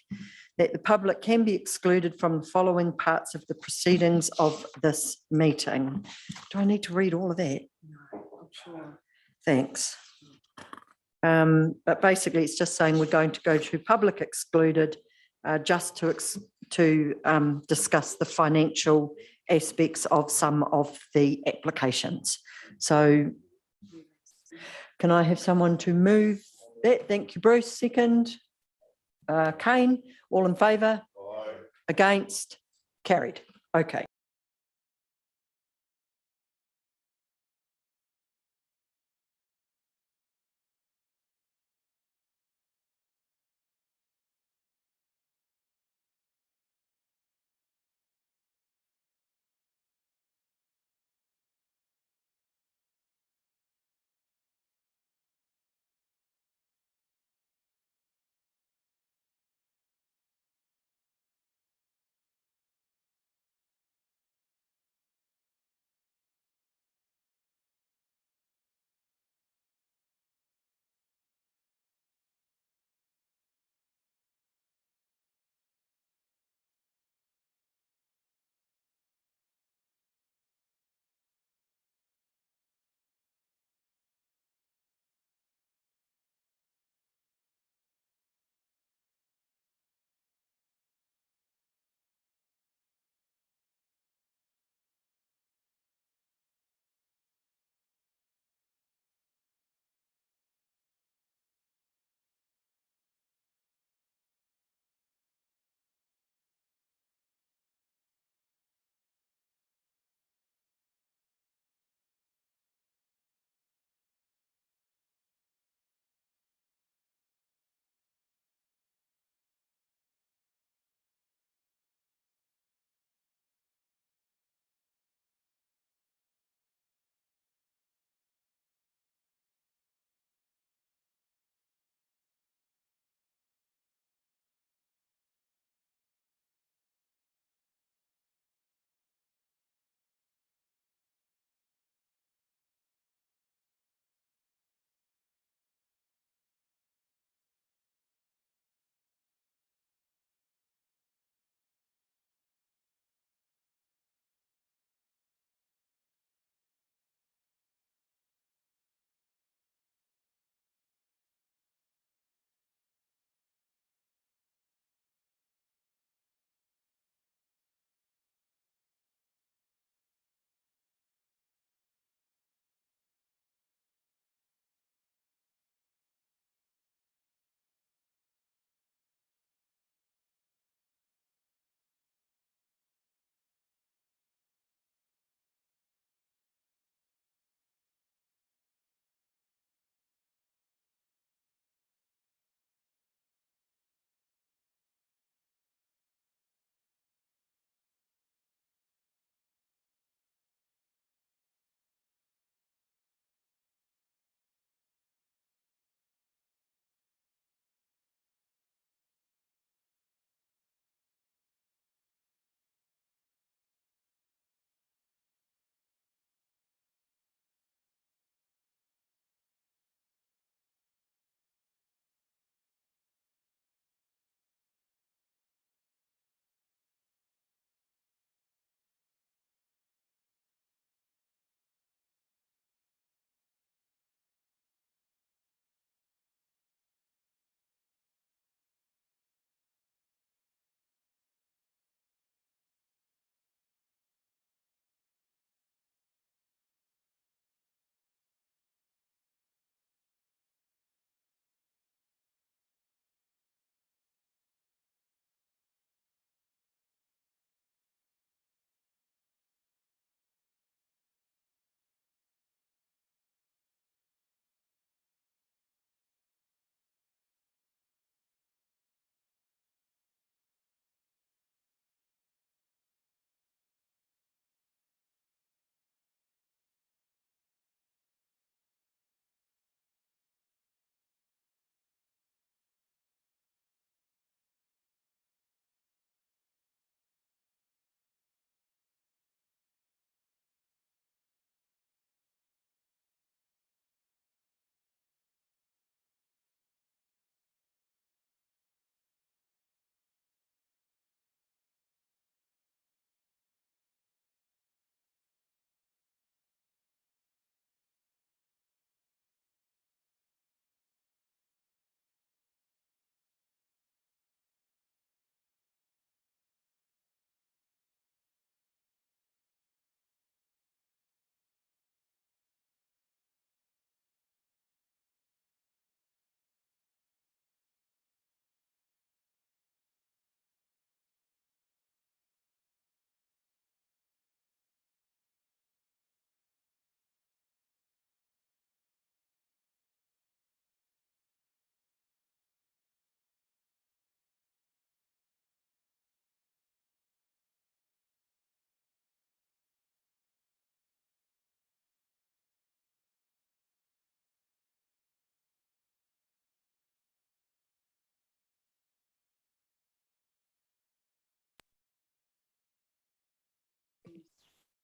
that the public can be excluded from the following parts of the proceedings of this meeting. Do I need to read all of that? Thanks. But basically, it's just saying we're going to go to public excluded just to discuss the financial aspects of some of the applications. So can I have someone to move that? Thank you, Bruce. Second. Kane, all in favour? Against? Carried. Okay.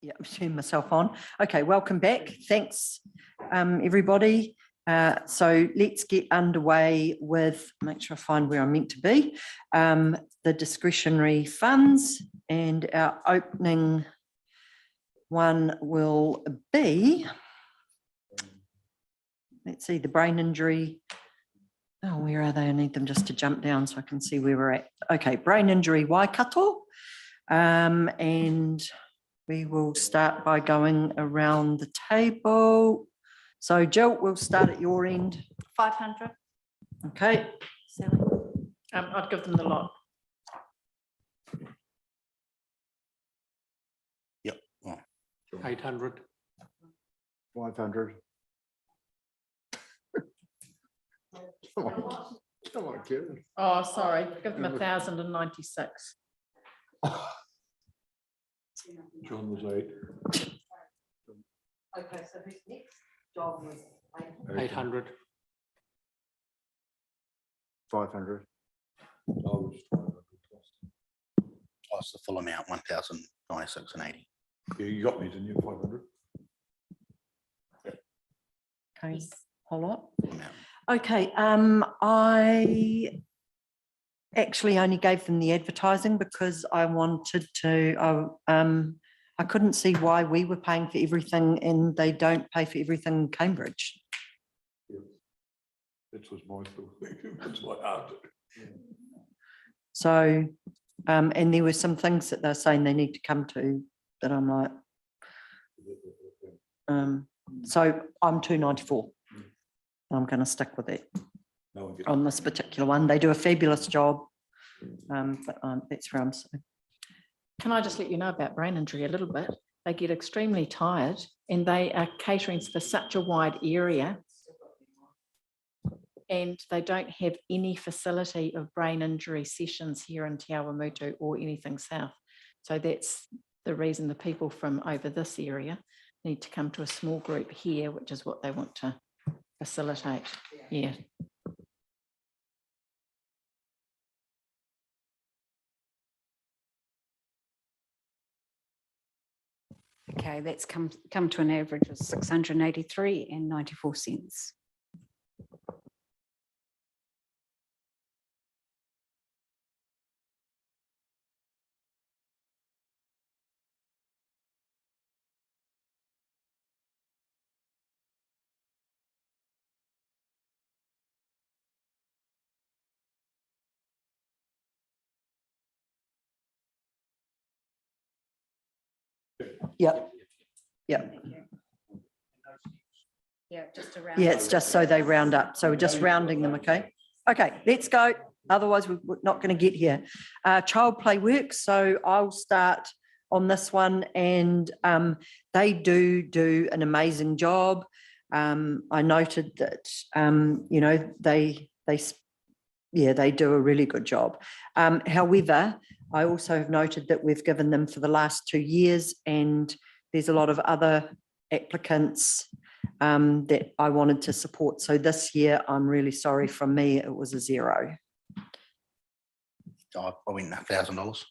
Yeah, I'm turning myself on. Okay, welcome back. Thanks, everybody. So let's get underway with, make sure I find where I'm meant to be, the discretionary funds, and our opening one will be, let's see, the brain injury. Oh, where are they? I need them just to jump down so I can see where we're at. Okay, brain injury Waikato. And we will start by going around the table. So Jill, we'll start at your end. 500. Okay. Sally. I'd give them the lot. Yep. 800. 500. Come on, Kevin. Oh, sorry, give them 1,096. John was 8. Okay, so who's next? John was 800. 500. That's the full amount, 1,096 and 80. Yeah, you got me, didn't you? 500. Okay, whole lot. Okay, I actually only gave them the advertising because I wanted to, I couldn't see why we were paying for everything and they don't pay for everything in Cambridge. That was my thing. That's what I asked. So, and there were some things that they're saying they need to come to that I'm like, so I'm 294. I'm going to stick with it on this particular one. They do a fabulous job, but that's where I'm saying. Can I just let you know about brain injury a little bit? They get extremely tired and they are catering for such a wide area and they don't have any facility of brain injury sessions here in Te Awamutu or anything south. So that's the reason the people from over this area need to come to a small group here, which is what they want to facilitate. Yeah. Okay, that's come to an average of 683 and 94 cents. Yep. Yep. Yeah, just around. Yeah, it's just so they round up. So we're just rounding them, okay? Okay, let's go. Otherwise, we're not going to get here. Child play works. So I'll start on this one and they do an amazing job. I noted that, you know, they do a really good job. However, I also have noted that we've given them for the last 2 years and there's a lot of other applicants that I wanted to support. So this year, I'm really sorry, from me, it was a 0. I went $1,000.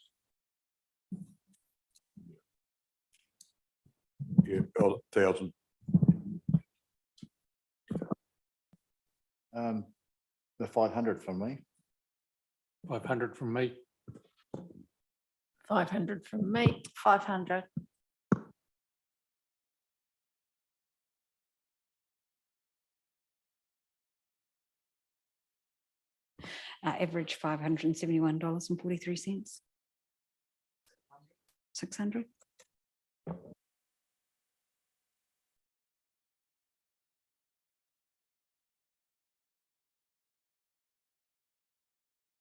Yeah, 1,000. The 500 from me. 500 from me. 500 from me. 500. Average $571.43. 600.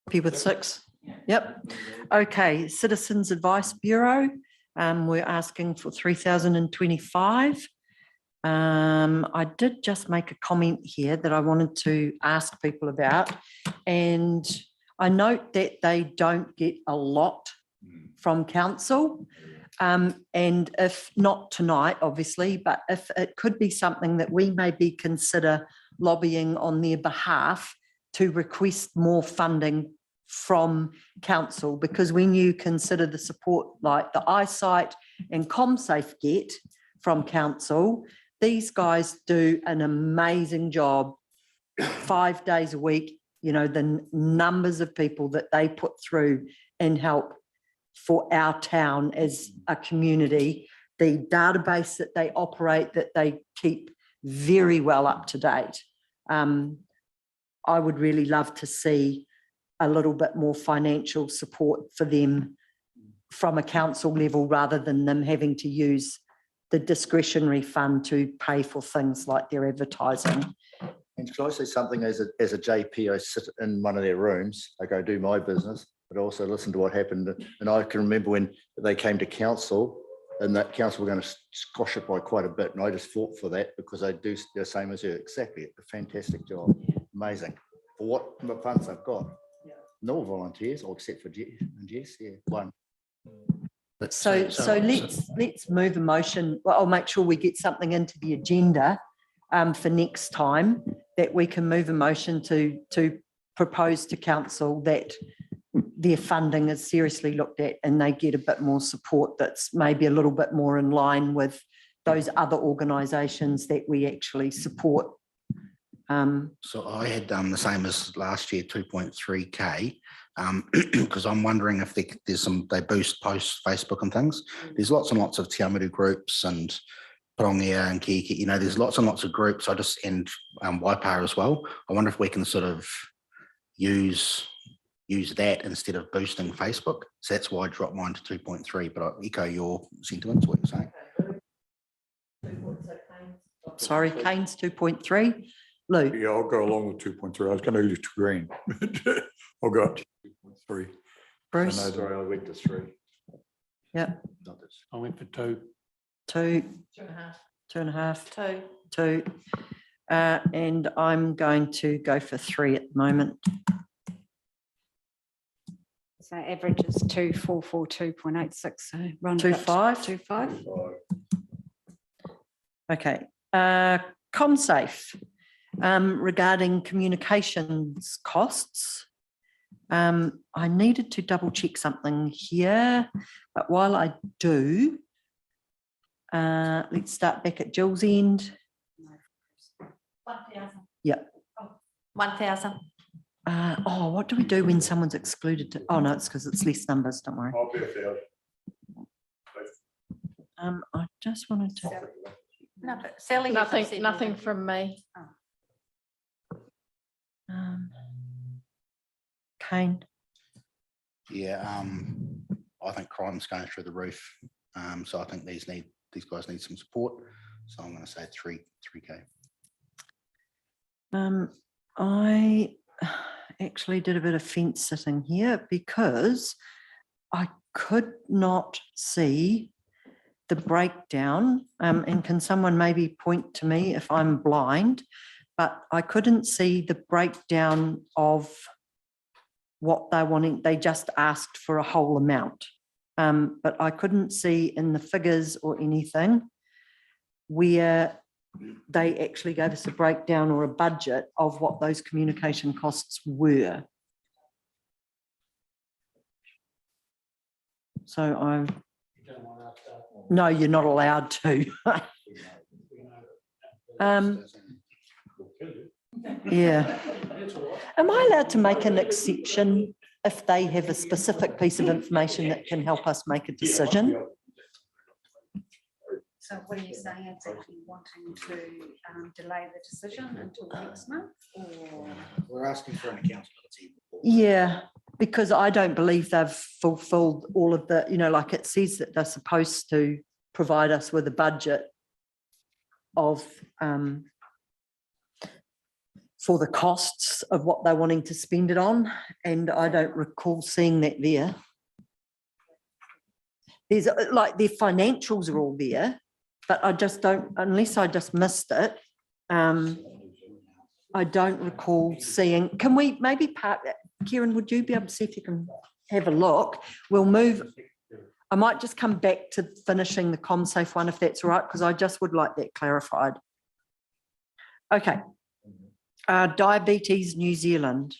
Happy with 6? Yep. Okay, Citizens Advice Bureau. We're asking for 3,025. I did just make a comment here that I wanted to ask people about, and I note that they don't get a lot from council. And if not tonight, obviously, but if it could be something that we maybe consider lobbying on their behalf to request more funding from council, because when you consider the support like the eyesight and ComSafe get from council, these guys do an amazing job 5 days a week. You know, the numbers of people that they put through and help for our town as a community, the database that they operate, that they keep very well up to date. I would really love to see a little bit more financial support for them from a council level, rather than them having to use the discretionary fund to pay for things like their advertising. And can I say something as a JP? I sit in one of their rooms, I go do my business, but also listen to what happened. And I can remember when they came to council, and that council were going to squash it by quite a bit. And I just fought for that because I do the same as you. Exactly. A fantastic job. Amazing. For what funds they've got. No volunteers, or except for Jess, yeah, one. So let's move a motion. Well, I'll make sure we get something into the agenda for next time, that we can move a motion to propose to council that their funding is seriously looked at and they get a bit more support that's maybe a little bit more in line with those other organisations that we actually support. So I had done the same as last year, 2.3K, because I'm wondering if there's some, they boost posts, Facebook and things. There's lots and lots of Te Awamutu groups and Prongia and Kihikihi, you know, there's lots and lots of groups. I just, and Waipara as well. I wonder if we can sort of use that instead of boosting Facebook. So that's why I dropped mine to 2.3, but I echo your sentiments, what you're saying. Sorry, Kane's 2.3. Lou? Yeah, I'll go along with 2.3. I was going to use 2 grand. I'll go up to 2.3. Bruce? Sorry, I went to 3. Yeah. I went for 2. 2. 2.5. 2. And I'm going to go for 3 at the moment. So average is 2442.86. So round 2.5. 2.5. Okay. ComSafe, regarding communications costs. I needed to double check something here, but while I do, let's start back at Jill's end. 1,000. Yep. 1,000. Oh, what do we do when someone's excluded? Oh no, it's because it's less numbers, don't worry. I'll be a fair. I just wanted to. No, but Sally hasn't said Nothing anything. from me. Kane. Yeah, I think crime's going through the roof. So I think these guys need some support. So I'm going to say 3K. I actually did a bit of fence sitting here because I could not see the breakdown, and can someone maybe point to me if I'm blind, but I couldn't see the breakdown of what they're wanting. They just asked for a whole amount, but I couldn't see in the figures or anything where they actually gave us a breakdown or a budget of what those communication costs were. So no, you're not allowed to. Yeah. Am I allowed to make an exception if they have a specific piece of information that can help us make a decision? So what are you saying, it's actually wanting to delay the decision until next month, or? We're asking for an accountability. Yeah, because I don't believe they've fulfilled all of the, you know, like it says that they're supposed to provide us with a budget of for the costs of what they're wanting to spend it on, and I don't recall seeing that there. There's like their financials are all there, but I just don't, unless I just missed it. I don't recall seeing, can we maybe part, Kieran, would you be able to see if you can have a look? We'll move, I might just come back to finishing the ComSafe one if that's all right, because I just would like that clarified. Okay. Diabetes New Zealand.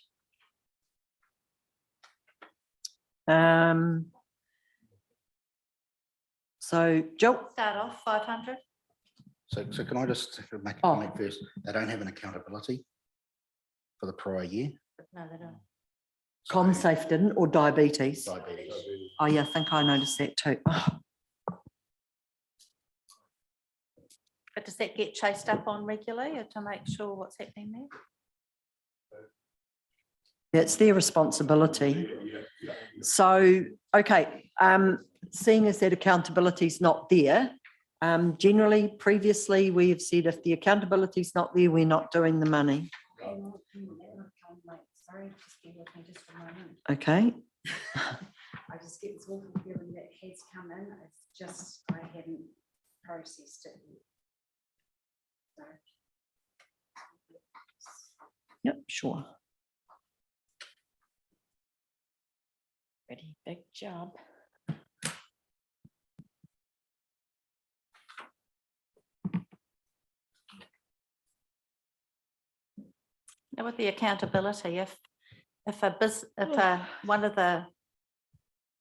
So So Jill, Start off 500. So can I just make a Oh. comment first? They don't have an accountability for the prior year. No, they don't. ComSafe didn't, or diabetes? Diabetes. Oh yeah, I think I noticed that too. Oh, But does that get chased up on regularly or to make sure what's happening there? it's their responsibility. So, okay, seeing as that accountability is not there, generally, previously, we have said if the accountability is not there, we're not doing the money. Sorry, just bear with me just for a moment. Okay, I just get this awful feeling that has come in. It's just, I hadn't processed it. So, yep, sure. Pretty big job. Now with the accountability, if one of the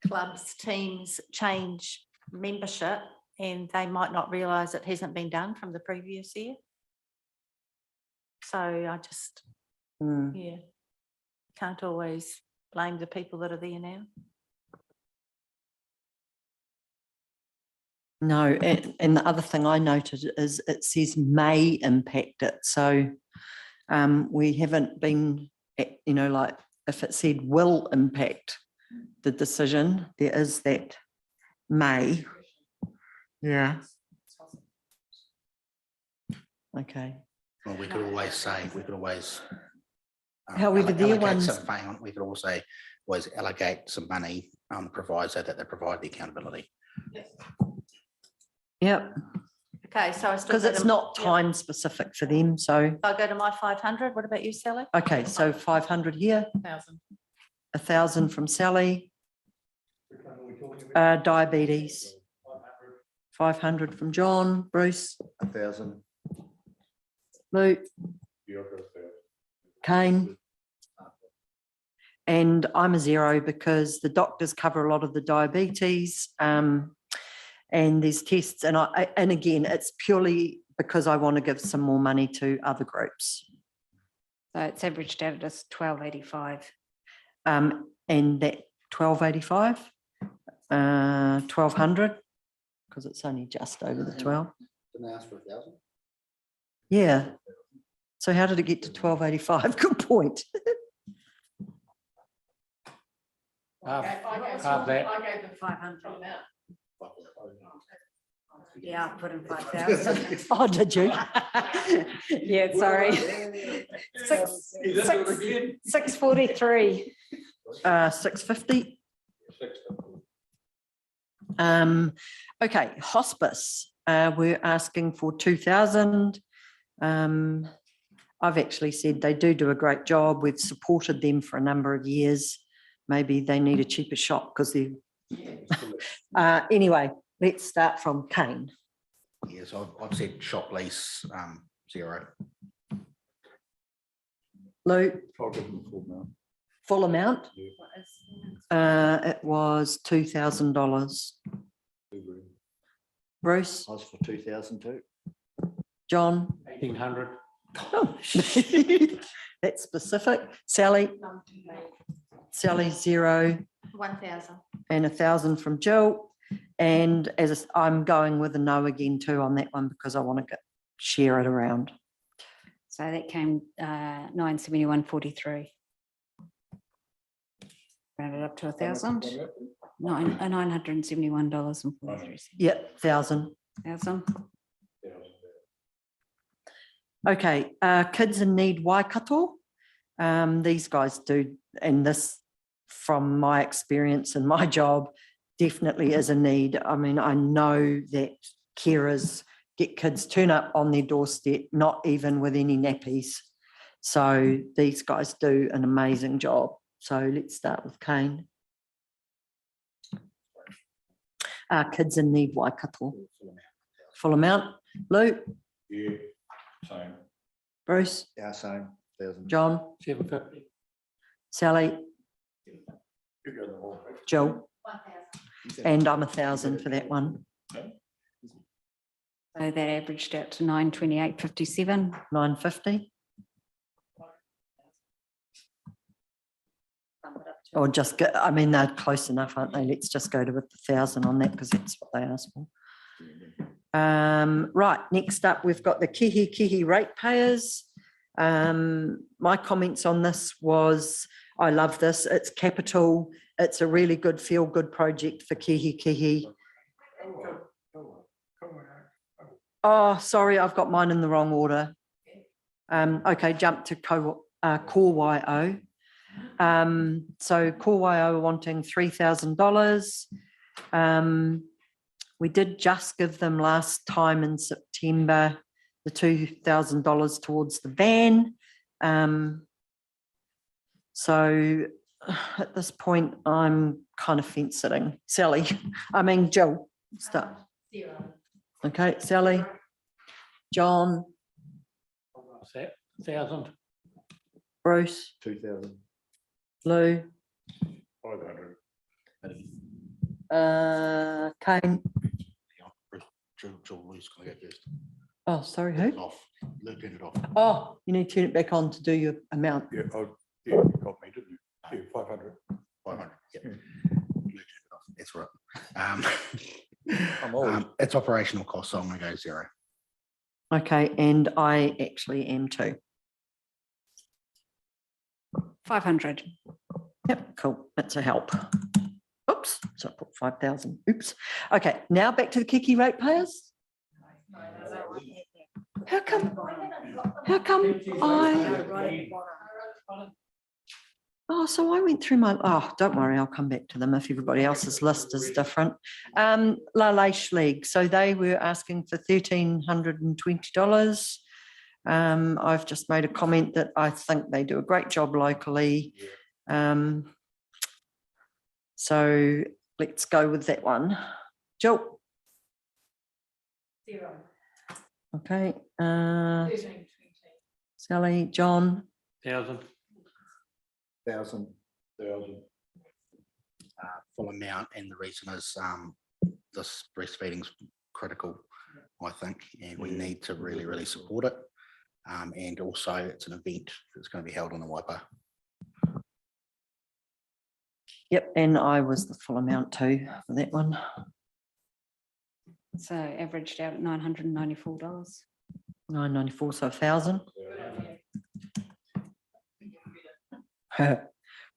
club's teams change membership and they might not realise it hasn't been done from the previous year. So I just, yeah, can't always blame the people that are there now. No, and the other thing I noted is it says may impact it. So we haven't been, like if it said will impact the decision, there is that may. Yeah. Okay. Well, we could always say, However, their allocate ones- some funding. We could also always allocate some money, proviso that they provide the accountability. Yep. Okay, so I still. Because it's not time specific for them, so. I'll go to my 500. What about you, Sally? Okay, so 500 here. 1,000. 1,000 from Sally. Diabetes. 500 from John. Bruce. 1,000. Luke. Kane. And I'm a 0 because the doctors cover a lot of the diabetes. And there's tests, and again, it's purely because I want to give some more money to other groups. so it's averaged out at $12.85. And that 1285, 1200, because it's only just over the 12. Didn't they ask for 1,000? Yeah. So how did it get to 1285? Good point. Half that. I gave them 500. Yeah, I put in 5,000. Oh, did you? Yeah, sorry. 643. 650. Okay, hospice. We're asking for 2,000. I've actually said they do a great job. We've supported them for a number of years. Maybe they need a cheaper shop because they. Anyway, let's start from Kane. Yes, I've said shop lease 0. Luke. I'll give them full amount. Full amount? It was $2,000. Bruce? I was for 2,000 too. John? 1,800. Oh, that's specific. Sally? Sally 0. 1,000. And 1,000 from Jill. And I'm going with a no again too on that one because I want to share it around. So that came 971.43. Rounded up to 1,000. $971.43. Yep, 1,000. 1,000. Okay, kids in need Waikato. These guys do, and this from my experience and my job definitely is a need. I mean, I know that carers get kids turn up on their doorstep, not even with any nappies. So these guys do an amazing job. So let's start with Kane. Kids in need Waikato. Full amount. Luke? Yeah, same. Bruce? Yeah, same. 1,000. John? 750. Sally? You go the whole thing. Jill? And I'm 1,000 for that one. So that averaged out to 928.57. 950. Or just go, I mean, they're close enough, aren't they? Let's just go to with the 1,000 on that because that's what they asked for. Right, next up, we've got the Kihikihi ratepayers. My comments on this was, I love this. It's capital. It's a really good feel-good project for Kihikihi. Oh, sorry, I've got mine in the wrong order. Okay, jump to Kōwaio. So Kōwaio are wanting $3,000. We did just give them last time in September the $2,000 towards the van. So at this point, I'm kind of fence sitting. Sally, I mean, Jill, start. Okay, Sally, John. What's that? 1,000. Bruce. 2,000. Lou. 500. Kane. Lou's gonna go first. Oh, sorry, who? Off. Lou turned it off. Oh, you need to turn it back on to do your amount. Yeah, yeah, you got me, didn't you? Yeah, 500. 500. Yep. Lou turned it off. That's right. It's operational cost, so I'm gonna go 0. Okay, and I actually am too. 500. Yep, cool. That's a help. Oops, so I put 5,000. Oops. Okay, now back to the Kiki ratepayers. How come I? Oh, so I went through my, oh, don't worry, I'll come back to them if everybody else's list is different. La Leish League, so they were asking for $1,320. I've just made a comment that I think they do a great job locally. So let's go with that one. Jill. 0. Okay. Sally, John. 1,000. 1,000. Full amount, and the reason is this breastfeeding's critical, I think, and we need to really, really support it. And also it's an event that's going to be held on the Waipa. Yep, and I was the full amount too for that one. So averaged out at $994. 994, so 1,000.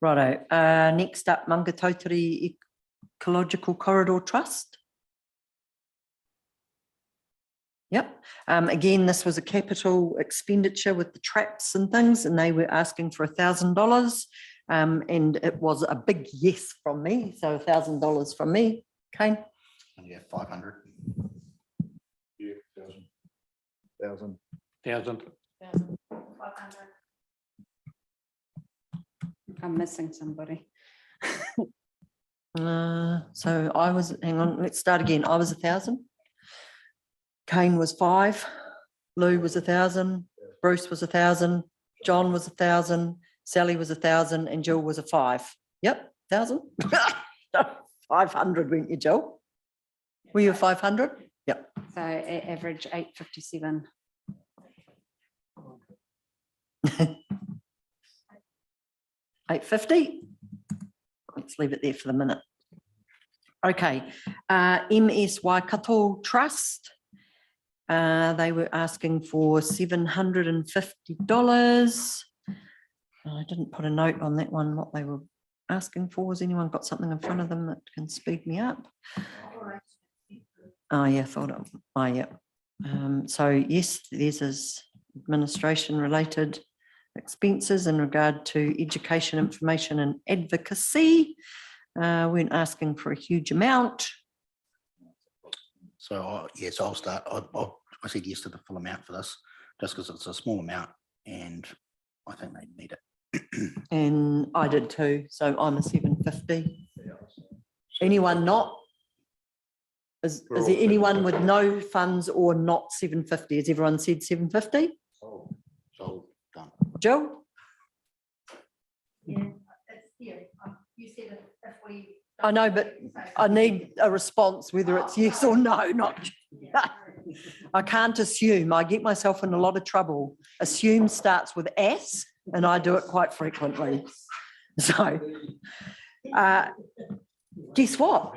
Righto. Next up, Mangatauteri Ecological Corridor Trust. Yep. Again, this was a capital expenditure with the traps and things, and they were asking for $1,000. And it was a big yes from me. So $1,000 from me. Kane. Yeah, 500. Yeah, 1,000. 1,000. 500. I'm missing somebody. So I was, hang on, let's start again. I was 1,000. Kane was 5. Lou was 1,000. Bruce was 1,000. John was 1,000. Sally was 1,000 and Jill was a 5. Yep, 1,000. 500, weren't you, Jill? Were you 500? Yep. So average 857. $850. Let's leave it there for the minute. Okay, MS Waikato Trust. They were asking for $750. I didn't put a note on that one, what they were asking for. Has anyone got something in front of them that can speed me up? Oh, yeah, thought of, oh, yeah. So yes, this is administration related expenses in regard to education, information and advocacy. We're asking for a huge amount. So yes, I'll start. I said yes to the full amount for this, just because it's a small amount and I think they need it. And I did too, so I'm a 750. Anyone not? Is there anyone with no funds or not 750? Has everyone said 750? So done. Joe? Yeah, it's here. You said if we I know, but I need a response, whether it's yes or no, not. I can't assume. I get myself in a lot of trouble. Assume starts with S and I do it quite frequently. So guess what?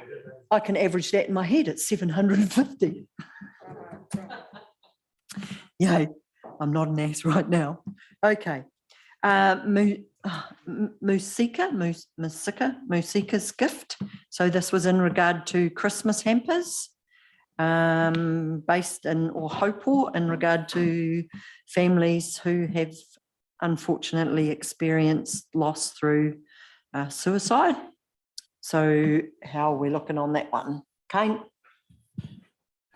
I can average that in my head. It's 750. Yay, I'm not an ass right now. Okay. Musika's gift. So this was in regard to Christmas hampers based in or Hopor in regard to families who have unfortunately experienced loss through suicide. So how are we looking on that one? Kane?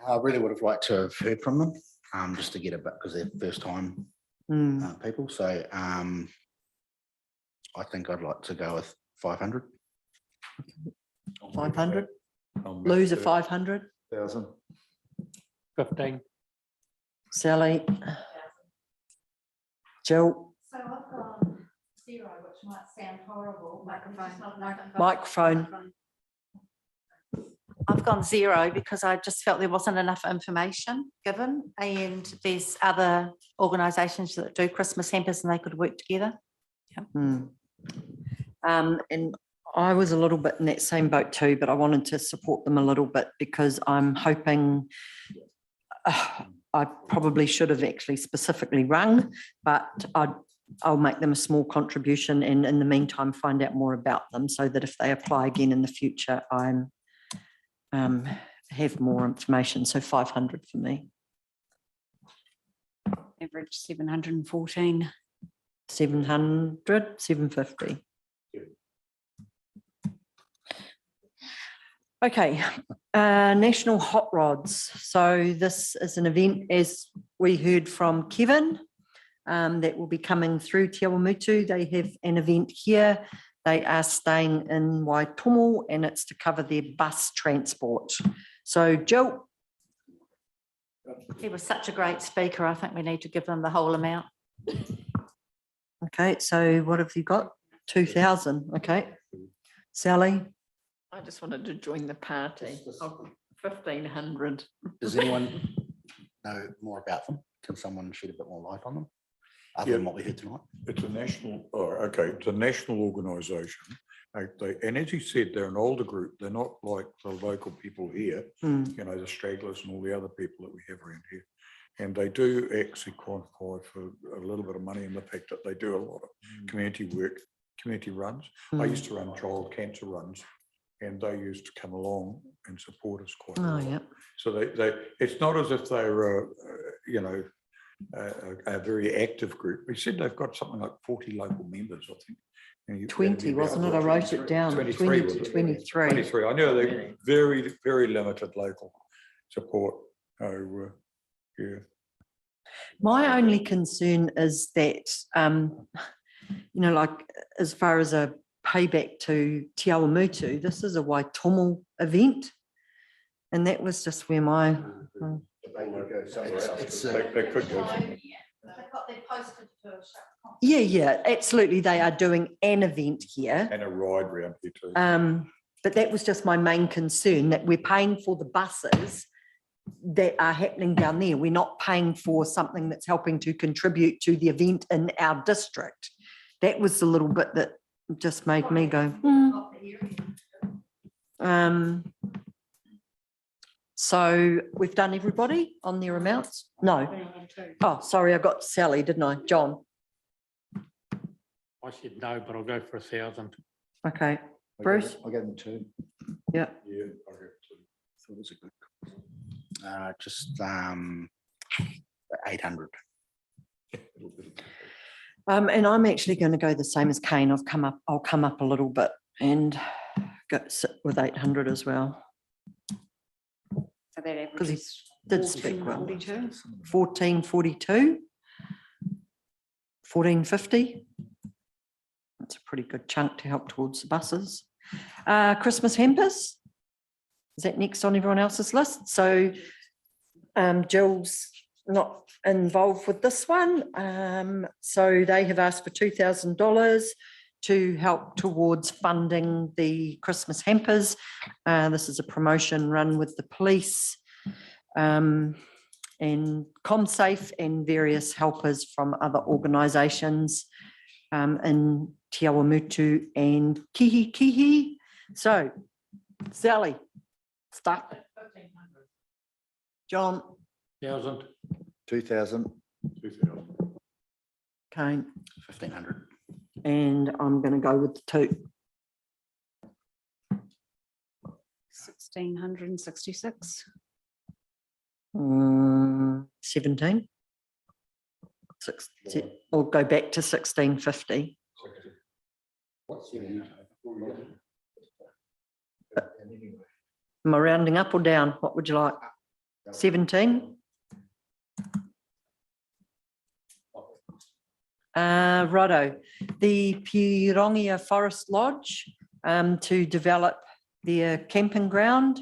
I really would have liked to have heard from them, just to get a bit, because they're first time people. So I think I'd like to go with 500. 500? Lose a 500? 1,000. 15. Sally? Jill? So I've gone 0, which might sound horrible. Microphone. I've gone 0 because I just felt there wasn't enough information given, and there's other organisations that do Christmas hampers and they could work together. And I was a little bit in that same boat too, but I wanted to support them a little bit because I'm hoping, I probably should have actually specifically rung, but I'll make them a small contribution and in the meantime find out more about them so that if they apply again in the future, I'm have more information. So 500 for me. Average 714. 700, 750. Okay, National Hot Rods. So this is an event, as we heard from Kevin, that will be coming through Te Awamutu. They have an event here. They are staying in Waitomo and it's to cover their bus transport. So Jill. He was such a great speaker. I think we need to give them the whole amount. Okay, so what have you got? 2,000, okay. Sally? I just wanted to join the party. 1,500. Does anyone know more about them? Can someone shed a bit more light on them? Other than what we heard tonight? It's a national, it's a national organisation. And as you said, they're an older group. They're not like the local people here, you know, the stragglers and all the other people that we have around here. And they do actually qualify for a little bit of money in the fact that they do a lot of community work, community runs. I used to run child cancer runs and they used to come along and support us quite a lot. Yeah. So it's not as if they're, you know, a very active group. We said they've got something like 40 local members, I think. 20, wasn't it? I wrote it down. 23, 20 to 23. 23. I know they're very, very limited local support. Oh, yeah. My only concern is that, you know, like as far as a payback to Te Awamutu, this is a Waitomo event. And that was just where my... Yeah, absolutely. They are doing an event here. And a ride round here too. But that was just my main concern, that we're paying for the buses that are happening down there. We're not paying for something that's helping to contribute to the event in our district. That was the little bit that just made me go, So we've done everybody on their amounts? No. Oh, sorry, I got Sally, didn't I? John? I said no, but I'll go for 1,000. Okay. Bruce? I gave them 2. Yeah. Yeah, I gave 2. So it was a good. Just 800. And I'm actually going to go the same as Kane. I'll come up a little bit and go sit with 800 as well. So that Because he did speak well. 1442. 1442. 1450. That's a pretty good chunk to help towards the buses. Christmas hampers. Is that next on everyone else's list? So Jill's not involved with this one. So they have asked for $2,000 to help towards funding the Christmas hampers. This is a promotion run with the police and ComSafe and various helpers from other organisations in Te Awamutu and Kihikihi. So, Sally, start. John. 1,000. 2,000. Okay. 1,500. And I'm going to go with the 2. 1,666. 17. Or go back to 1650. Am I rounding up or down? What would you like? 17? Righto. The Pirongia Forest Lodge to develop their camping ground.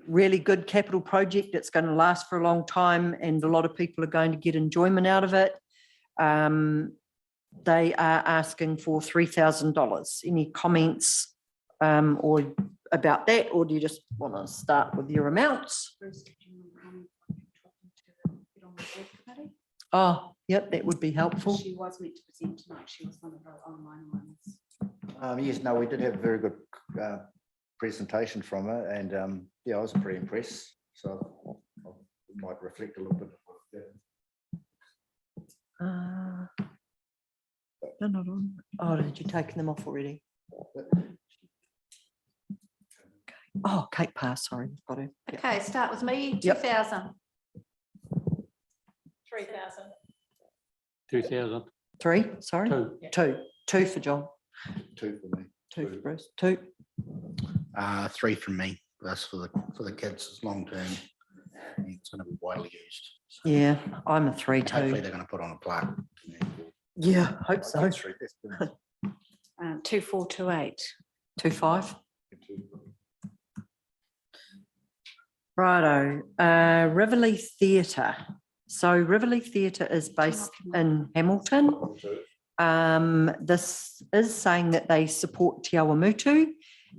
Really good capital project. It's going to last for a long time and a lot of people are going to get enjoyment out of it. They are asking for $3,000. Any comments or about that, or do you just want to start with your amounts? Oh, yep, that would be helpful. She was meant to present tonight. She was one of our online ones. Yes, no, we did have a very good presentation from her, and yeah, I was pretty impressed. So I might reflect a little bit. They're not on. Oh, did you take them off already? Oh, Kate Pass, sorry, got it. Okay, start with me, Yep. 2,000. 3,000. 2,000. 3, sorry? 2. 2 for John. 2 for me. 2 for Bruce. 2. 3 from me. That's for the kids. It's long term. It's going to be widely used. So Yeah, I'm a 3 hopefully too. they're going to put on a plaque. Yeah, hope so. 2,428. 2, 5. Righto. Rivoli Theatre. So Rivoli Theatre is based in Hamilton. This is saying that they support Te Awamutu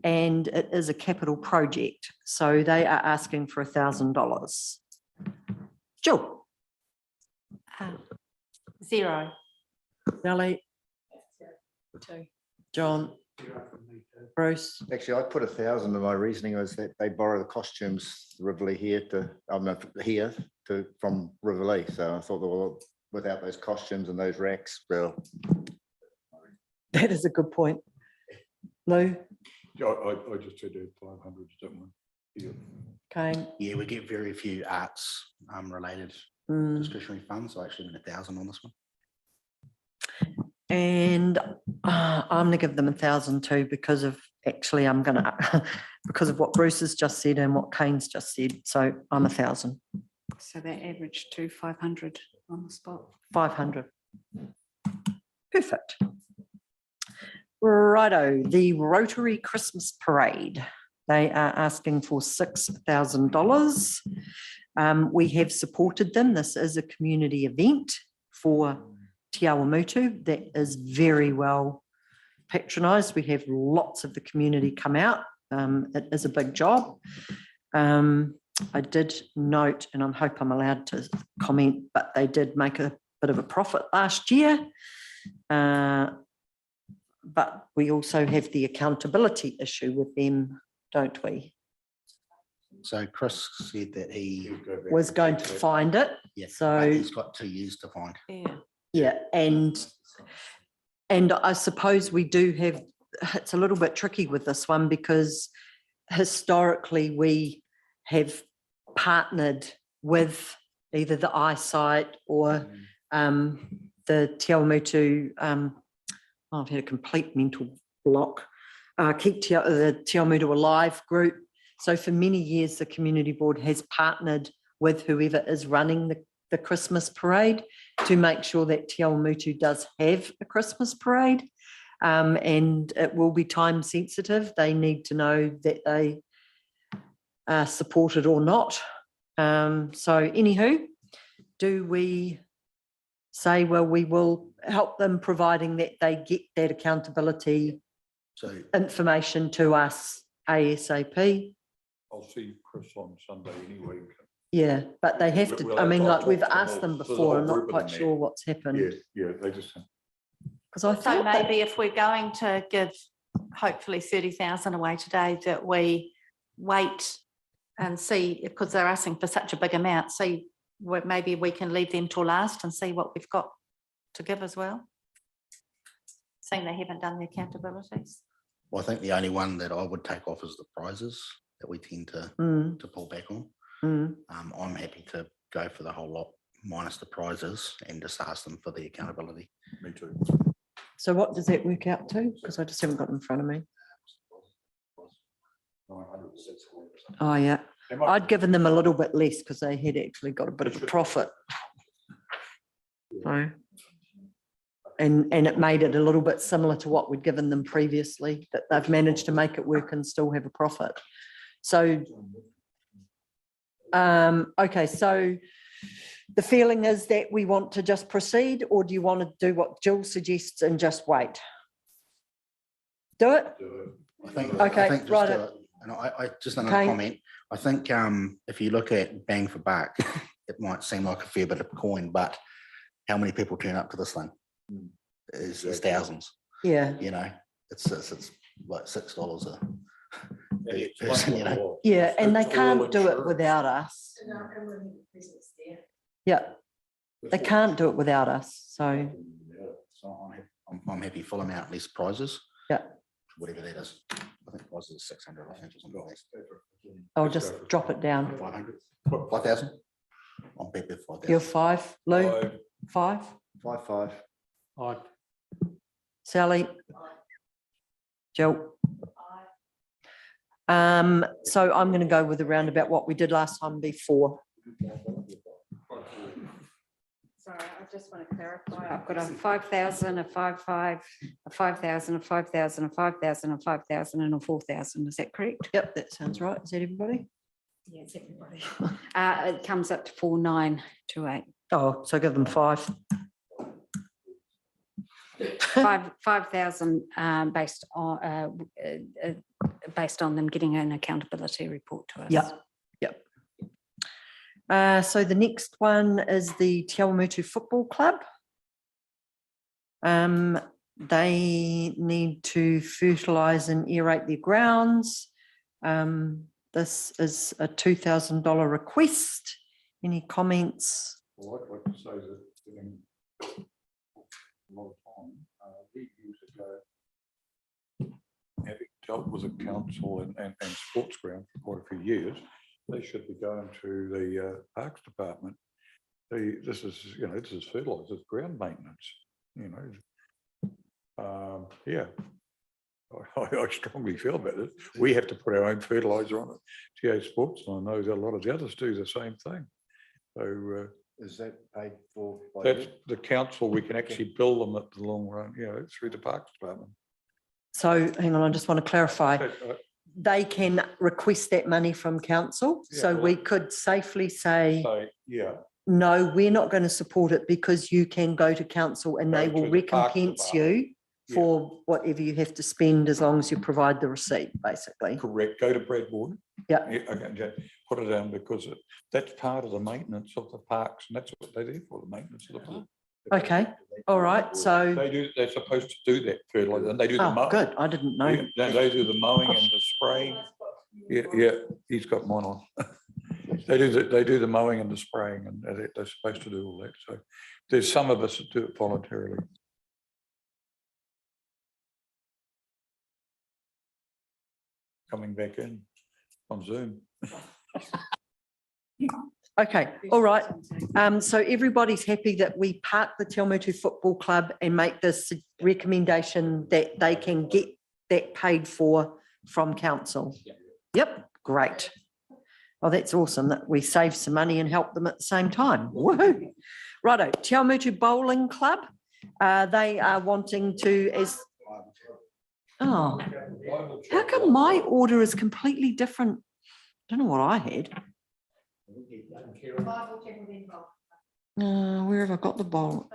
and it is a capital project. So they are asking for $1,000. Jill. 0. Nelly. 2. John. Bruce. Actually, I put 1,000 in my reasoning was that they borrow the costumes Rivoli here from Rivoli. So I thought, well, without those costumes and those racks, well, That is a good point. Lou. Yeah, I just said 500, don't mind. Yeah. Okay. Yeah, we get very few arts related discretionary funds. So actually 1,000 on this one. And I'm going to give them 1,000 too because of because of what Bruce has just said and what Kane's just said. So I'm 1,000. So they averaged to 500 on the spot. 500. Perfect. Righto, the Rotary Christmas Parade. They are asking for $6,000. We have supported them. This is a community event for Te Awamutu that is very well patronised. We have lots of the community come out. It is a big job. I did note, and I hope I'm allowed to comment, but they did make a bit of a profit last year. But we also have the accountability issue with them, don't we? So Chris said that he Was going to find it. Yeah, So but he's got 2 years to find. yeah, and I suppose we do have, it's a little bit tricky with this one because historically we have partnered with either the eyesight or the Te Awamutu, I've had a complete mental block, Keep the Te Awamutu Alive group. So for many years, the community board has partnered with whoever is running the Christmas parade to make sure that Te Awamutu does have a Christmas parade. And it will be time sensitive. They need to know that they are supported or not. So anywho, do we say, well, we will help them providing that they get that accountability information to us ASAP. I'll see Chris on Sunday anyway. Yeah, but they have to, I mean, like we've asked them There's a before, whole I'm not group of quite them there. sure what's happened. Yeah, they just. Because I So thought that- maybe if we're going to give hopefully 30,000 away today, that we wait and see, because they're asking for such a big amount, see what maybe we can leave them till last and see what we've got to give as well. Seeing they haven't done the accountabilities. Well, I think the only one that I would take off is the prizes that we tend to pull back on. I'm happy to go for the whole lot minus the prizes and just ask them for the accountability. Me too. So what does that work out to? Because I just haven't got it in front of me. Oh, yeah. I'd given them a little bit less because they had actually got a bit of a profit. So, and it made it a little bit similar to what we'd given them previously, that they've managed to make it work and still have a profit. So, okay, so the feeling is that we want to just proceed, or do you want to do what Jill suggests and just wait? Do it? I think, Okay, I think just right. and I just another Okay. comment. I think if you look at bang for buck, it might seem like a fair bit of coin, but how many people turn up to this thing? Is thousands. Yeah. You know, it's like $6 a person, you know. Yeah, and they can't do it without us. Yeah, they can't do it without us, so. So I'm happy full amount, less prizes. Yeah. Whatever that is. I think prizes is 600, I think, or something like that. I'll just drop it down. 500, 5,000. I'm happy with 5,000. You're 5, Lou? 5? 5. Sally? Jill? So I'm going to go with around about what we did last time before. Sorry, I just want to clarify. I've got a 5,000, a 5,500, a 5,000, a 5,000, a 5,000, a 5,000 and a 4,000. Is that correct? Yep, that sounds right. Is that everybody? Yeah, it's everybody. It comes up to 4,928. Oh, so give them 5. 5,000 based on them getting an accountability report to us. Yep, yep. So the next one is the Awamutu Football Club. They need to fertilise and aerate their grounds. This is a $2,000 request. Any comments? Well, I'd like to say that in a lot of time, we years ago, having dealt with the council and sports ground for quite a few years, they should be going to the Parks Department. This is fertiliser, it's ground maintenance, yeah. I strongly feel about it. We have to put our own fertiliser on it. GA Sports, and I know that a lot of the others do the same thing. So is that paid for? That's the council. We can actually bill them at the long run, through the Parks Department. So hang on, I just want to clarify. They can request that money from council. Yeah, So well, we could safely say, yeah. no, we're not going to support it because you can go to council and they will to the Parks recompense you for whatever you have to spend as long as you provide the receipt, basically. Correct. Go to Bradbourne. Yeah. Okay, put it down because that's part of the maintenance of the parks, and that's what they do for, the maintenance of the park. Okay, all right. So They're supposed to do that fertilizer, and they do the oh, mowing. good. I didn't know. Yeah, they do the mowing and the spraying. Yeah, he's got mine on. They do the mowing and the spraying, and they're supposed to do all that. So there's some of us that do it voluntarily. Coming back in on Zoom. Okay, all right. So everybody's happy that we park the Awamutu Football Club and make this recommendation that they can get that paid for from council. Yep, great. Oh, that's awesome that we save some money and help them at the same time. Woohoo. Righto, Awamutu Bowling Club. They are wanting to, oh, how come my order is completely different? I don't know what I had. Where have I got the bowl?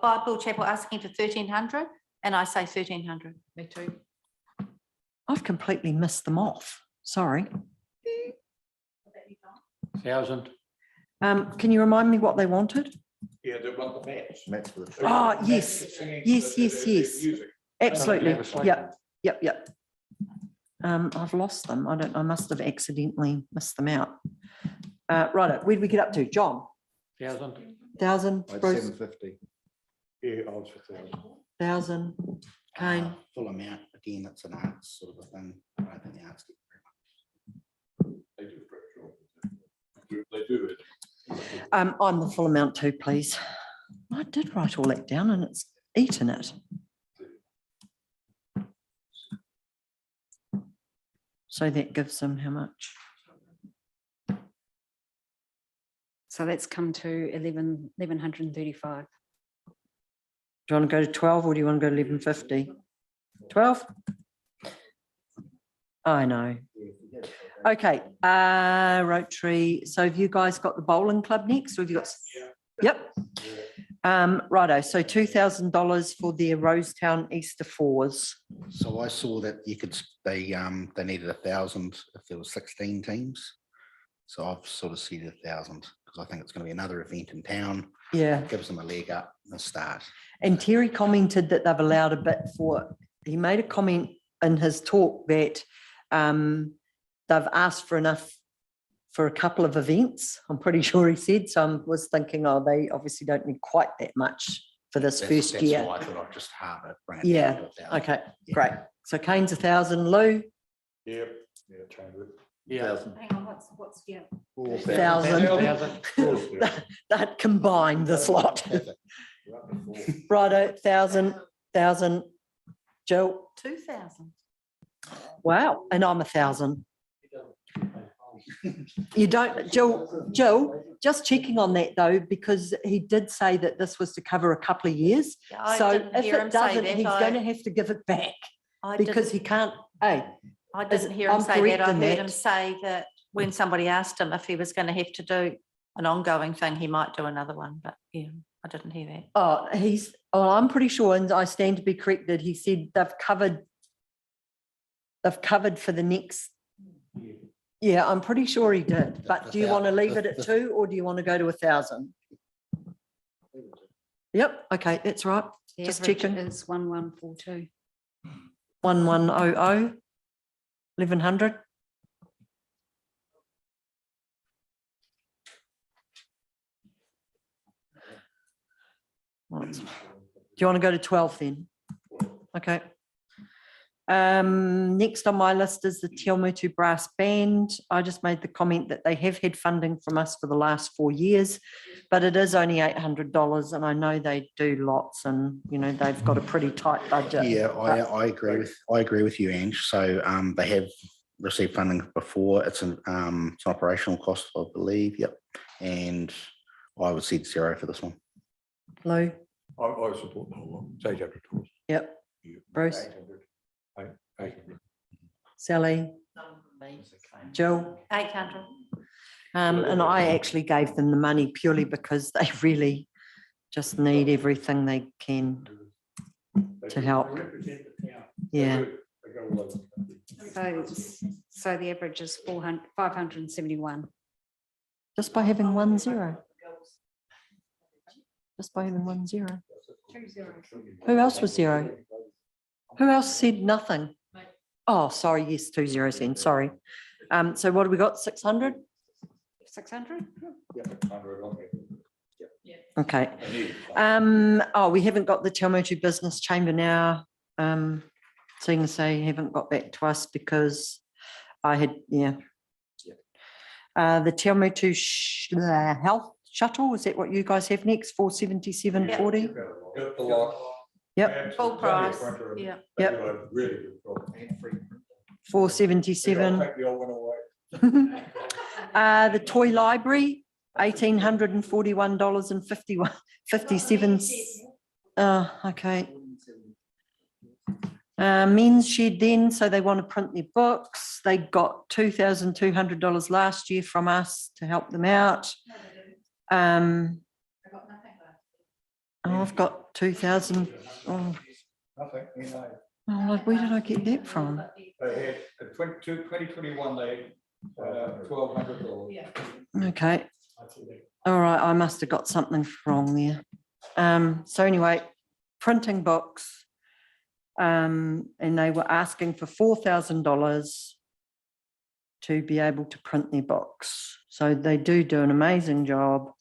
Bible Chapel asking for 1,300 and I say 1,300. Me too. I've completely missed them off. Sorry. 1,000. Can you remind me what they wanted? Yeah, they want the mats. Mats for the. Oh, yes, yes. Absolutely. Yep. I've lost them. I must have accidentally missed them out. Right, where did we get up to? John? 1,000. 1,000. Bruce? 750. Yeah, I was for 1,000. 1,000. Kane? Full amount, again, it's an arts sort of a thing. I don't think the arts get They do a great job. They do it. I'm the full amount too, please. I did write all that down and it's eaten it. So that gives them how much? So that's come to 1,135. Do you want to go to 12 or do you want to go to 1150? 12? I know. Okay, Rotary. So have you guys got the bowling club next? Or have you got? Yep. Righto. So $2,000 for their Rosetown Easter Fours. So I saw that you could, they needed 1,000 if there was 16 teams. So I've sort of said 1,000 because I think it's going to be another event in town. Yeah. Gives them a leg up and a start. And Terry commented that they've allowed a bit for, he made a comment in his talk that they've asked for enough for a couple of events. I'm pretty sure he said. So I was thinking, oh, they obviously don't need quite that much for this first year. That's why I thought I'd just halve it. Bring it Yeah. down to 1,000. Okay, great. So Kane's 1,000, Lou? Yep. Yeah, change it. Yeah. Hang on, what's yeah? 1,000. That combined this lot. Righto, 1,000. Jill? 2,000. Wow, and I'm 1,000. You don't, Jill, just checking on that though, because he did say that this was to cover a couple of years. Yeah, I So didn't if hear him it say doesn't, that. he's going to have to give it back because he can't, hey. I didn't hear him say that. I heard him say that when somebody asked him if he was going to have to do an ongoing thing, he might do another one, but yeah, I didn't hear that. Oh, I'm pretty sure, and I stand to be corrected, he said they've covered for the next. Yeah, I'm pretty sure he did, but do you want to leave it at 2 or do you want to go to 1,000? Yep, okay, that's right. The Just average checking. is 1,142. 1,100, 1,100. Do you want to go to 12 then? Okay. Next on my list is the Awamutu Brass Band. I just made the comment that they have had funding from us for the last 4 years, but it is only $800 and I know they do lots and, you know, they've got a pretty tight budget. Yeah, I agree with you, Ange. So they have received funding before. It's an operational cost, I believe. Yep. And I would say 0 for this one. Lou? I support the whole lot. It's $800. Yep. Bruce? 800. Sally? Jill? 800. And I actually gave them the money purely because they really just need everything they can to help. Yeah. So the average is 571. Just by having 1 0. Just by having 1 0. Who else was 0? Who else said nothing? Oh, sorry. Yes, 2 zeros then. Sorry. So what have we got? 600? 600? Okay. Oh, we haven't got the Awamutu Business Chamber now. Seeing as they haven't got back to us because I had, yeah. The Awamutu Health Shuttle, is that what you guys have next? 477.40? Yep. Full price. Yeah. Yep. 477. The Toy Library, $1,841.57. Okay. Men's shed then, so they want to print their books. They got $2,200 last year from us to help them out. Oh, I've got 2,000. Oh, Nothing, you know. oh, where did I get that from? They had, in 2021, they had $1,200. Okay. All right, I must have got something wrong there. So anyway, printing books. And they were asking for $4,000 to be able to print their books. So they do an amazing job.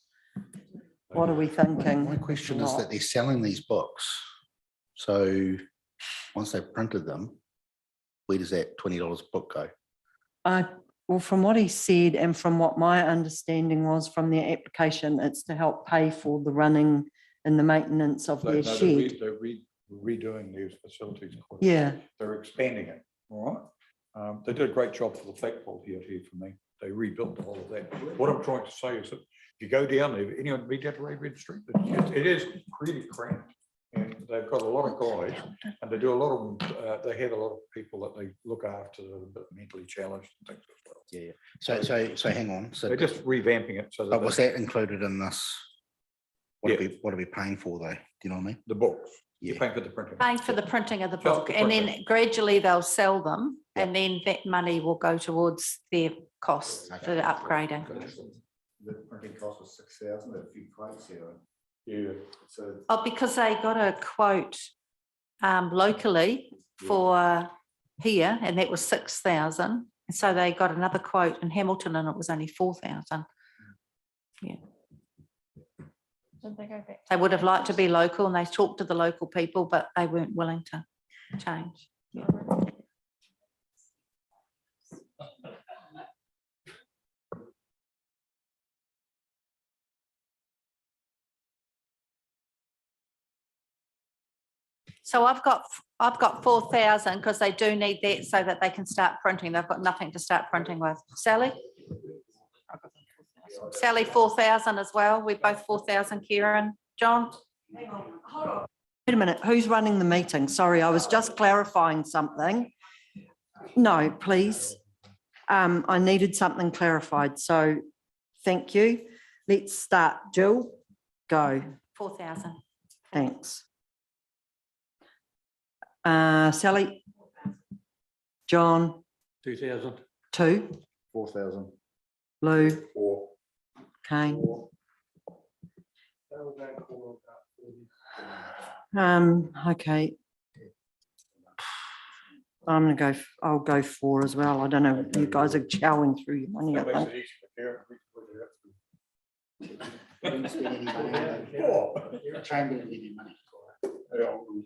What are we thinking? My question is that they're selling these books. So once they've printed them, where does that $20 book go? Well, from what he said and from what my understanding was from their application, it's to help pay for the running and the maintenance of their shed. They're redoing these facilities. Yeah. They're expanding it, all right? They did a great job for the flagpole here for me. They rebuilt all of that. What I'm trying to say is that if you go down there, anyone read that Red Street? It is pretty cramped. And they've got a lot of guys, and they do a lot of them. They have a lot of people that they look after that are a bit mentally challenged and things as well. Yeah. So hang on. So they're just revamping it. So but was that included in this? What are we paying for though? Do you know what I mean? The books. Yeah. You're paying for the printing. Paying for the printing of the Just book, the and then printing. gradually they'll sell them, and then that money will go towards their costs for the upgrading. The printing cost was 6,000, a few quotes here. Yeah. So Oh, because they got a quote locally for here, and that was 6,000. And so they got another quote in Hamilton, and it was only 4,000. Yeah. They would have liked to be local, and they talked to the local people, but they weren't willing to change. Yeah. So I've got 4,000 because they do need that so that they can start printing. They've got nothing to start printing with. Sally? Sally, 4,000 as well. We're both 4,000, Kieran. John? Wait a minute, who's running the meeting? Sorry, I was just clarifying something. No, please. I needed something clarified, so thank you. Let's start. Jill, go. 4,000. Thanks. Sally? John? 2,000. 2? 4,000. Lou? 4. Okay. Okay. I'll go 4 as well. I don't know, you guys are chowing through your money, I think.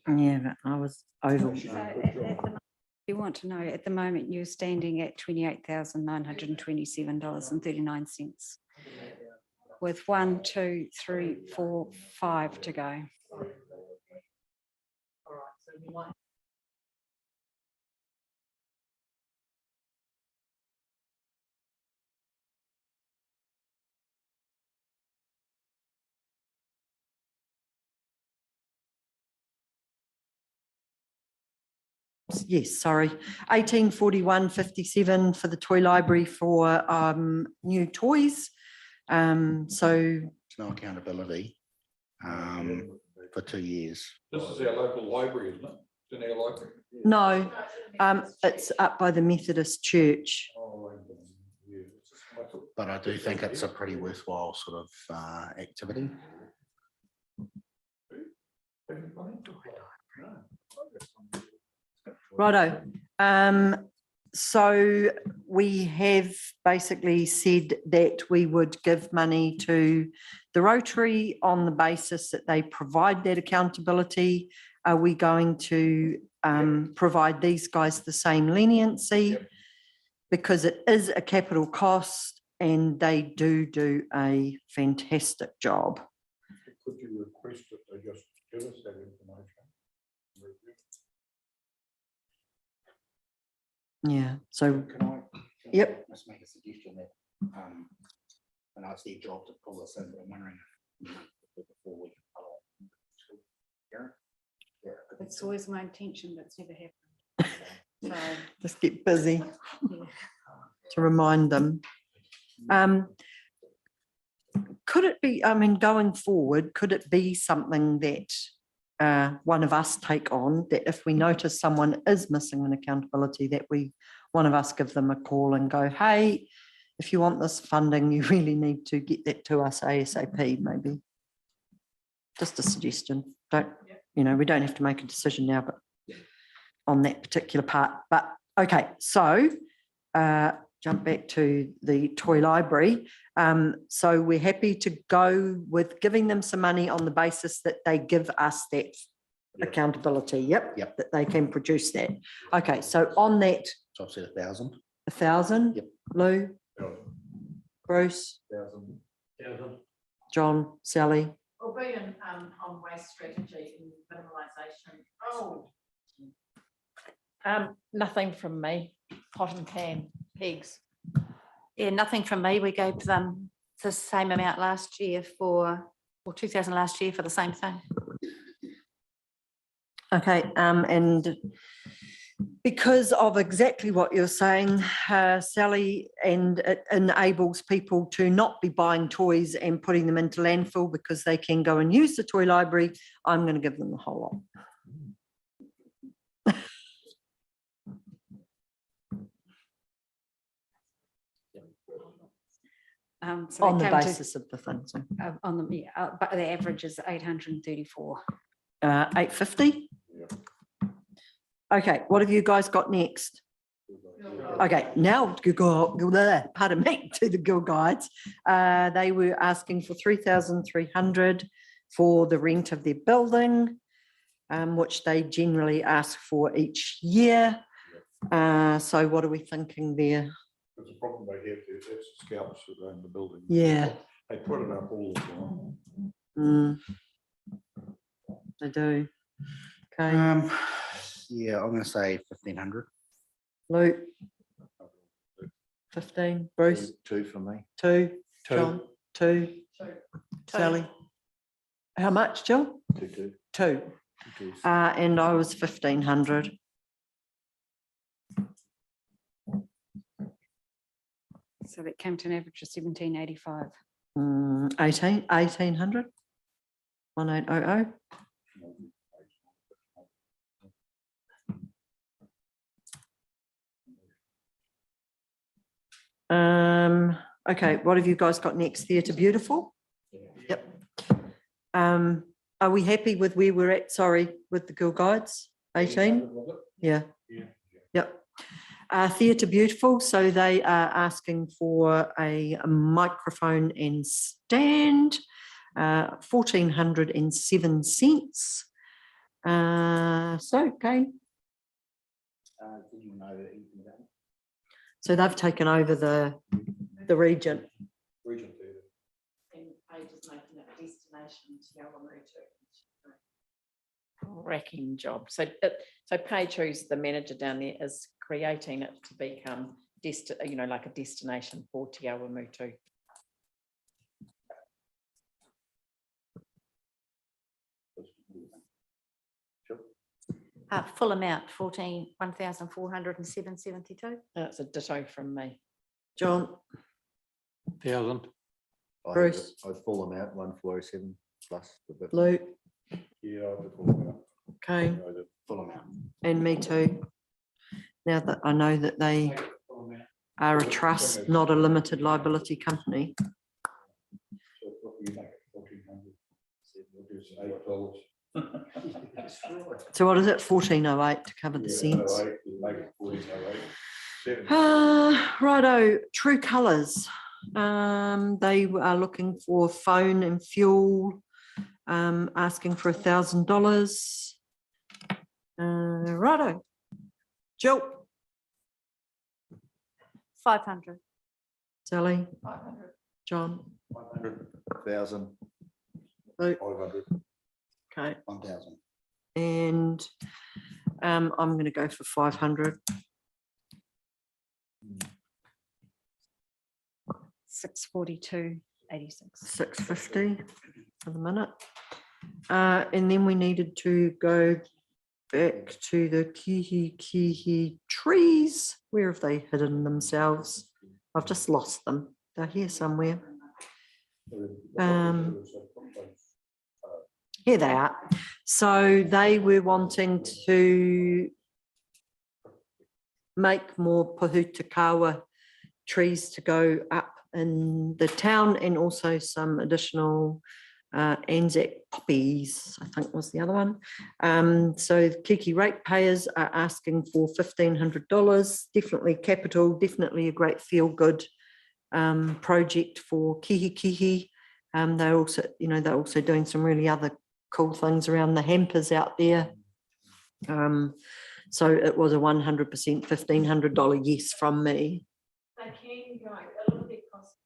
Yeah, but I was over. You want to know, at the moment, you're standing at $28,927.39 with 1, 2, 3, 4, 5 to go. Yes, sorry, 1841.57 for the toy library for new toys. So It's no accountability for 2 years. This is our local library, isn't it? It's in our library. no, it's up by the Methodist Church. But I do think it's a pretty worthwhile sort of activity. Righto. So we have basically said that we would give money to the Rotary on the basis that they provide that accountability. Are we going to provide these guys the same leniency? Because it is a capital cost and they do a fantastic job. Could you request that they just give us that information? Yeah, so, Can I yep. just make a suggestion that and it's their job to pull this in, but I'm wondering if before we It's always my intention, but it's never happened. Just get busy to remind them. Could it be, I mean, going forward, could it be something that one of us take on, that if we notice someone is missing an accountability, that one of us give them a call and go, hey, if you want this funding, you really need to get that to us ASAP, maybe. Just a suggestion. We don't have to make a decision now, but on that particular part. But okay, so jump back to the toy library. So we're happy to go with giving them some money on the basis that they give us that accountability. Yep. That they can produce that. Okay, so on that. So I've said 1,000. 1,000. Yep. Lou. Bruce. 1,000. John. Sally. We'll be on waste strategy and minimalisation. Nothing from me. Pot and pan, pigs. Yeah, nothing from me. We gave them the same amount last year or 2,000 last year for the same thing. Okay, and because of exactly what you're saying, Sally, and it enables people to not be buying toys and putting them into landfill because they can go and use the toy library, I'm going to give them the whole lot. So on the they came to- basis of the thing. So. But the average is 834. 850. Okay, what have you guys got next? Okay, now pardon me, to the Girl Guides. They were asking for 3,300 for the rent of their building, which they generally ask for each year. So what are we thinking there? There's a problem they have there. That's the scouts that own the building. Yeah. They put it up all the time. They do. Okay. Yeah, I'm going to say 1,500. Luke. 15. Bruce. 2 for me. 2. John. 2. Sally. How much, Jill? 2. 2. And I was 1,500. So that came to an average of 1,785. 1,800. 1800. Okay, what have you guys got next? Theatre Beautiful? Yep. Are we happy with where we're at? Sorry, with the Girl Guides? 18? Yeah. Yep. Theatre Beautiful, so they are asking for a microphone and stand, 1,407 cents. So, Kane. Did you know anything about it? So they've taken over the region. And Paige is making it a destination to Awamutu. Cracking job. So Paige, who's the manager down there, is creating it to become like a destination for Te Awamutu. Full amount, 1,407.72. That's a ditto from me. John. 1,000. Bruce. I full amount, 1,407 plus the bit. Luke. Yeah, I would full amount. Okay. Full amount. And me too. Now that I know that they are a trust, not a limited liability company. So what do you make it 1,400? We'll do $8. So what is it? 1408 to cover the cents. Make it 1408. Righto, True Colours. They are looking for phone and fuel, asking for $1,000. Righto. Jill. 500. Sally. 500. John. 500. 1,000. Luke. 500. Okay. 1,000. And I'm going to go for 500. 642.86. 650 for the minute. And then we needed to go back to the Kihikihi trees. Where have they hidden themselves? I've just lost them. They're here somewhere. Here they are. So they were wanting to make more Pahutakawa trees to go up in the town, and also some additional Anzac poppies, I think was the other one. So Kiki ratepayers are asking for $1,500. Definitely capital, definitely a great feel-good project for Kihikihi. They're also, they're also doing some really other cool things around the hampers out there. So it was a 100% $1,500 yes from me. They can go, a lot of their cost,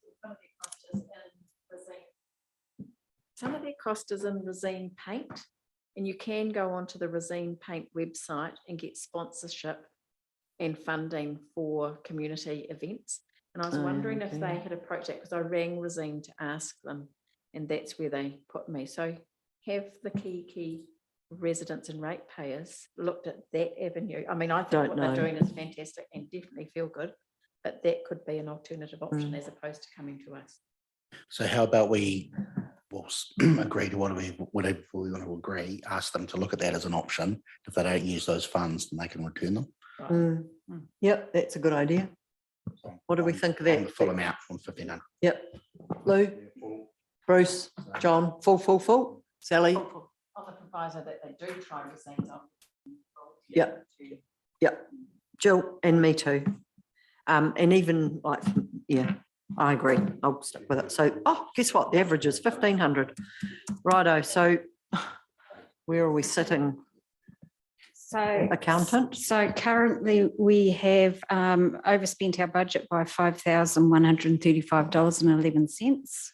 some of their cost is in resin paint, and you can go onto the resin paint website and get sponsorship and funding for community events. And I was wondering if they had approached that, because I rang resin to ask them, and that's where they put me. So have the Kihikihi residents and ratepayers looked at that avenue? I mean, I think what they're doing is fantastic and definitely feel good, but that could be an alternative option as opposed to coming to us. So how about we will agree to whatever we want to agree, ask them to look at that as an option. If they don't use those funds, then they can return them. Yep, that's a good idea. What do we think of that? Full amount from 1,500. Yep. Lou, Bruce, John, full. Sally. Of the proviso that they do try resins off. Yep. Jill and me too. And even like, yeah, I agree. I'll stick with it. So, guess what? The average is 1,500. Righto. So where are we sitting? So accountant. So currently we have overspent our budget by $5,135.11.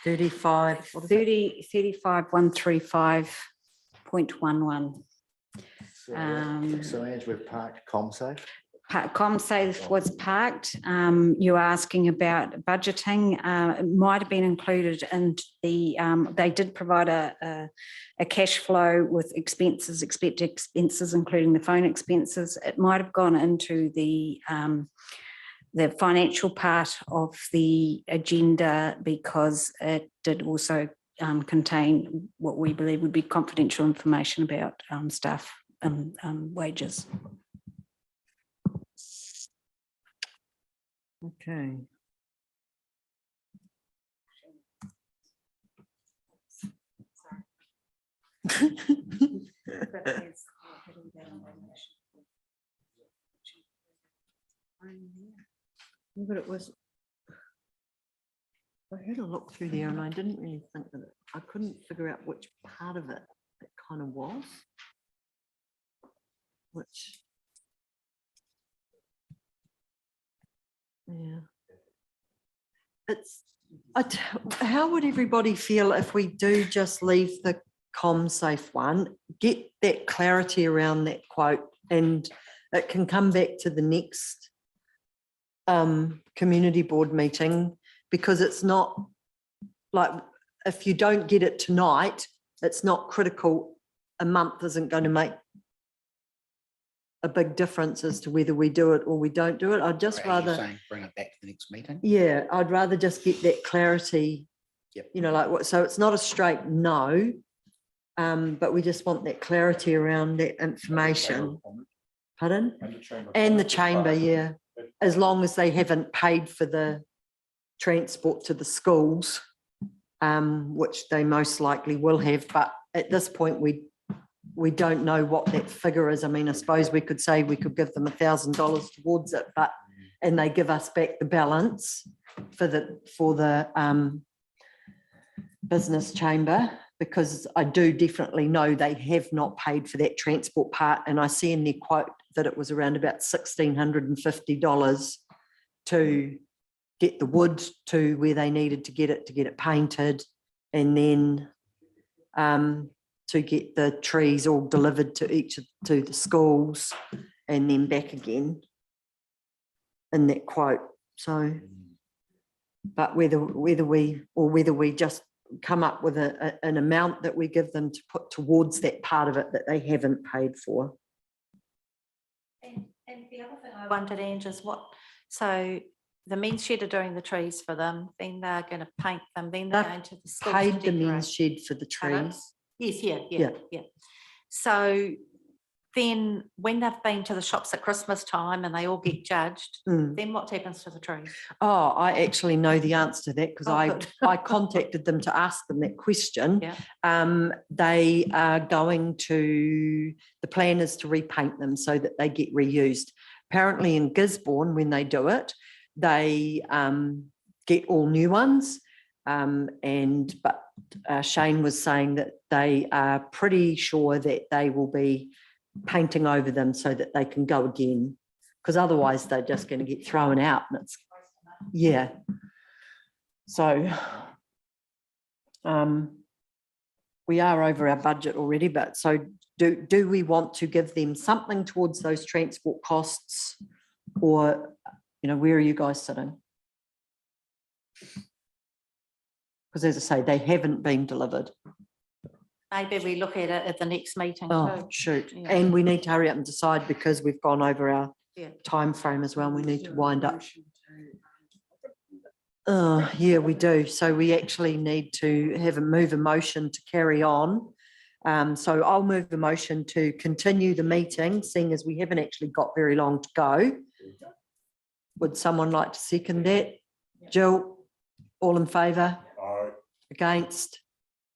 35,135.11. So Ange, we've parked ComSafe. ComSafe was parked. You're asking about budgeting. It might have been included in the, they did provide a cash flow with expenses, expected expenses, including the phone expenses. It might have gone into the financial part of the agenda, because it did also contain what we believe would be confidential information about staff and wages. Okay. But it was, I had a look through there and I didn't really think that I couldn't figure out which part of it it kind of was. Which, yeah. It's, how would everybody feel if we do just leave the ComSafe one, get that clarity around that quote, and it can come back to the next community board meeting, because it's not like, if you don't get it tonight, it's not critical. A month isn't going to make a big difference as to whether we do it or we don't do it. I'd just rather bring it back to the next meeting. Yeah, I'd rather just get that clarity. Yep. Like what, so it's not a straight no, but we just want that clarity around that information. Pardon? And the chamber, yeah. As long as they haven't paid for the transport to the schools, which they most likely will have, but at this point we don't know what that figure is. I mean, I suppose we could say we could give them $1,000 towards it, but and they give us back the balance for the business chamber, because I do definitely know they have not paid for that transport part, and I see in their quote that it was around about $1,650 to get the wood to where they needed to get it painted, and then to get the trees all delivered to to the schools and then back again in that quote. So, but whether we just come up with an amount that we give them to put towards that part of it that they haven't paid for. And the other thing I wondered, Ange, is so the men's shed are doing the trees for them, then they're going to paint them, then they're They've going to the schools to paid the decorate. men's shed for the Pardon? trees. Yes, Yeah. yeah. So then when they've been to the shops at Christmas time and they all get judged, then what happens to the trees? Oh, I actually know the answer to that because good. I contacted them to ask them that question. Yeah. They are going to, the plan is to repaint them so that they get reused. Apparently in Gisborne, when they do it, they get all new ones. But Shane was saying that they are pretty sure that they will be painting over them so that they can go again, because otherwise they're just going to get thrown out. And it's, yeah. So we are over our budget already, but so do we want to give them something towards those transport costs, or, you know, where are you guys sitting? Because as I say, they haven't been delivered. Maybe we look at it at the next meeting Oh, too. shoot. Yeah. And we need to hurry up and decide because we've gone over our Yeah. time frame as well. We need to wind up. Oh, yeah, we do. So we actually need to have a motion to carry on. So I'll move a motion to continue the meeting, seeing as we haven't actually got very long to go. Would someone like to second that? Jill, all in favour? Against?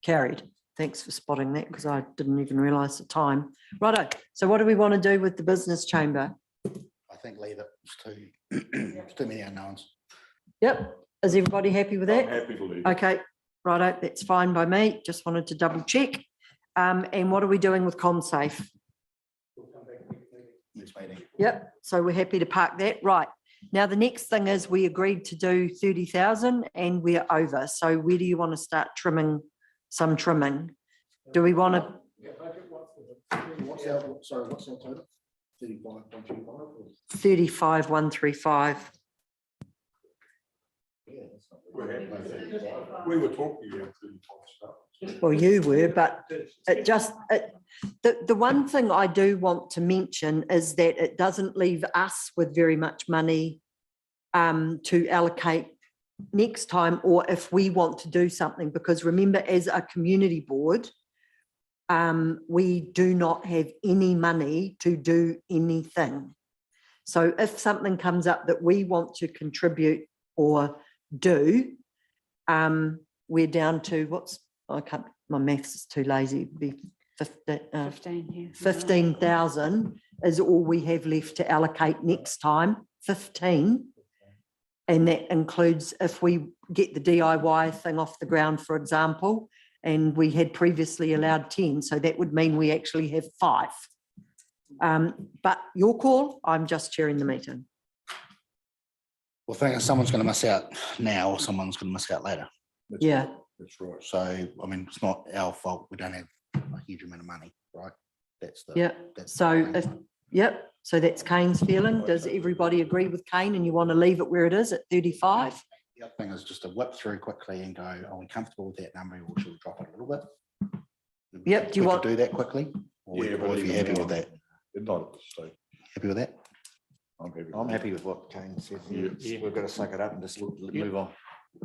Carried. Thanks for spotting that because I didn't even realise the time. Righto. So what do we want to do with the business chamber? I think leave it. It's too many unknowns. Yep. Is everybody happy with that? I'm happy to leave. Okay. Righto. That's fine by me. Just wanted to double check. And what are we doing with ComSafe? Next meeting. Yep. So we're happy to park that. Right. Now, the next thing is we agreed to do 30,000 and we're over. So where do you want to start trimming? Some trimming. Do we want to? What's our total? 35,135. 35,135. We were talking about 35 stuff. Well, you were, but the one thing I do want to mention is that it doesn't leave us with very much money to allocate next time, or if we want to do something, because remember, as a community board, we do not have any money to do anything. So if something comes up that we want to contribute or do, we're down to my maths is too lazy. It'd be 15,000 is all we have left to allocate next time. 15. And that includes if we get the DIY thing off the ground, for example, and we had previously allowed 10. So that would mean we actually have 5. But your call, I'm just chairing the meeting. Well, I think someone's going to miss out now or someone's going to miss out later. Yeah. That's right. So, I mean, it's not our fault. We don't have a huge amount of money, right? That's the. Yeah. Yep. So that's Kane's feeling. Does everybody agree with Kane and you want to leave it where it is at 35? The other thing is just to whip through quickly and go, are we comfortable with that number or should we drop it a little bit? Yep. Do you want to do that quickly? Or Yeah, or but if you're even happy now, with that? Not at this stage. Happy with that? I'm happy with what Kane said. Yeah. We've got to suck it up and just move on.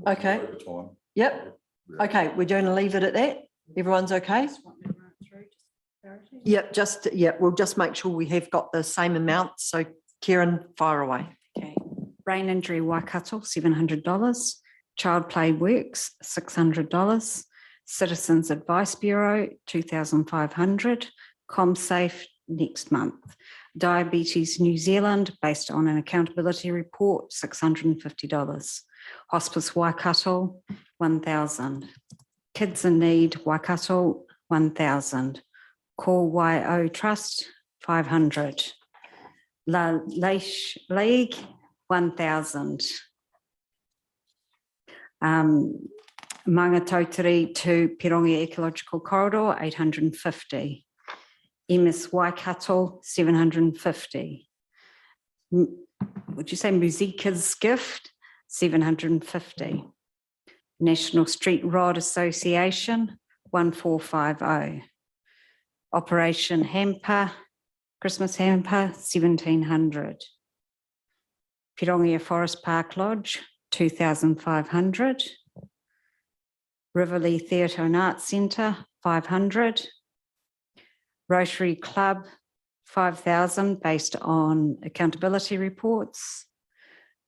Okay. Over time. Yep. Okay. We're going to leave it at that. Everyone's okay? Yep. We'll just make sure we have got the same amount. So Kieran, fire away. Okay. Brain injury Waikato, $700. Child Play Works, $600. Citizens Advice Bureau, $2,500. ComSafe next month. Diabetes New Zealand, based on an accountability report, $650. Hospice Waikato, $1,000. Kids in Need Waikato, $1,000. Core YO Trust, $500. La Leish League, $1,000. Mangatotiri to Pirongi Ecological Corridor, $850. MS Waikato, $750. Would you say Musica's Gift, $750. National Street Rod Association, 1450. Operation Hamper, Christmas Hamper, 1700. Pirongia Forest Park Lodge, 2500. Riverlea Theatre and Arts Centre, 500. Rotary Club, 5,000 based on accountability reports.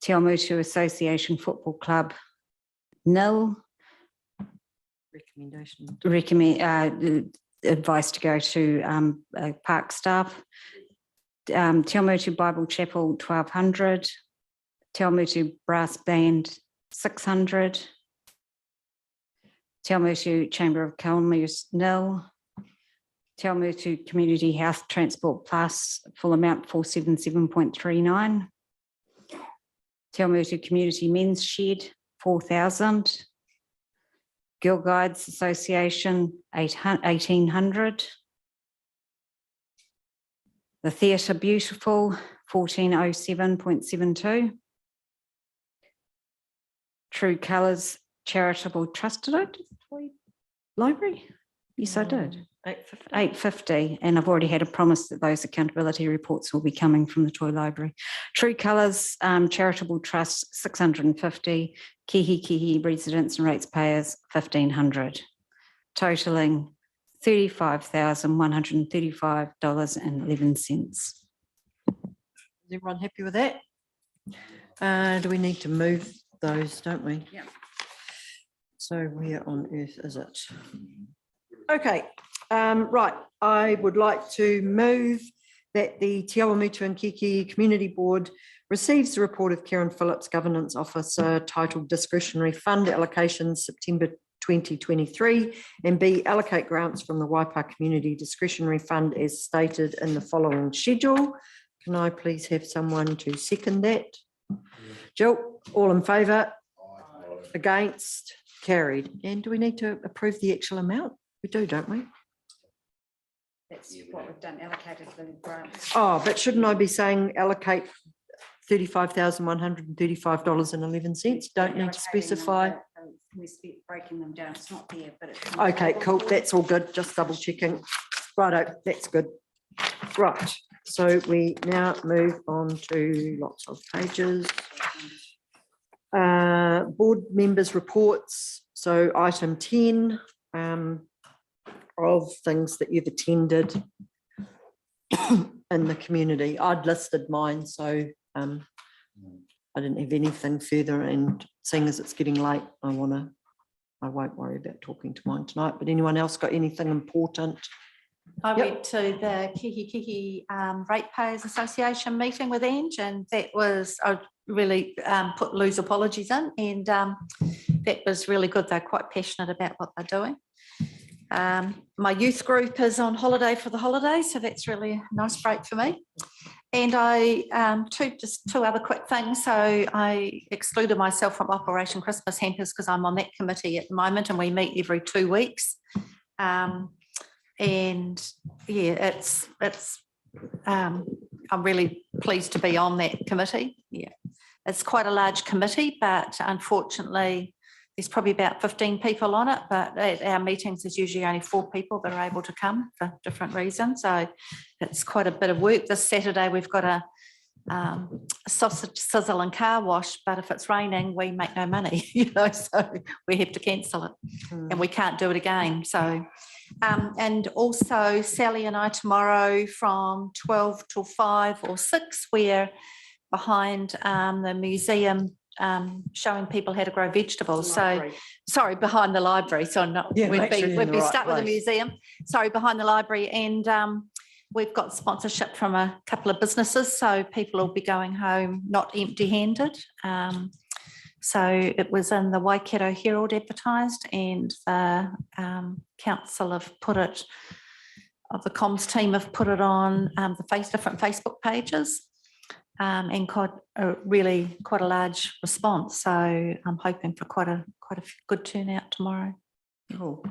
Te Awamutu Association Football Club, nil. Recommend advice to go to park staff. Te Awamutu Bible Chapel, 1,200. Te Awamutu Brass Band, 600. Te Awamutu Chamber of Commerce, nil. Te Awamutu Community Health Transport Plus, full amount 477.39. Te Awamutu Community Men's Shed, 4,000. Girl Guides Association, 1,800. The Theatre Beautiful, 1407.72. True Colours Charitable Trust, did I do Toy Library? Yes, I did. 850, and I've already had a promise that those accountability reports will be coming from the Toy Library. True Colours Charitable Trust, 650. Kihikihi Residents and Ratepayers, 1,500. Totaling $35,135.11. Is everyone happy with that? Do we need to move those, don't we? Yeah. So where on earth is it? Okay, right. I would like to move that the Te Awamutu and Kihikihi Community Board receives the report of Karen Phillips, Governance Officer, titled Discretionary Fund Allocations, September 2023, and B, allocate grants from the Waipa Community Discretionary Fund as stated in the following schedule. Can I please have someone to second that? Jill, all in favour? Against? Carried. And do we need to approve the actual amount? We do, don't we? That's what we've done, allocated the grants. Oh, but shouldn't I be saying allocate $35,135.11? Don't need to specify. We're breaking them down. It's not there, but it's. Okay, cool. That's all good. Just double checking. Righto, that's good. Right. So we now move on to lots of pages. Board members' reports. So item 10 of things that you've attended in the community. I'd listed mine, so I didn't have anything further, and seeing as it's getting late, I won't worry about talking to mine tonight, but anyone else got anything important? I went to the Kihikihi Ratepayers Association meeting with Ange, and that was, I really put Lou's apologies in, and that was really good. They're quite passionate about what they're doing. My youth group is on holiday for the holidays, so that's really a nice break for me. And I, just two other quick things. So I excluded myself from Operation Christmas Hampers because I'm on that committee at the moment, and we meet every 2 weeks. And yeah, I'm really pleased to be on that committee. Yeah, it's quite a large committee, but unfortunately there's probably about 15 people on it, but at our meetings there's usually only 4 people that are able to come for different reasons. So it's quite a bit of work. This Saturday we've got a sausage sizzle and car wash, but if it's raining we make no money, so we have to cancel it and we can't do it again. So and also Sally and I tomorrow from 12 till 5 or 6 we're behind the museum showing people how to grow vegetables. So sorry, behind the library. So not we'd be stuck with the museum. Sorry, behind the library. And we've got sponsorship from a couple of businesses, so people will be going home not empty-handed. So it was in the Waikato Herald advertised, and the council have put it, the comms team have put it on the different Facebook pages, and quite a large response. So I'm hoping for quite a good turnout tomorrow. Cool.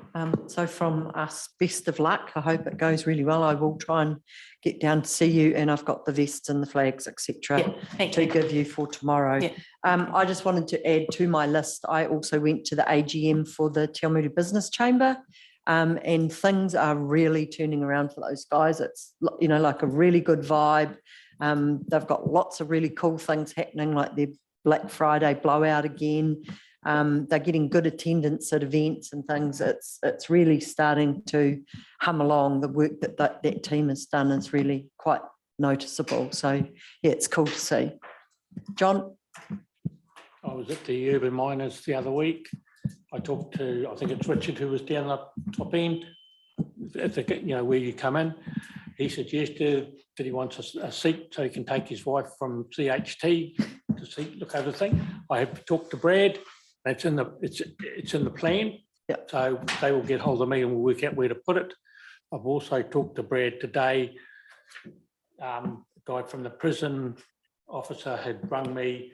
So from us, best of luck. I hope it goes really well. I will try and get down to see you, and I've got the vests and the flags, etc., to give you for tomorrow. I just wanted to add to my list. I also went to the AGM for the Te Awamutu Business Chamber, and things are really turning around for those guys. It's like a really good vibe. They've got lots of really cool things happening, like their Black Friday blowout again. They're getting good attendance at events and things. It's really starting to hum along. The work that team has done is really quite noticeable. So yeah, it's cool to see. John? I was at the Urban Miners the other week. I talked to, I think it's Richard, who was down the top end, at the, where you come in. He suggested that he wants a seat so he can take his wife from CHT to look over the thing. I have talked to Brad. It's in the plan. So they will get hold of me and we'll work out where to put it. I've also talked to Brad today. A guy from the prison officer had rung me.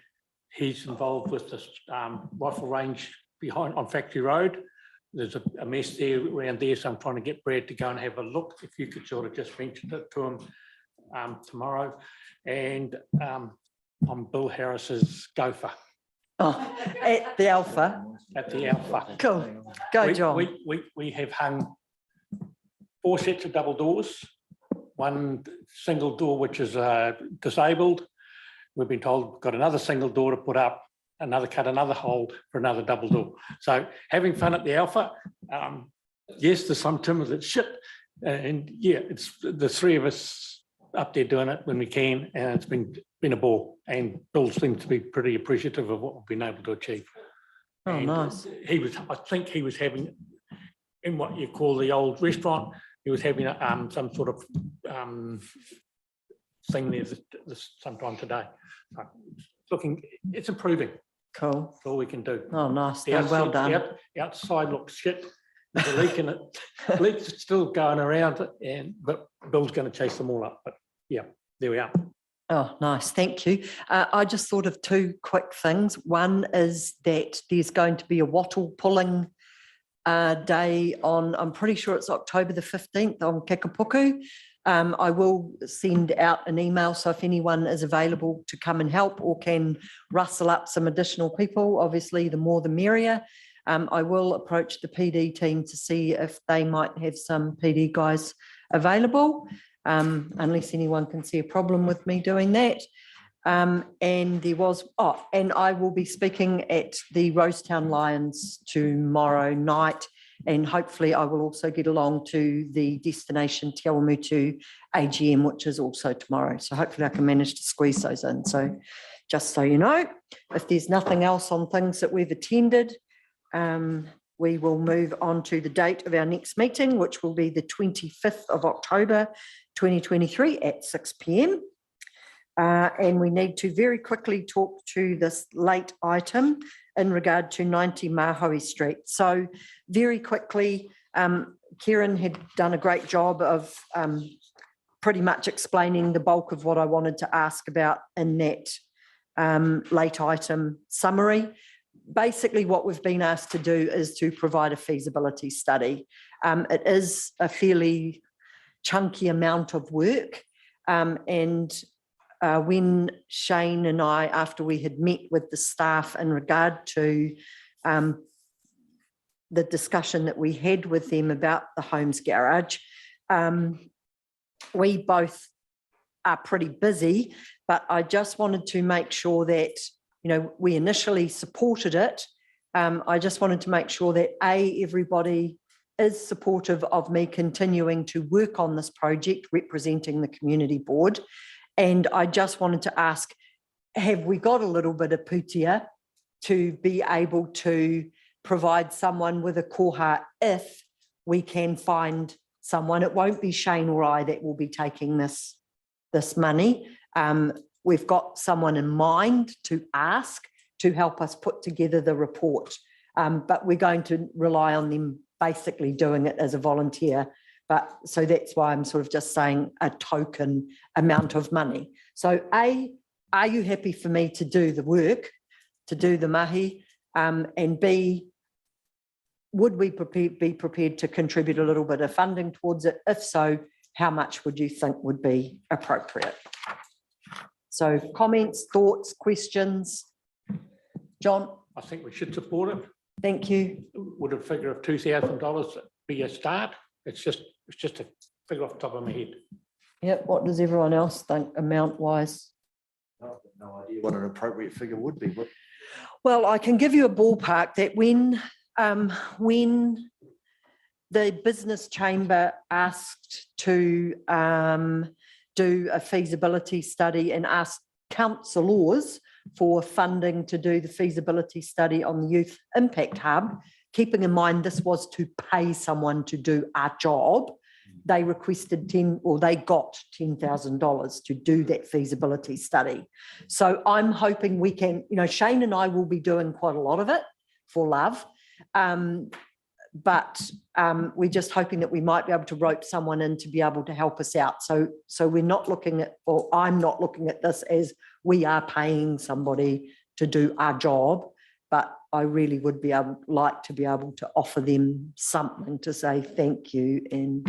He's involved with this rifle range behind on Factory Road. There's a mess there around there, so I'm trying to get Brad to go and have a look. If you could sort of just mention it to him tomorrow. And I'm Bill Harris's gopher. Oh, at the Alpha. At the Alpha. Cool. Go, John. We have hung 4 sets of double doors, 1 single door which is disabled. We've been told we've got another single door to put up, cut another hole for another double door. So having fun at the Alpha. Yes, there's some timber that's shit. And yeah, it's the 3 of us up there doing it when we can, and it's been a ball. And Bill seems to be pretty appreciative of what we've been able to achieve. Oh, and nice. I think he was having, in what you call the old restaurant, he was having some sort of thing there sometime today. So it's improving. Cool. That's all we can do. Oh, nice. Well done. The outside looks shit. There's a leak in it. Leak's still going around, but Bill's going to chase them all up. But yeah, there we are. Oh, nice. Thank you. I just thought of 2 quick things. One is that there's going to be a wattle pulling day on, I'm pretty sure it's October the 15th on Kakapuku. I will send out an email, so if anyone is available to come and help or can rustle up some additional people, obviously the more the merrier. I will approach the PD team to see if they might have some PD guys available, unless anyone can see a problem with me doing that. And there was, and I will be speaking at the Rosetown Lions tomorrow night, and hopefully I will also get along to the Destination Te Awamutu AGM, which is also tomorrow. So hopefully I can manage to squeeze those in. So just so you know, if there's nothing else on things that we've attended, we will move on to the date of our next meeting, which will be the 25th of October, 2023 at 6 p.m. And we need to very quickly talk to this late item in regard to 90 Mahoe Street. So very quickly, Kieran had done a great job of pretty much explaining the bulk of what I wanted to ask about in that late item summary. Basically, what we've been asked to do is to provide a feasibility study. It is a fairly chunky amount of work, and when Shane and I, after we had met with the staff in regard to the discussion that we had with them about the Homes Garage, we both are pretty busy, but I just wanted to make sure that, we initially supported it. I just wanted to make sure that everybody is supportive of me continuing to work on this project representing the community board. And I just wanted to ask, have we got a little bit of putia to be able to provide someone with a koha if we can find someone? It won't be Shane or I that will be taking this money. We've got someone in mind to ask to help us put together the report, but we're going to rely on them basically doing it as a volunteer. But so that's why I'm sort of just saying a token amount of money. So are you happy for me to do the work, to do the mahi, and B, would we be prepared to contribute a little bit of funding towards it? If so, how much would you think would be appropriate? So comments, thoughts, questions? John? I think we should support it. Thank you. Would a figure of $2,000 be a start? It's just a figure off the top of my head. Yep. What does everyone else think amount wise? No idea what an appropriate figure would be. Well, I can give you a ballpark that when the business chamber asked to do a feasibility study and asked councillors for funding to do the feasibility study on the Youth Impact Hub, keeping in mind this was to pay someone to do our job, they requested they got $10,000 to do that feasibility study. So I'm hoping we can, Shane and I will be doing quite a lot of it for love. But we're just hoping that we might be able to rope someone in to be able to help us out. So we're not looking at, or I'm not looking at this as we are paying somebody to do our job, but I really would like to be able to offer them something to say thank you. And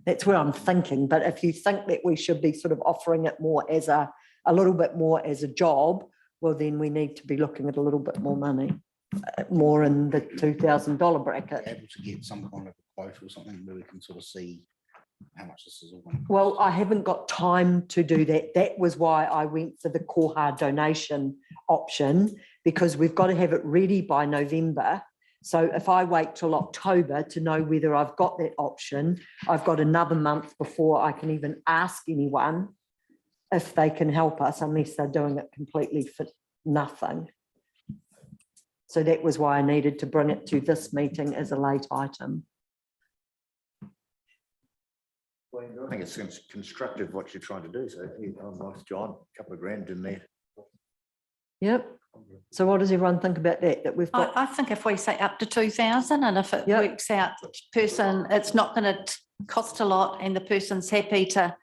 that's where I'm thinking. But if you think that we should be sort of offering it more as a little bit more as a job, well, then we need to be looking at a little bit more money. More in the $2,000 bracket. Able to get some kind of a quote or something where we can sort of see how much this is all going to cost. Well, I haven't got time to do that. That was why I went for the koha donation option, because we've got to have it ready by November. So if I wait till October to know whether I've got that option, I've got another month before I can even ask anyone if they can help us, unless they're doing it completely for nothing. So that was why I needed to bring it to this meeting as a late item. Well, I think it's constructive what you're trying to do. So I'm with John, a couple of grand in there. Yep. So what does everyone think about that? That we've got. I think if we say up to 2,000, and if it works out, person, it's not going to cost a lot, and the person's happy to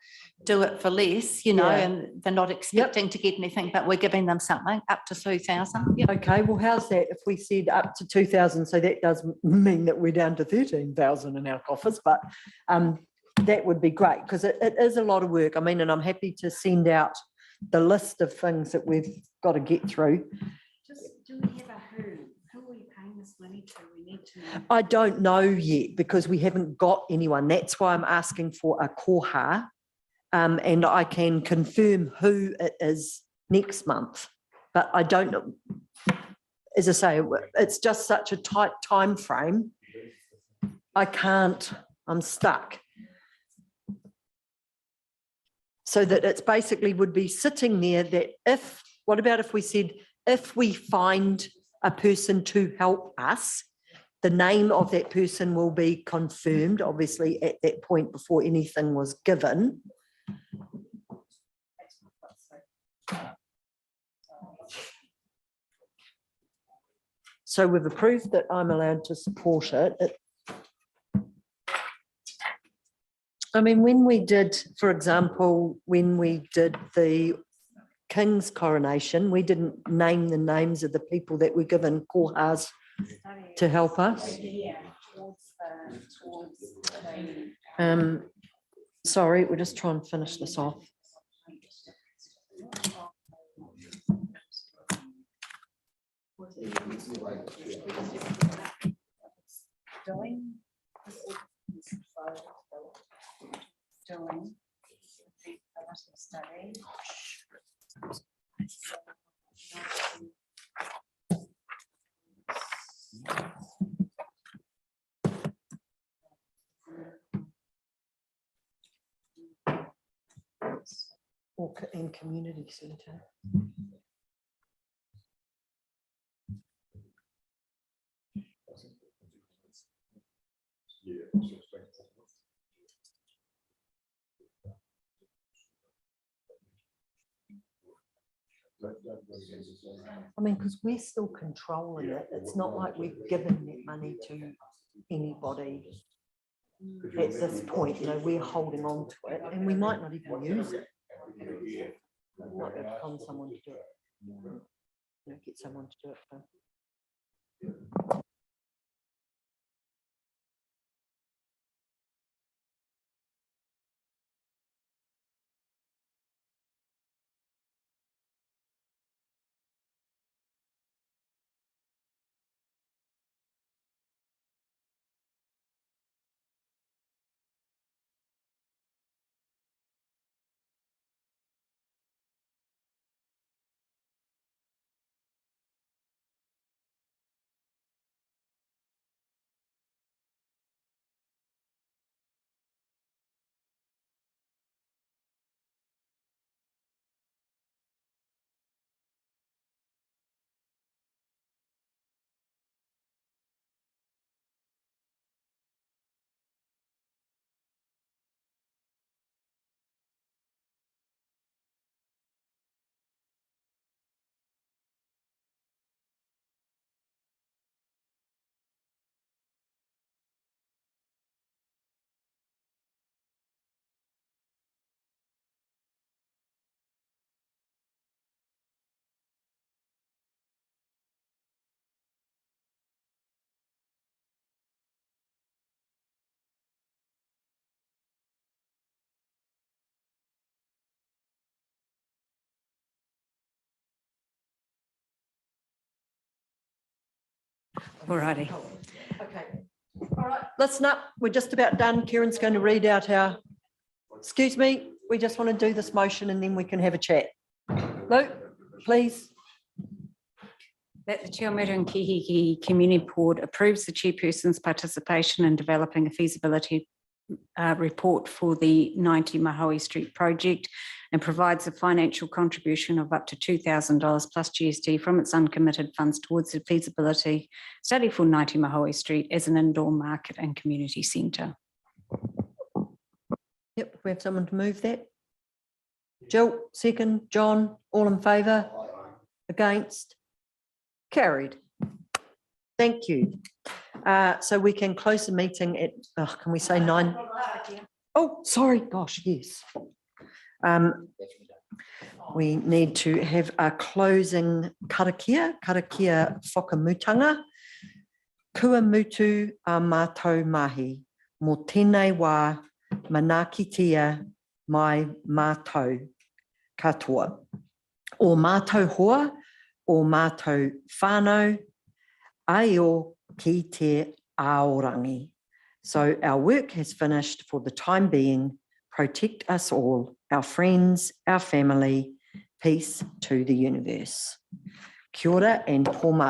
do it for less, and they're not expecting to get anything, but we're giving them something up to 2,000. Okay, well, how's that if we said up to 2,000? So that does mean that we're down to 13,000 in our coffers, but that would be great, because it is a lot of work. I mean, and I'm happy to send out the list of things that we've got to get through. Do we have a who? Who are we paying this money to? We need to know. I don't know yet, because we haven't got anyone. That's why I'm asking for a koha. And I can confirm who it is next month, but I don't know. As I say, it's just such a tight time frame. I'm stuck. So that it's basically would be sitting there that what about if we said, if we find a person to help us, the name of that person will be confirmed, obviously, at that point before anything was given. So we've approved that I'm allowed to support it. I mean, when we did, for example, when we did the King's coronation, we didn't name the names of the people that were given kohas to help us. Sorry, we're just trying to finish this off. In community centre. I mean, because we're still controlling it. It's not like we've given that money to anybody at this point. We're holding on to it, and we might not even use it. We might be able to find someone to do it. Get someone to do it. All righty. Okay. All right, listen up. We're just about done. Kieran's going to read out our, excuse me, we just want to do this motion and then we can have a chat. Luke, please. That the Te Awamutu and Kihikihi Community Board approves the chairperson's participation in developing a feasibility report for the 90 Mahoe Street project and provides a financial contribution of up to $2,000 plus GST from its uncommitted funds towards the feasibility study for 90 Mahoe Street as an indoor market and community centre. Yep, we have someone to move that. Jill, second. John, all in favour? Against? Carried. Thank you. So we can close the meeting at, can we say 9? Oh, sorry, gosh, yes. We need to have a closing karakia whakamutanga. Kua mutu a mātou mahi, mō tēnei wā manakitia mai mātou katoa. O mātou hoa, o mātou whānau, ai o ki te aorangi. So our work has finished for the time being. Protect us all, our friends, our family. Peace to the universe. Kia ora and pō